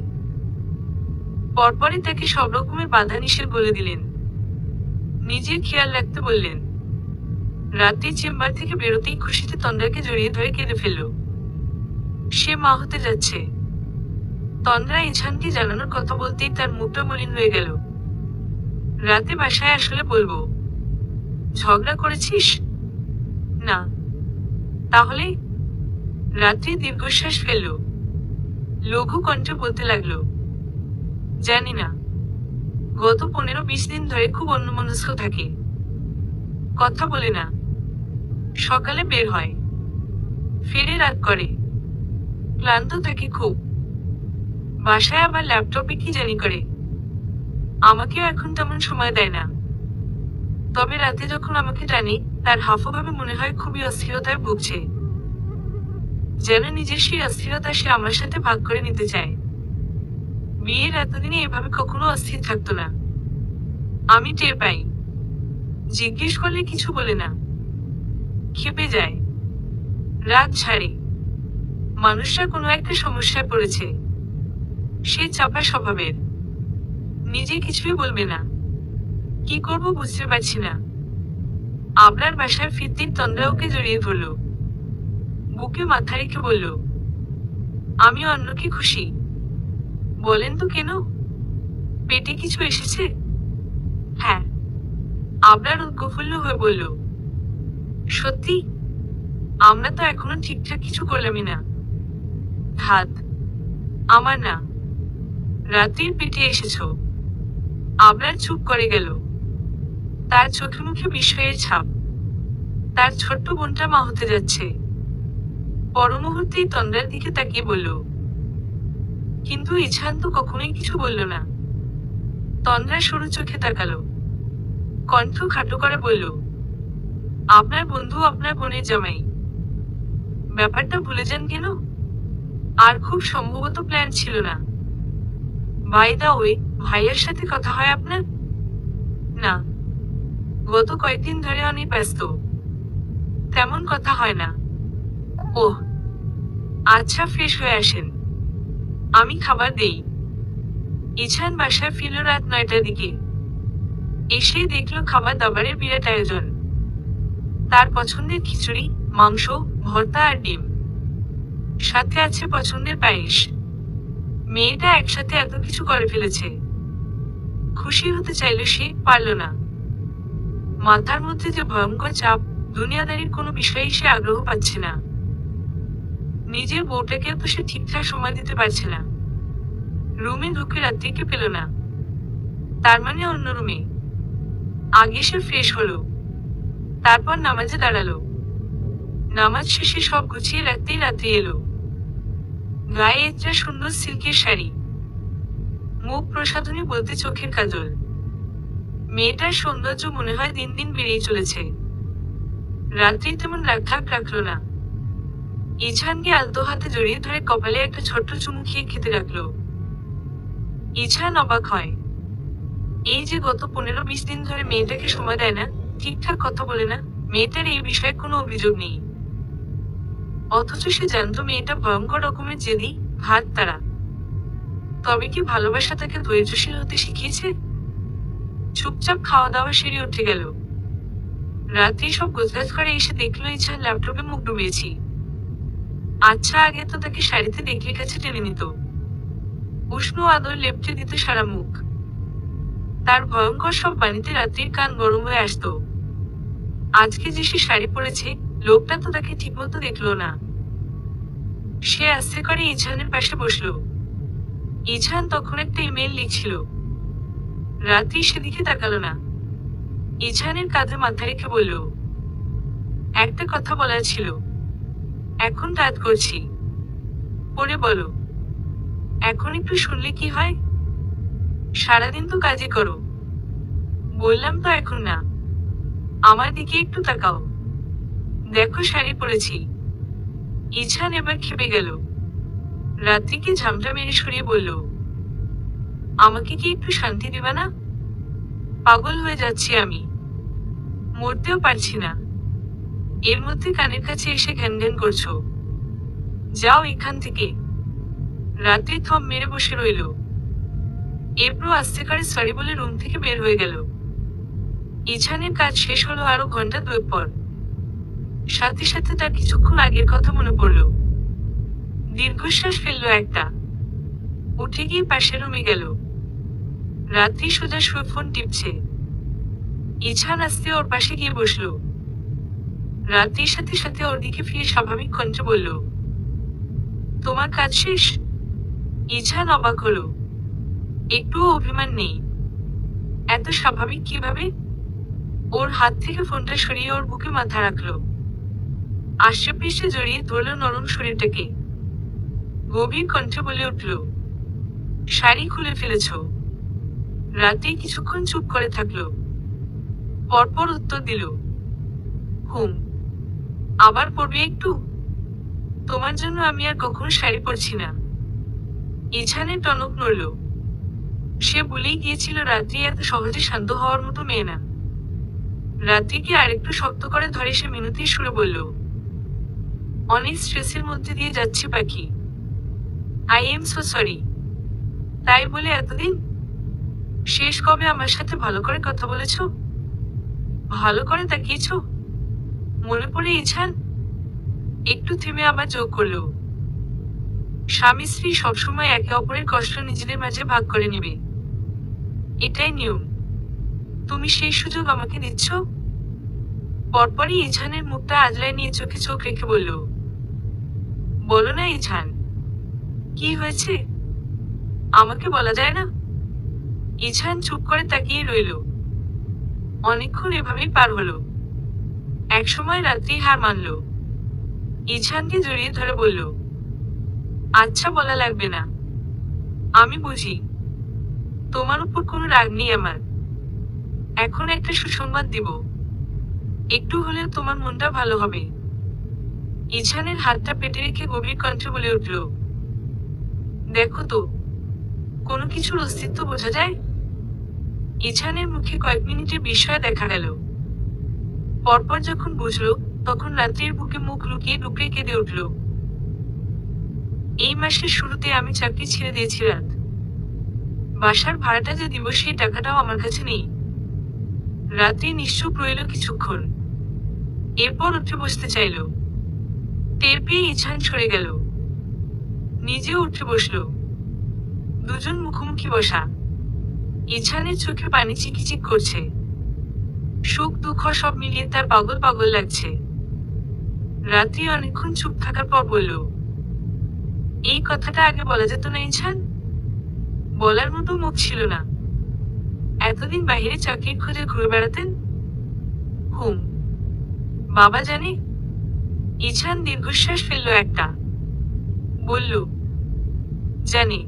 পরপরই তাকে সব রকমের বাধা নিষেধ বলে দিলেন। নিজের খেয়াল রাখতে বললেন। রাত্রি চেম্বার থেকে বেরোতেই খুশিতে তন্দ্রাকে জড়িয়ে ধরে কেঁদে ফেলল। সে মা হতে যাচ্ছে। তন্দ্রা ইছানকে জানানোর কথা বলতেই তার মুখটা মলিন হয়ে গেল। রাতে বাসায় আসলে বলবো। ঝগড়া করেছিস? না। তাহলে? রাত্রি দীর্ঘশ্বাস ফেলল। লঘু কণ্ঠে বলতে লাগলো, জানি না। গত 15-20 দিন ধরে খুব অন্যমনস্ক থাকে, কথা বলে না। সকালে বের হয়, ফিরে রাত করে, ক্লান্ত থাকে খুব। বাসায় আবার ল্যাপটপে কি জানি করে। আমাকেও এখন তেমন সময় দেয় না। তবে রাতে যখন আমাকে টানি, তার হাফভাবে মনে হয় খুবই অস্থিরতায় ভুগছে। যেন নিজের সেই অস্থিরতা সে আমার সাথে ভাগ করে নিতে চায়। বিয়ের এতদিনে এভাবে কখনো অস্থির থাকতো না। আমি টের পাই। জিজ্ঞেস করলে কিছু বলে না, ক্ষেপে যায়, রাগ ছাড়ে। মানুষরা কোনো একটা সমস্যায় পড়েছে। সে চাপা স্বভাবের, নিজে কিছুই বলবে না। কি করব বুঝতে পারছি না। আবরার বাসায় ফিরতেই তন্দ্রা ওকে জড়িয়ে ধরল, বুকে মাথা রেখে বলল, আমি অন্যকে খুশি। বলেন তো কেন? পেটে কিছু এসেছে? হ্যাঁ। আবরার উদ্গফুল্ল হয়ে বলল, সত্যি? আমরা তো এখনো ঠিকঠাক কিছু করলামই না। হাত আমার না, রাত্রির পেটে এসেছ। আবরার চুপ করে গেল। তার চোখে মুখে বিস্ময়ের ছাপ। তার ছোট্ট বোনটা মা হতে যাচ্ছে। পর মুহূর্তেই তন্দ্রার দিকে তাকিয়ে বলল, কিন্তু ইছান তো কখনোই কিছু বলল না। তন্দ্রা সরু চোখে তাকালো, কণ্ঠ খাটো করে বলল, আপনার বন্ধু আপনার বোনের জামাই। ব্যাপারটা ভুলে যান কেন? আর খুব সম্ভবত প্ল্যান ছিল না। বাই দা ওয়ে, ভাইয়ের সাথে কথা হয় আপনার? না। গত কয়েকদিন ধরে অনেক ব্যস্ত, তেমন কথা হয় না। ওহ, আচ্ছা, ফ্রেশ হয়ে আসেন, আমি খাবার দেই। ইছান বাসায় ফিরল রাত 9টার দিকে। এসেই দেখলো খাবার দাবারের বিরাট আয়োজন। তার পছন্দের খিচুড়ি, মাংস, ভর্তা আর ডিম, সাথে আছে পছন্দের পায়েস। মেয়েটা একসাথে এত কিছু করে ফেলেছে। খুশি হতে চাইল সে, পারল না। মাথার মধ্যে যে ভয়ঙ্কর চাপ, দুনিয়াদারির কোনো বিষয়ে সে আগ্রহ পাচ্ছে না। নিজের বউটাকেও তো সে ঠিকঠাক সময় দিতে পারছে না। রুমে ঢুকে রাত্রিকে পেল না, তার মানে অন্য রুমে। আগে সে ফ্রেশ হলো, তারপর নামাজে দাঁড়ালো। নামাজ শেষে সব গুছিয়ে রাখতেই রাত্রি এলো। গায়ে একটা সুন্দর সিল্কের শাড়ি, মুখ প্রসাধনী বলতে চোখের কাজল। মেয়েটার সৌন্দর্য মনে হয় দিন দিন বেড়েই চলেছে। রাত্রি তেমন রাগঢাক রাখলো না। ইছানকে আলতো হাতে জড়িয়ে ধরে কপালে একটা ছোট্ট চুমু খেতে রাখলো। ইছান অবাক হয়। এই যে গত 15-20 দিন ধরে মেয়েটাকে সময় দেয় না, ঠিকঠাক কথা বলে না, মেয়েটার এই বিষয়ে কোনো অভিযোগ নেই। অথচ সে জানতো মেয়েটা ভয়ঙ্কর রকমের জেদি, ভাত তারা। তবে কি ভালোবাসা তাকে ধৈর্যশীল হতে শিখিয়েছে? চুপচাপ খাওয়া দাওয়া সেরে উঠে গেল। রাত্রি সব গোছগাছ করে এসে দেখলো ইছান ল্যাপটপে মুখ ডুবিয়েছি। আচ্ছা, আগে তো তাকে শাড়িতে দেখলে কাছে টেনে নিত, উষ্ণ আদর লেপটে দিত সারা মুখ। তার ভয়ঙ্কর সব বাণীতে রাত্রির কান গরম হয়ে আসতো। আজকে যে সে শাড়ি পরেছে, লোকটা তো তাকে ঠিকমতো দেখলো না। সে আস্তে করে ইছানের পাশে বসলো। ইছান তখন একটা ইমেল লিখছিল। রাত্রি সেদিকে তাকালো না। ইছানের কাঁধে মাথা রেখে বলল, একটা কথা বলার ছিল। এখন রাত করছি, পরে বলো। এখন একটু শুনলে কি হয়? সারাদিন তো কাজই করো। বললাম তো এখন না। আমার দিকে একটু তাকাও, দেখো শাড়ি পরেছি। ইছান এবার খেপে গেল। রাত্রিকে ঝামটা মেরে সরিয়ে বলল, আমাকে কি একটু শান্তি দিবা না? পাগল হয়ে যাচ্ছি আমি, মরতেও পারছি না। এর মধ্যে কানের কাছে এসে ঘ্যান ঘ্যান করছো। যাও এখান থেকে। রাত্রি থম মেরে বসে রইল। এরপর আস্তে করে সরি বলে রুম থেকে বের হয়ে গেল। ইছানের কাজ শেষ হলো আরো ঘন্টা 2 পর। সাথে সাথে তার কিছুক্ষণ আগের কথা মনে পড়ল। দীর্ঘশ্বাস ফেললো একটা। উঠে গিয়ে পাশের রুমে গেল। রাত্রি সোজা শুয়ে ফোন টিপছে। ইছান আস্তে ওর পাশে গিয়ে বসলো। রাত্রির সাথে সাথে ওর দিকে ফিরে স্বাভাবিক কণ্ঠে বলল, তোমার কাজ শেষ? ইছান অবাক হলো। একটুও অভিমান নেই। এত স্বাভাবিক কিভাবে? ওর হাত থেকে ফোনটা সরিয়ে ওর বুকে মাথা রাখলো। আশেপাশে জড়িয়ে ধরল নরম শরীরটাকে। গভীর কণ্ঠে বলে উঠল, শাড়ি খুলে ফেলেছ? রাতে কিছুক্ষণ চুপ করে থাকলো। পরপর উত্তর দিল, হুম। আবার পরবে একটু? তোমার জন্য আমি আর কখনো শাড়ি পরছি না। ইছানের টনক নড়ল। সে বলেই গিয়েছিল রাত্রি এত সহজে শান্ত হওয়ার মতো মেয়ে না। রাত্রিকে আরেকটু শক্ত করে ধরে সে মিনতির সুরে বলল, অনেক স্ট্রেসের মধ্যে দিয়ে যাচ্ছি পাখি। I am so sorry. তাই বলে এতদিন? শেষ কবে আমার সাথে ভালো করে কথা বলেছ? ভালো করে তাকিয়েছ? মনে পড়ে ইছান? একটু থেমে আবার যোগ করল, স্বামী স্ত্রী সবসময় একে অপরের কষ্ট নিজেদের মাঝে ভাগ করে নেবে, এটাই নিয়ম। তুমি সেই সুযোগ আমাকে দিচ্ছ? পরপরই ইছানের মুখটা আজলায় নিয়ে চোখে চোখ রেখে বলল, বলো না ইছান, কি হয়েছে? আমাকে বলা যায় না? ইছান চুপ করে তাকিয়ে রইল। অনেকক্ষণ এভাবেই পার হলো। একসময় রাত্রি হার মানল। ইছানকে জড়িয়ে ধরে বলল, আচ্ছা, বলা লাগবে না। আমি বুঝি তোমার উপর কোনো রাগ নেই আমার। এখন একটা সুসংবাদ দিব, একটু হলেও তোমার মনটা ভালো হবে। ইছানের হাতটা পেটে রেখে গভীর কণ্ঠে বলে উঠল, দেখো তো, কোনো কিছুর অস্তিত্ব বোঝা যায়? ইছানের মুখে কয়েক মিনিটের বিস্ময় দেখা গেল। পরপর যখন বুঝলো, তখন রাত্রির বুকে মুখ লুকিয়ে ডুকরে কেঁদে উঠল। এই মাসের শুরুতে আমি চাকরি ছেড়ে দিয়েছি রাত। বাসার ভাড়াটা যে দিব সেই টাকাটাও আমার কাছে নেই। রাত্রি নিশ্চুপ রইল কিছুক্ষণ, এরপর উঠে বসতে চাইল। টের পেয়ে ইছান সরে গেল, নিজেও উঠে বসল। দুজন মুখোমুখি বসা। ইছানের চোখে পানি চিকিচিক করছে। সুখ দুঃখ সব মিলিয়ে তার পাগল পাগল লাগছে। রাত্রি অনেকক্ষণ চুপ থাকার পর বলল, এই কথাটা আগে বলা যেত না ইছান? বলার মতো মুখ ছিল না। এতদিন বাহিরে চাকরির খোঁজে ঘুরে বেড়াতেন? হুম। বাবা জানে? ইছান দীর্ঘশ্বাস ফেলল একটা। বলল, জানি।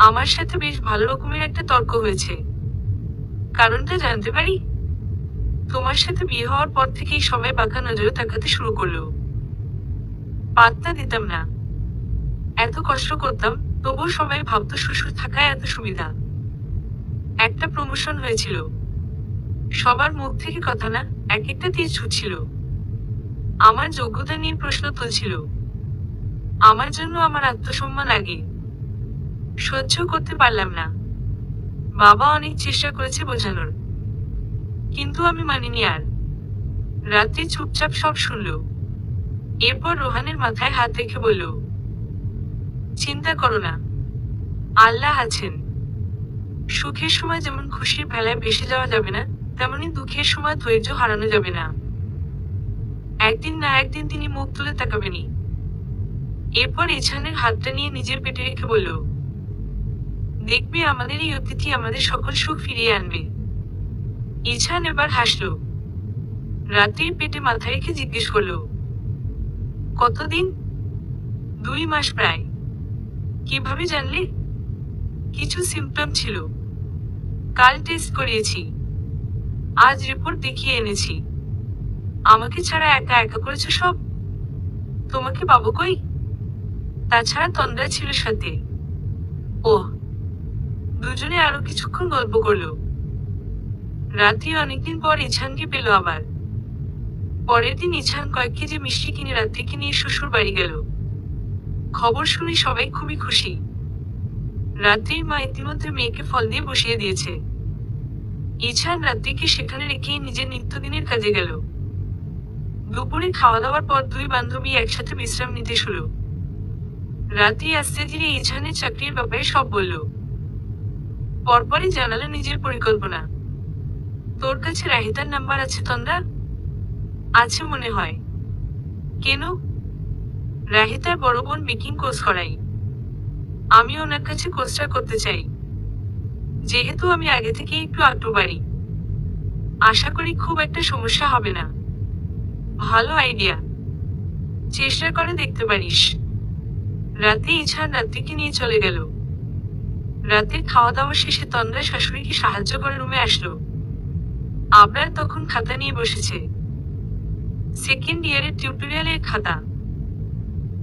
আমার সাথে বেশ ভালো রকমের একটা তর্ক হয়েছে। কারণটা জানতে পারি? তোমার সাথে বিয়ে হওয়ার পর থেকেই সবাই বাঁকা নজরে তাকাতে শুরু করলো। পাত্তা দিতাম না, এত কষ্ট করতাম, তবুও সবাই ভাবতো শ্বশুর থাকায় এত সুবিধা। একটা প্রমোশন হয়েছিল, সবার মুখ থেকে কথা না, এক একটা তীর ছুটছিল। আমার যোগ্যতা নিয়ে প্রশ্ন তুলছিল। আমার জন্য আমার আত্মসম্মান আগে। সহ্য করতে পারলাম না। বাবা অনেক চেষ্টা করেছে বোঝানোর, কিন্তু আমি মানিনি আর। রাত্রি চুপচাপ সব শুনল। এরপর রোহানের মাথায় হাত রেখে বলল, চিন্তা করো না, আল্লাহ আছেন। সুখের সময় যেমন খুশির ভেলায় ভেসে যাওয়া যাবে না, তেমনি দুঃখের সময় ধৈর্য হারানো যাবে না। একদিন না একদিন তিনি মুখ তুলে তাকাবেনি। এরপর ইছানের হাতটা নিয়ে নিজের পেটে রেখে বলল, দেখবে আমাদের এই অতিথি আমাদের সকল সুখ ফিরিয়ে আনবে। ইছান এবার হাসল। রাত্রির পেটে মাথা রেখে জিজ্ঞেস করল, কতদিন? 2 মাস প্রায়। কিভাবে জানলে? কিছু সিম্পটম ছিল, কাল টেস্ট করিয়েছি, আজ রিপোর্ট দেখিয়ে এনেছি। আমাকে ছাড়া একা একা করেছো সব? তোমাকে পাবো কই? তাছাড়া তন্দ্রা ছিল সাথে। ওহ। দুজনে আরো কিছুক্ষণ গল্প করলো। রাত্রি অনেকদিন পর ইছানকে পেল আবার। পরের দিন ইছান কয়েক কেজি মিষ্টি কিনে রাত্রিকে নিয়ে শ্বশুর বাড়ি গেল। খবর শুনে সবাই খুবই খুশি। রাত্রির মা ইতিমধ্যে মেয়েকে ফল দিয়ে বসিয়ে দিয়েছে। ইছান রাত্রিকে সেখানে রেখেই নিজের নিত্যদিনের কাজে গেল। দুপুরে খাওয়া দাওয়ার পর 2 বান্ধবী একসাথে বিশ্রাম নিতে শুরু। রাত্রি আস্তে ধীরে ইছানের চাকরির ব্যাপারে সব বলল। পরপরই জানালো নিজের পরিকল্পনা। তোর কাছে রাহিতার নাম্বার আছে তন্দ্রা? আছে মনে হয়। কেন? রাহিতার বড় বোন বেকিং কোর্স করাই। আমি ওনার কাছে কোর্সটা করতে চাই। যেহেতু আমি আগে থেকে একটু আটটু বাড়ি, আশা করি খুব একটা সমস্যা হবে না। ভালো আইডিয়া, চেষ্টা করে দেখতে পারিস। রাতে ইছান রাত্রিকে নিয়ে চলে গেল। রাতের খাওয়া দাওয়া শেষে তন্দ্রা শাশুড়িকে সাহায্য করে রুমে আসলো। আবরার তখন খাতা নিয়ে বসেছে, 2nd ইয়ারের টিউটোরিয়ালের খাতা।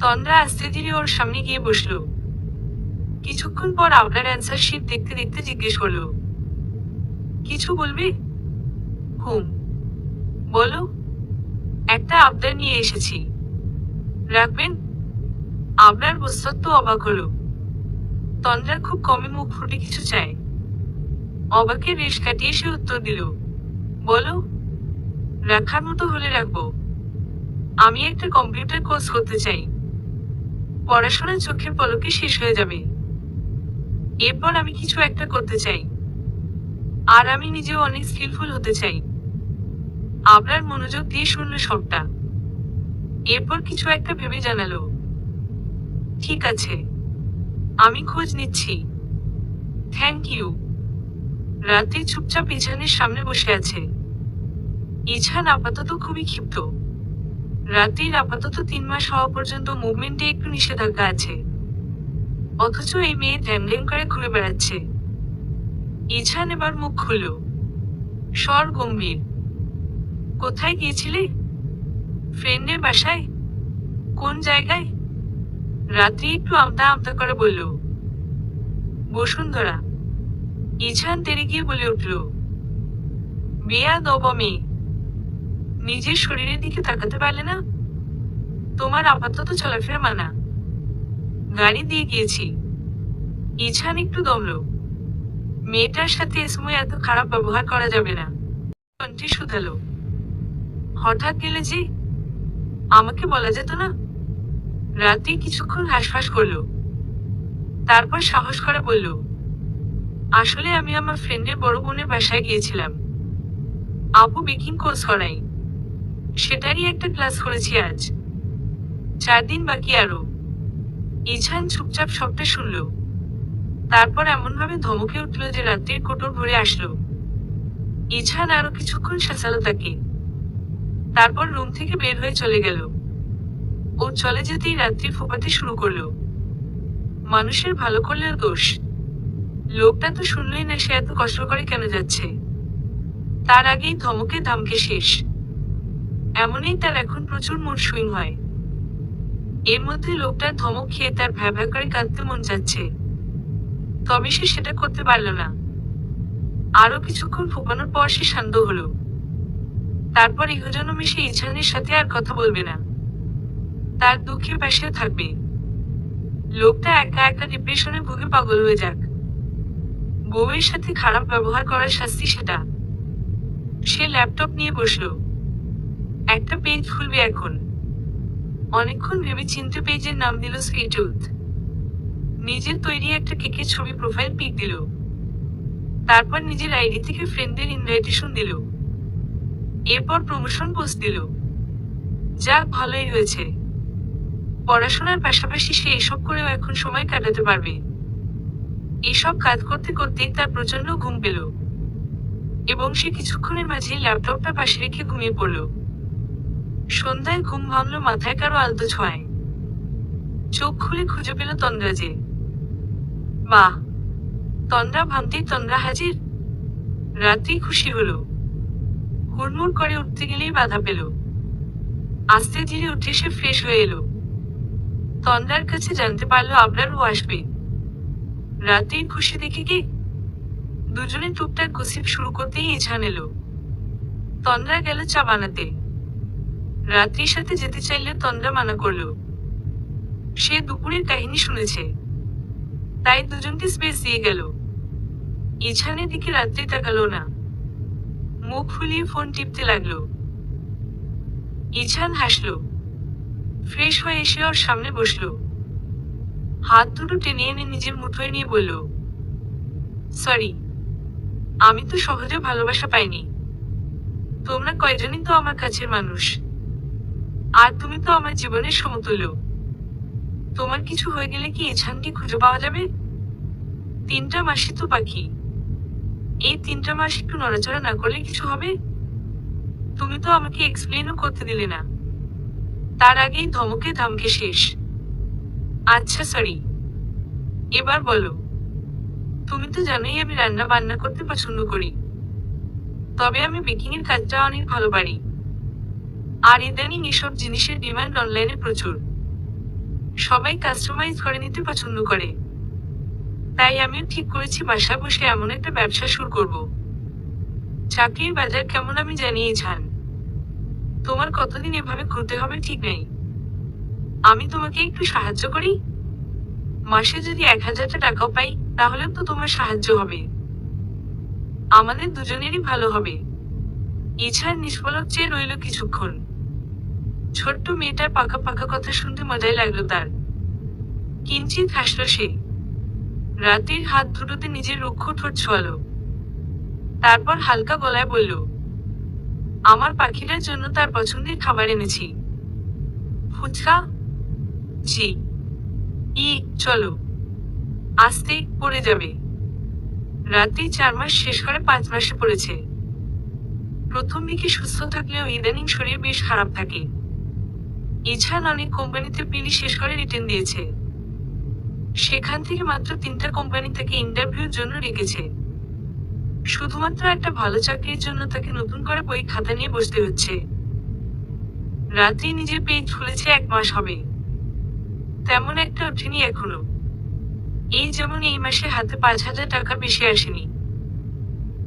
তন্দ্রা আস্তে ধীরে ওর সামনে গিয়ে বসলো। কিছুক্ষণ পর আবরার অ্যান্সার শিট দেখতে দেখতে জিজ্ঞেস করলো, কিছু বলবে? হুম, বলো। একটা আবদার নিয়ে এসেছি, রাখবেন? আবরার বস্তুত অবাক হলো। তন্দ্রা খুব কমই মুখ ফুটে কিছু চায়। অবাকের রেশ কাটিয়ে সে উত্তর দিল, বলো। রাখার মতো হলে রাখবো। আমি একটা কম্পিউটার কোর্স করতে চাই। পড়াশোনা চোখের পলকে শেষ হয়ে যাবে। এরপর আমি কিছু একটা করতে চাই, আর আমি নিজেও অনেক স্কিলফুল হতে চাই। আবরার মনোযোগ দিয়ে শুনল সবটা। এরপর কিছু একটা ভেবে জানালো, ঠিক আছে, আমি খোঁজ নিচ্ছি। Thank you. রাত্রি চুপচাপ ইছানের সামনে বসে আছে। ইছান আপাতত খুবই ক্ষিপ্ত। রাত্রির আপাতত 3 মাস হওয়া পর্যন্ত মুভমেন্টে একটু নিষেধাজ্ঞা আছে, অথচ এই মেয়ে ধ্যান করে ঘুরে বেড়াচ্ছে। ইছান এবার মুখ খুলল, স্বর গম্ভীর, কোথায় গিয়েছিলে? ফ্রেন্ডের বাসায়। কোন জায়গায়? রাত্রি একটু আমতা আমতা করে বলল, বসুন্ধরা। ইছান তেরে গিয়ে বলে উঠল, বেয়াদব মেয়ে। নিজের শরীরের দিকে তাকাতে পারলে না? তোমার আপাতত চলাফেরা মানা। গাড়ি দিয়ে গিয়েছি। ইছান একটু দমল। মেয়েটার সাথে এ সময় এত খারাপ ব্যবহার করা যাবে না। কণ্ঠে শুধালো, হঠাৎ গেলে যে? আমাকে বলা যেত না? রাতে কিছুক্ষণ হাঁসফাঁস করলো, তারপর সাহস করে বলল, আসলে আমি আমার ফ্রেন্ডের বড় বোনের বাসায় গিয়েছিলাম। আপু বেকিং কোর্স করাই, সেটারই একটা ক্লাস করেছি আজ। 4 দিন বাকি আরো। ইছান চুপচাপ সবটা শুনল, তারপর এমনভাবে ধমকে উঠল যে রাত্রির কোটর ভরে আসলো। ইছান আরো কিছুক্ষণ শাসালো তাকে, তারপর রুম থেকে বের হয়ে চলে গেল। ও চলে যেতেই রাত্রি ফোপাতে শুরু করলো, মানুষের ভালো করলেও দোষ। লোকটা তো শুনলই না সে এত কষ্ট করে কেন যাচ্ছে। তার আগেই ধমকে ধামকে শেষ। এমনই তার এখন প্রচুর মুড সুইং হয়। এর মধ্যে লোকটার ধমক খেয়ে তার ভ্যাভ্যা করে কাঁদতে মন যাচ্ছে, তবে সে সেটা করতে পারল না। আরো কিছুক্ষণ ফোপানোর পর সে শান্ত হলো। তারপর ইহজন্মে সে ইছানের সাথে আর কথা বলবে না, তার দুঃখের পাশে থাকবে। লোকটা একা একা ডিপ্রেশনে ভুগে পাগল হয়ে যাক। বউয়ের সাথে খারাপ ব্যবহার করার শাস্তি সেটা। সে ল্যাপটপ নিয়ে বসলো, একটা পেজ খুলবে এখন। অনেকক্ষণ ভেবে চিন্তে পেজের নাম দিল সুইটুথ। নিজের তৈরি একটা কেকের ছবি প্রোফাইল পিক দিল, তারপর নিজের আইডি থেকে ফ্রেন্ডদের ইনভাইটেশন দিল। এরপর প্রমোশন পোস্ট দিল। যাক, ভালোই হয়েছে। পড়াশোনার পাশাপাশি সে এসব করেও এখন সময় কাটাতে পারবে। এসব কাজ করতে করতেই তার প্রচন্ড ঘুম পেল, এবং সে কিছুক্ষণের মাঝে ল্যাপটপটা পাশে রেখে ঘুমিয়ে পড়ল। সন্ধ্যায় ঘুম ভাঙল মাথায় কারো আলতো ছোঁয়ায়। চোখ খুলে খুঁজে পেল তন্দ্রাজে। বাহ, তন্দ্রা ভাঙতেই তন্দ্রা হাজির। রাত্রি খুশি হলো। হুড়মুড় করে উঠতে গেলেই বাধা পেল। আস্তে ধীরে উঠে সে ফ্রেশ হয়ে এলো। তন্দ্রার কাছে জানতে পারলো আবরারও আসবে। রাত্রির খুশি দেখে কি দুজনে টুকটাক গসিপ শুরু করতেই ইছান এলো। তন্দ্রা গেল চা বানাতে। রাত্রির সাথে যেতে চাইলে তন্দ্রা মানা করলো। সে দুপুরের কাহিনী শুনেছে, তাই দুজনকে স্পেস দিয়ে গেল। ইছানের দিকে রাত্রি তাকালো না, মুখ ফুলিয়ে ফোন টিপতে লাগলো। ইছান হাসলো, ফ্রেশ হয়ে এসে ওর সামনে বসলো। হাত দুটো টেনে এনে নিজের মুঠোয় নিয়ে বলল, সরি, আমি তো সহজে ভালোবাসা পাইনি। তোমরা কয়জনই তো আমার কাছের মানুষ, আর তুমি তো আমার জীবনের সমতুল্য। তোমার কিছু হয়ে গেলে কি ইছানকে খুঁজে পাওয়া যাবে? 3টা মাসই তো বাকি। এই 3টা মাস একটু নড়াচড়া না করলে কিছু হবে? তুমি তো আমাকে এক্সপ্লেনও করতে দিলে না, তার আগেই ধমকে ধামকে শেষ। আচ্ছা সরি, এবার বলো। তুমি তো জানোই আমি রান্না বান্না করতে পছন্দ করি, তবে আমি বেকিং এর কাজটা অনেক ভালো পারি। আর ইদানিং এসব জিনিসের ডিমান্ড অনলাইনে প্রচুর। সবাই কাস্টমাইজ করে নিতে পছন্দ করে। তাই আমিও ঠিক করেছি বাসায় বসে এমন একটা ব্যবসা শুরু করব। চাকরির বাজার কেমন আমি জানিয়ে যান। তোমার কতদিন এভাবে ঘুরতে হবে ঠিক নেই। আমি তোমাকে একটু সাহায্য করি। মাসে যদি 1000 টাকাও পাই, তাহলেও তো তোমার সাহায্য হবে। আমাদের দুজনেরই ভালো হবে। ইছার নিষ্পলক চেয়ে রইল কিছুক্ষণ। ছোট্ট মেয়েটার পাকা পাকা কথা শুনতে মজাই লাগলো তার। কিঞ্চিত হাসল সে। রাত্রির হাত দুটোতে নিজের রুক্ষ ঠোঁট ছোঁয়ালো, তারপর হালকা গলায় বলল, আমার পাখিটার জন্য তার পছন্দের খাবার এনেছি। ফুচকা? জি। চলো। আস্তে পড়ে যাবে। রাত্রি 4 মাস শেষ করে 5 মাসে পড়েছে। প্রথম দিকে সুস্থ থাকলেও ইদানিং শরীর বেশ খারাপ থাকে। ইছান অনেক কোম্পানিতে পিলি শেষ করে রিটেন দিয়েছে। সেখান থেকে মাত্র 3টা কোম্পানি তাকে ইন্টারভিউর জন্য রেখেছে। শুধুমাত্র একটা ভালো চাকরির জন্য তাকে নতুন করে বই খাতা নিয়ে বসতে হচ্ছে। রাত্রি নিজের পেজ খুলেছে 1 মাস হবে, তেমন একটা ওঠেনি এখনো। এই যেমন এই মাসে হাতে 5000 টাকা বেশি আসেনি,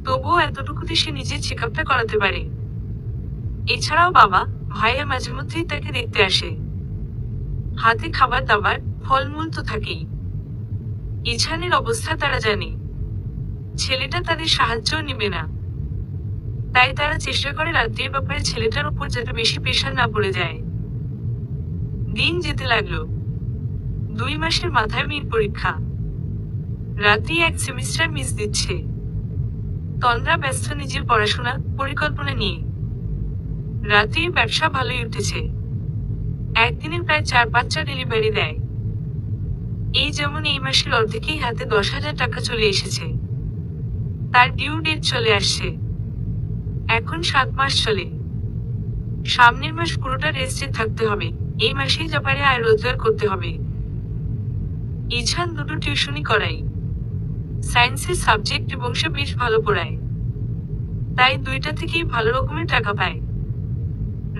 তবুও এতটুকুতে সে নিজের চেক আপটা করাতে পারে। এছাড়াও বাবা, ভাইয়া মাঝে মধ্যেই তাকে দেখতে আসে। হাতে খাবার দাবার, ফলমূল তো থাকেই। ইছানের অবস্থা তারা জানে। ছেলেটা তাদের সাহায্যও নিবে না। তাই তারা চেষ্টা করে রাত্রির ব্যাপারে ছেলেটার উপর যাতে বেশি প্রেশার না পড়ে যায়। দিন যেতে লাগলো। 2 মাসের মাথায় মিড পরীক্ষা। রাত্রি এক সেমিস্টার মিস দিচ্ছে। তন্দ্রা ব্যস্ত নিজের পড়াশোনা, পরিকল্পনা নিয়ে। রাত্রির ব্যবসা ভালোই উঠেছে। একদিনে প্রায় 4-5টা ডেলিভারি দেয়। এই যেমন এই মাসের অর্ধেকেই হাতে 10,000 টাকা চলে এসেছে। তার ডিউ ডেট চলে আসছে। এখন 7 মাস চলে। সামনের মাস পুরোটা রেস্টে থাকতে হবে। এই মাসেই যা পারে আয় রোজগার করতে হবে। ইছান 2টো টিউশনি করাই। সায়েন্সের সাবজেক্ট এবং সে বেশ ভালো পড়ায়। তাই 2টা থেকেই ভালো রকমের টাকা পায়।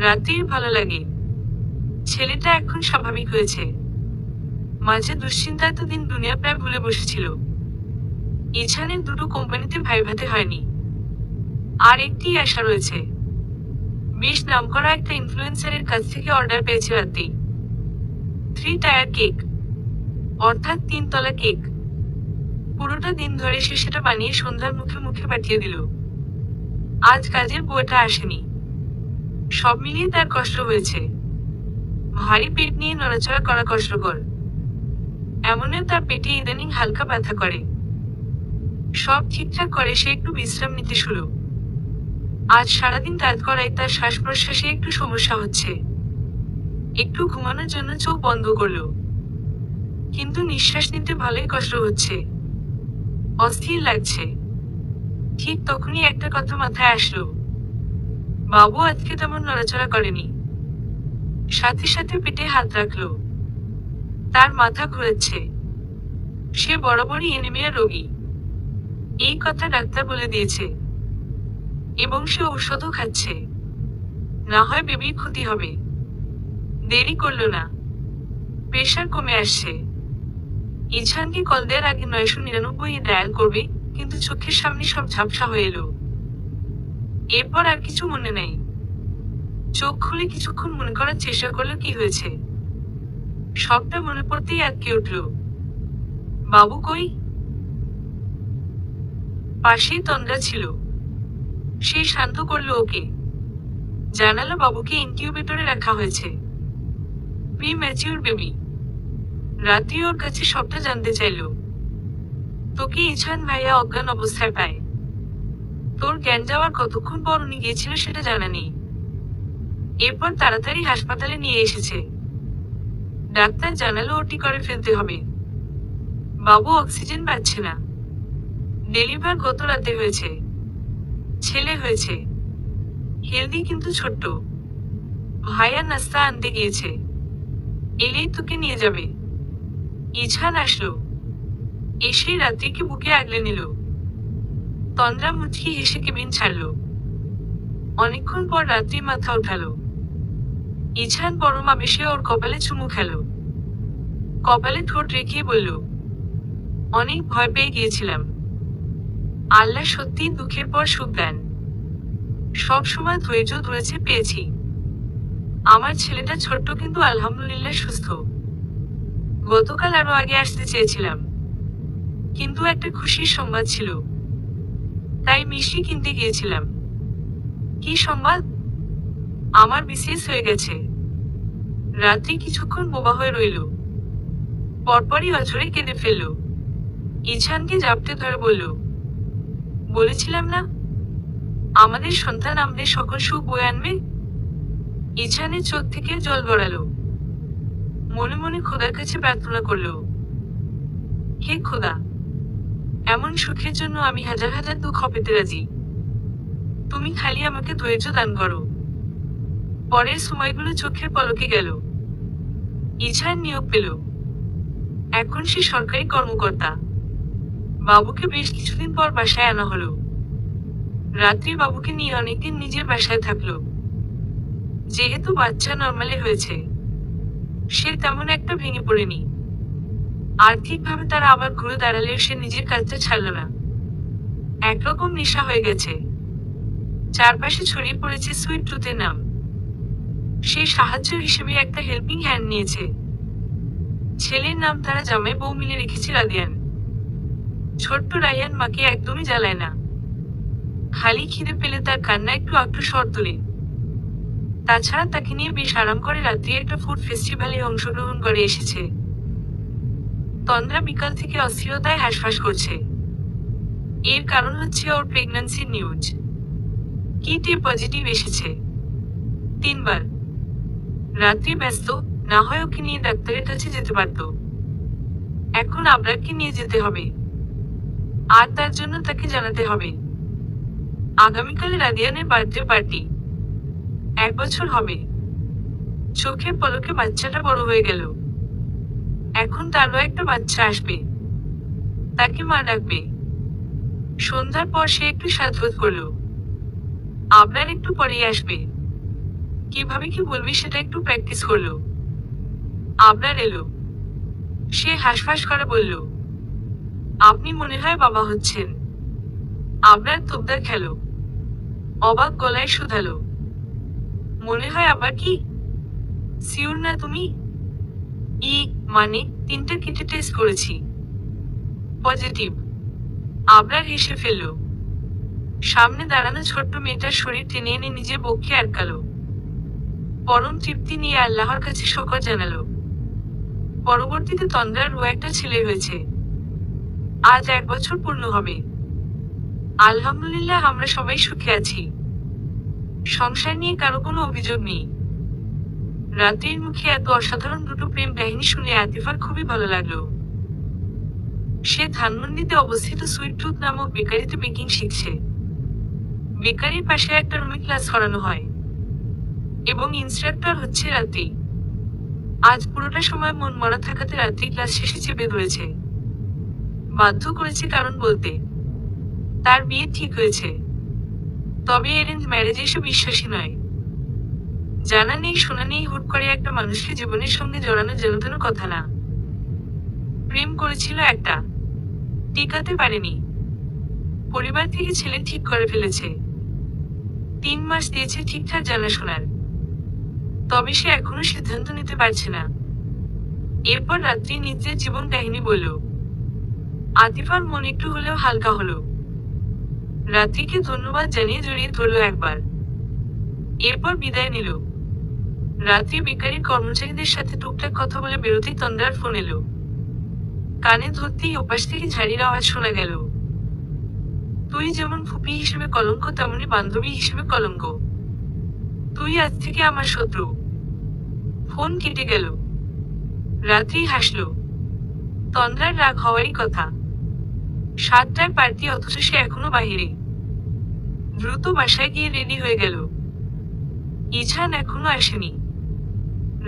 রাত্রির ভালো লাগে। ছেলেটা এখন স্বাভাবিক হয়েছে। মাঝে দুশ্চিন্তায় তো দিন দুনিয়া প্রায় ভুলে বসেছিল। ইছানের 2টো কোম্পানিতে ভাইভাতে হয়নি। আর একটি আশা রয়েছে। বেশ নামকরা একটা ইনফ্লুয়েন্সারের কাছ থেকে অর্ডার পেয়েছে রাত্রি। 3 টায়ার কেক, অর্থাৎ 3 তলা কেক। পুরোটা দিন ধরে সে সেটা বানিয়ে সন্ধ্যার মুখে মুখে পাঠিয়ে দিল। আজ কাজের বউটা আসেনি। সব মিলিয়ে তার কষ্ট হয়েছে। ভারী পেট নিয়ে নড়াচড়া করা কষ্টকর। এমনও তার পেটে ইদানিং হালকা ব্যথা করে। সব ঠিকঠাক করে সে একটু বিশ্রাম নিতে শুরু। আজ সারাদিন কাজ করায় তার শ্বাস প্রশ্বাসে একটু সমস্যা হচ্ছে। একটু ঘুমানোর জন্য চোখ বন্ধ করলো। কিন্তু নিঃশ্বাস নিতে ভালোই কষ্ট হচ্ছে। অস্থির লাগছে। ঠিক তখনই একটা কথা মাথায় আসলো। বাবু আজকে তেমন নড়াচড়া করেনি। সাথে সাথে পেটে হাত রাখলো। তার মাথা ঘুরেছে। সে বরাবরই এনিমিয়া রোগী। এই কথা ডাক্তার বলে দিয়েছে। এবং সে ঔষধও খাচ্ছে। না হয় বেবির ক্ষতি হবে। দেরি করলো না। প্রেশার কমে আসছে। ইছানকে কল দেওয়ার আগে 999 ডায়াল করবে, কিন্তু চোখের সামনে সব ঝাপসা হয়ে এলো। এরপর আর কিছু মনে নেই। চোখ খুলে কিছুক্ষণ মনে করার চেষ্টা করলো কি হয়েছে। সবটা মনে পড়তেই আটকে উঠল। বাবু কই? পাশেই তন্দ্রা ছিল। সে শান্ত করলো ওকে। জানালো বাবুকে ইনকিউবেটরে রাখা হয়েছে। Pre mature baby. রাত্রি ওর কাছে সবটা জানতে চাইল। তোকে ইছান ভাইয়া অজ্ঞান অবস্থায় পায়। তোর জ্ঞান যাওয়ার কতক্ষণ পর উনি গিয়েছিল সেটা জানা নেই। এরপর তাড়াতাড়ি হাসপাতালে নিয়ে এসেছে। ডাক্তার জানালো ওটি করে ফেলতে হবে। বাবু অক্সিজেন পাচ্ছে না। ডেলিভার গত রাতে হয়েছে। ছেলে হয়েছে। হেলদি কিন্তু ছোট্ট। ভাইয়া নাস্তা আনতে গিয়েছে। এলেই তোকে নিয়ে যাবে। ইছান আসলো। এসেই রাত্রিকে বুকে আগলে নিল। তন্দ্রা মুচকি হেসে কেবিন ছাড়ল। অনেকক্ষণ পর রাত্রি মাথা উঠালো। ইছান পরম আবেশে ওর কপালে চুমু খেল। কপালে ঠোঁট রেখে বলল, অনেক ভয় পেয়ে গিয়েছিলাম। আল্লাহ সত্যি দুঃখের পর সুখ দেন। সব সময় ধৈর্য ধরেছে পেয়েছি। আমার ছেলেটা ছোট্ট কিন্তু আলহামদুলিল্লাহ সুস্থ। গতকাল আরো আগে আসতে চেয়েছিলাম, কিন্তু একটা খুশির সংবাদ ছিল। তাই মিষ্টি কিনতে গিয়েছিলাম। কি সংবাদ? আমার বিসিএস হয়ে গেছে। রাত্রি কিছুক্ষণ বোবা হয়ে রইল। পরপরই অঝরে কেঁদে ফেলল। ইছানকে জাপটে ধরে বলল, বলেছিলাম না আমাদের সন্তান আমাদের সকল সুখ বয়ে আনবে। ইছানের চোখ থেকে জল গড়ালো। মনে মনে খোদার কাছে প্রার্থনা করল, হে খোদা, এমন সুখের জন্য আমি হাজার হাজার দুঃখ পেতে রাজি। তুমি খালি আমাকে ধৈর্য দান করো। পরের সময়গুলো চোখের পলকে গেল। ইছান নিয়োগ পেল। এখন সে সরকারি কর্মকর্তা। বাবুকে বেশ কিছুদিন পর বাসায় আনা হলো। রাত্রি বাবুকে নিয়ে অনেকদিন নিজের বাসায় থাকলো। যেহেতু বাচ্চা নর্মালে হয়েছে, সে তেমন একটা ভেঙে পড়েনি। আর্থিকভাবে তারা আবার ঘুরে দাঁড়ালেও সে নিজের কাজটা ছাড়ল না। একরকম নেশা হয়ে গেছে। চারপাশে ছড়িয়ে পড়েছে সুইট টুথের নাম। সে সাহায্য হিসেবে একটা হেল্পিং হ্যান্ড নিয়েছে। ছেলের নাম তারা জামাই বউ মিলে রেখেছে রাদিয়ান। ছোট্ট রায়ান মাকে একদমই জ্বালায় না। খালি খিদে পেলে তার কান্না একটু একটু স্বর তোলে। তাছাড়া তাকে নিয়ে বেশ আরাম করে রাত্রি একটা ফুড ফেস্টিভ্যালে অংশগ্রহণ করে এসেছে। তন্দ্রা বিকাল থেকে অস্থিরতায় হাঁসফাঁস করছে। এর কারণ হচ্ছে ওর প্রেগন্যান্সির নিউজ। কিটে পজিটিভ এসেছে 3বার। রাত্রি ব্যস্ত, না হয় ওকে নিয়ে ডাক্তারের কাছে যেতে পারত। এখন আবরারকে নিয়ে যেতে হবে, আর তার জন্য তাকে জানাতে হবে। আগামীকাল রাদিয়ানের বার্থডে পার্টি। 1 বছর হবে। চোখের পলকে বাচ্চাটা বড় হয়ে গেল। এখন তারও একটা বাচ্চা আসবে, তাকে মা ডাকবে। সন্ধ্যার পর সে একটু সাজগোজ করলো। আবরার একটু পরেই আসবে। কিভাবে কি বলবি সেটা একটু প্র্যাকটিস করলো। আবরার এলো। সে হাঁসফাঁস করে বলল, আপনি মনে হয় বাবা হচ্ছেন। আবরার তোবদা খেল। অবাক গলায় শুধালো, মনে হয় আবার কি? সিউর না তুমি? মানে 3টা কিটে টেস্ট করেছি, পজিটিভ। আবরার হেসে ফেলল। সামনে দাঁড়ানো ছোট্ট মেয়েটার শরীর টেনে এনে নিজের বক্ষে আটকালো। পরম তৃপ্তি নিয়ে আল্লাহর কাছে শকর জানালো। পরবর্তীতে তন্দ্রারও একটা ছেলে হয়েছে। আজ 1 বছর পূর্ণ হবে। আলহামদুলিল্লাহ, আমরা সবাই সুখে আছি। সংসার নিয়ে কারো কোনো অভিযোগ নেই। রাত্রির মুখে এত অসাধারণ দুটো প্রেম কাহিনী শুনে আতিফার খুবই ভালো লাগলো। সে ধানমন্ডিতে অবস্থিত সুইট টুথ নামক বেকারিতে বেকিং শিখছে। বেকারির পাশে একটা রুমে ক্লাস করানো হয়, এবং ইনস্ট্রাক্টর হচ্ছে রাত্রি। আজ পুরোটা সময় মন মরা থাকাতে রাত্রি ক্লাস শেষে চেপে ধরেছে। বাধ্য করেছে কারণ বলতে। তার বিয়ে ঠিক হয়েছে, তবে অ্যারেঞ্জ ম্যারেজে এসব বিশ্বাসী নয়। জানা নেই শোনা নেই হুট করে একটা মানুষকে জীবনের সঙ্গে জড়ানো যেন তেন কথা না। প্রেম করেছিল একটা, টিকাতে পারেনি। পরিবার থেকে ছেলে ঠিক করে ফেলেছে। 3 মাস দিয়েছে ঠিকঠাক জানাশোনার, তবে সে এখনো সিদ্ধান্ত নিতে পারছে না। এরপর রাত্রি নিজের জীবন কাহিনী বলল। আতিফার মন একটু হলেও হালকা হলো। রাত্রিকে ধন্যবাদ জানিয়ে জড়িয়ে ধরল একবার, এরপর বিদায় নিল। রাত্রি বেকারির কর্মচারীদের সাথে টুকটাক কথা বলে বেরোতেই তন্দ্রার ফোন এলো। কানে ধরতেই ওপাশ থেকে ঝাড়ির আওয়াজ শোনা গেল। তুই যেমন ফুপি হিসেবে কলঙ্ক, তেমনি বান্ধবী হিসেবে কলঙ্ক। তুই আজ থেকে আমার শত্রু। ফোন কেটে গেল। রাত্রি হাসল। তন্দ্রার রাগ হওয়ারই কথা। 7টায় পার্টি, অথচ সে এখনো বাহিরে। দ্রুত বাসায় গিয়ে রেডি হয়ে গেল। ইছান এখনো আসেনি।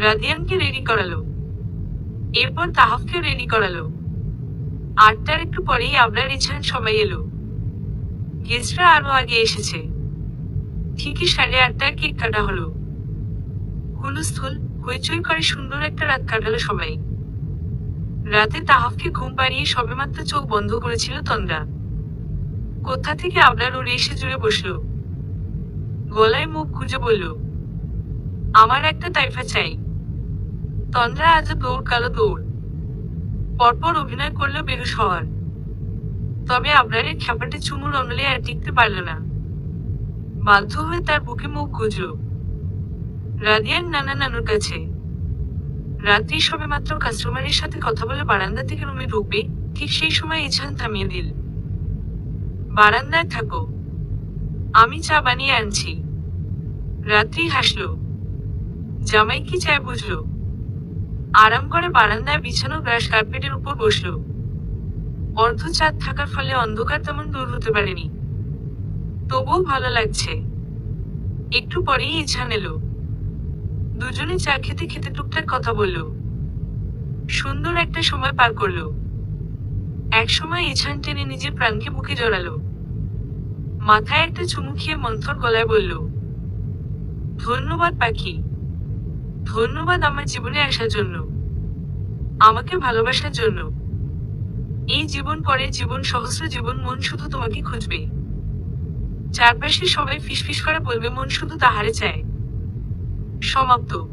রাদিয়ানকে রেডি করালো, এরপর তাহফকে রেডি করালো। 8টার একটু পরেই আবরার, ইছান সবাই এলো। গেস্টরা আরো আগে এসেছে। ঠিকই 8:30টায় কেক কাটা হলো। হুলস্থুল হইচই করে সুন্দর একটা রাত কাটালো সবাই। রাতে তাহফকে ঘুম পাড়িয়ে সবেমাত্র চোখ বন্ধ করেছিল তন্দ্রা। কোথা থেকে আবরার ওরে এসে জুড়ে বসলো। গলায় মুখ গুজে বলল, আমার একটা তাইফা চাই। তন্দ্রা আজ দৌড় কালো দৌড়। পরপর অভিনয় করলো বেহুশ হওয়ার। তবে আবরারের খ্যাপাটে চুমুর অনলে আর টিকতে পারল না। বাধ্য হয়ে তার বুকে মুখ গুজল। রাদিয়ান নানা নানুর কাছে। রাত্রি সবে মাত্র কাস্টমারের সাথে কথা বলে বারান্দা থেকে রুমে ঢুকবে, ঠিক সেই সময় ইছান থামিয়ে দিল। বারান্দায় থাকো, আমি চা বানিয়ে আনছি। রাত্রি হাসল। জামাই কি চায় বুঝলো। আরাম করে বারান্দায় বিছানো গ্রাস কার্পেটের উপর বসল। অর্ধ চাঁদ থাকার ফলে অন্ধকার তেমন দূর হতে পারেনি, তবুও ভালো লাগছে। একটু পরেই ইছান এলো। দুজনে চা খেতে খেতে টুকটাক কথা বলল। সুন্দর একটা সময় পার করলো। এক সময় ইছান টেনে নিজের প্রাণকে বুকে জড়ালো। মাথায় একটা চুমু খেয়ে মন্থর গলায় বলল, ধন্যবাদ পাখি। ধন্যবাদ আমার জীবনে আসার জন্য, আমাকে ভালোবাসার জন্য। এই জীবন পরে জীবন, সহস্র জীবন, মন শুধু তোমাকে খুঁজবে। চারপাশে সবাই ফিসফিস করে বলবে মন শুধু তাহারে চায়। সমাপ্ত।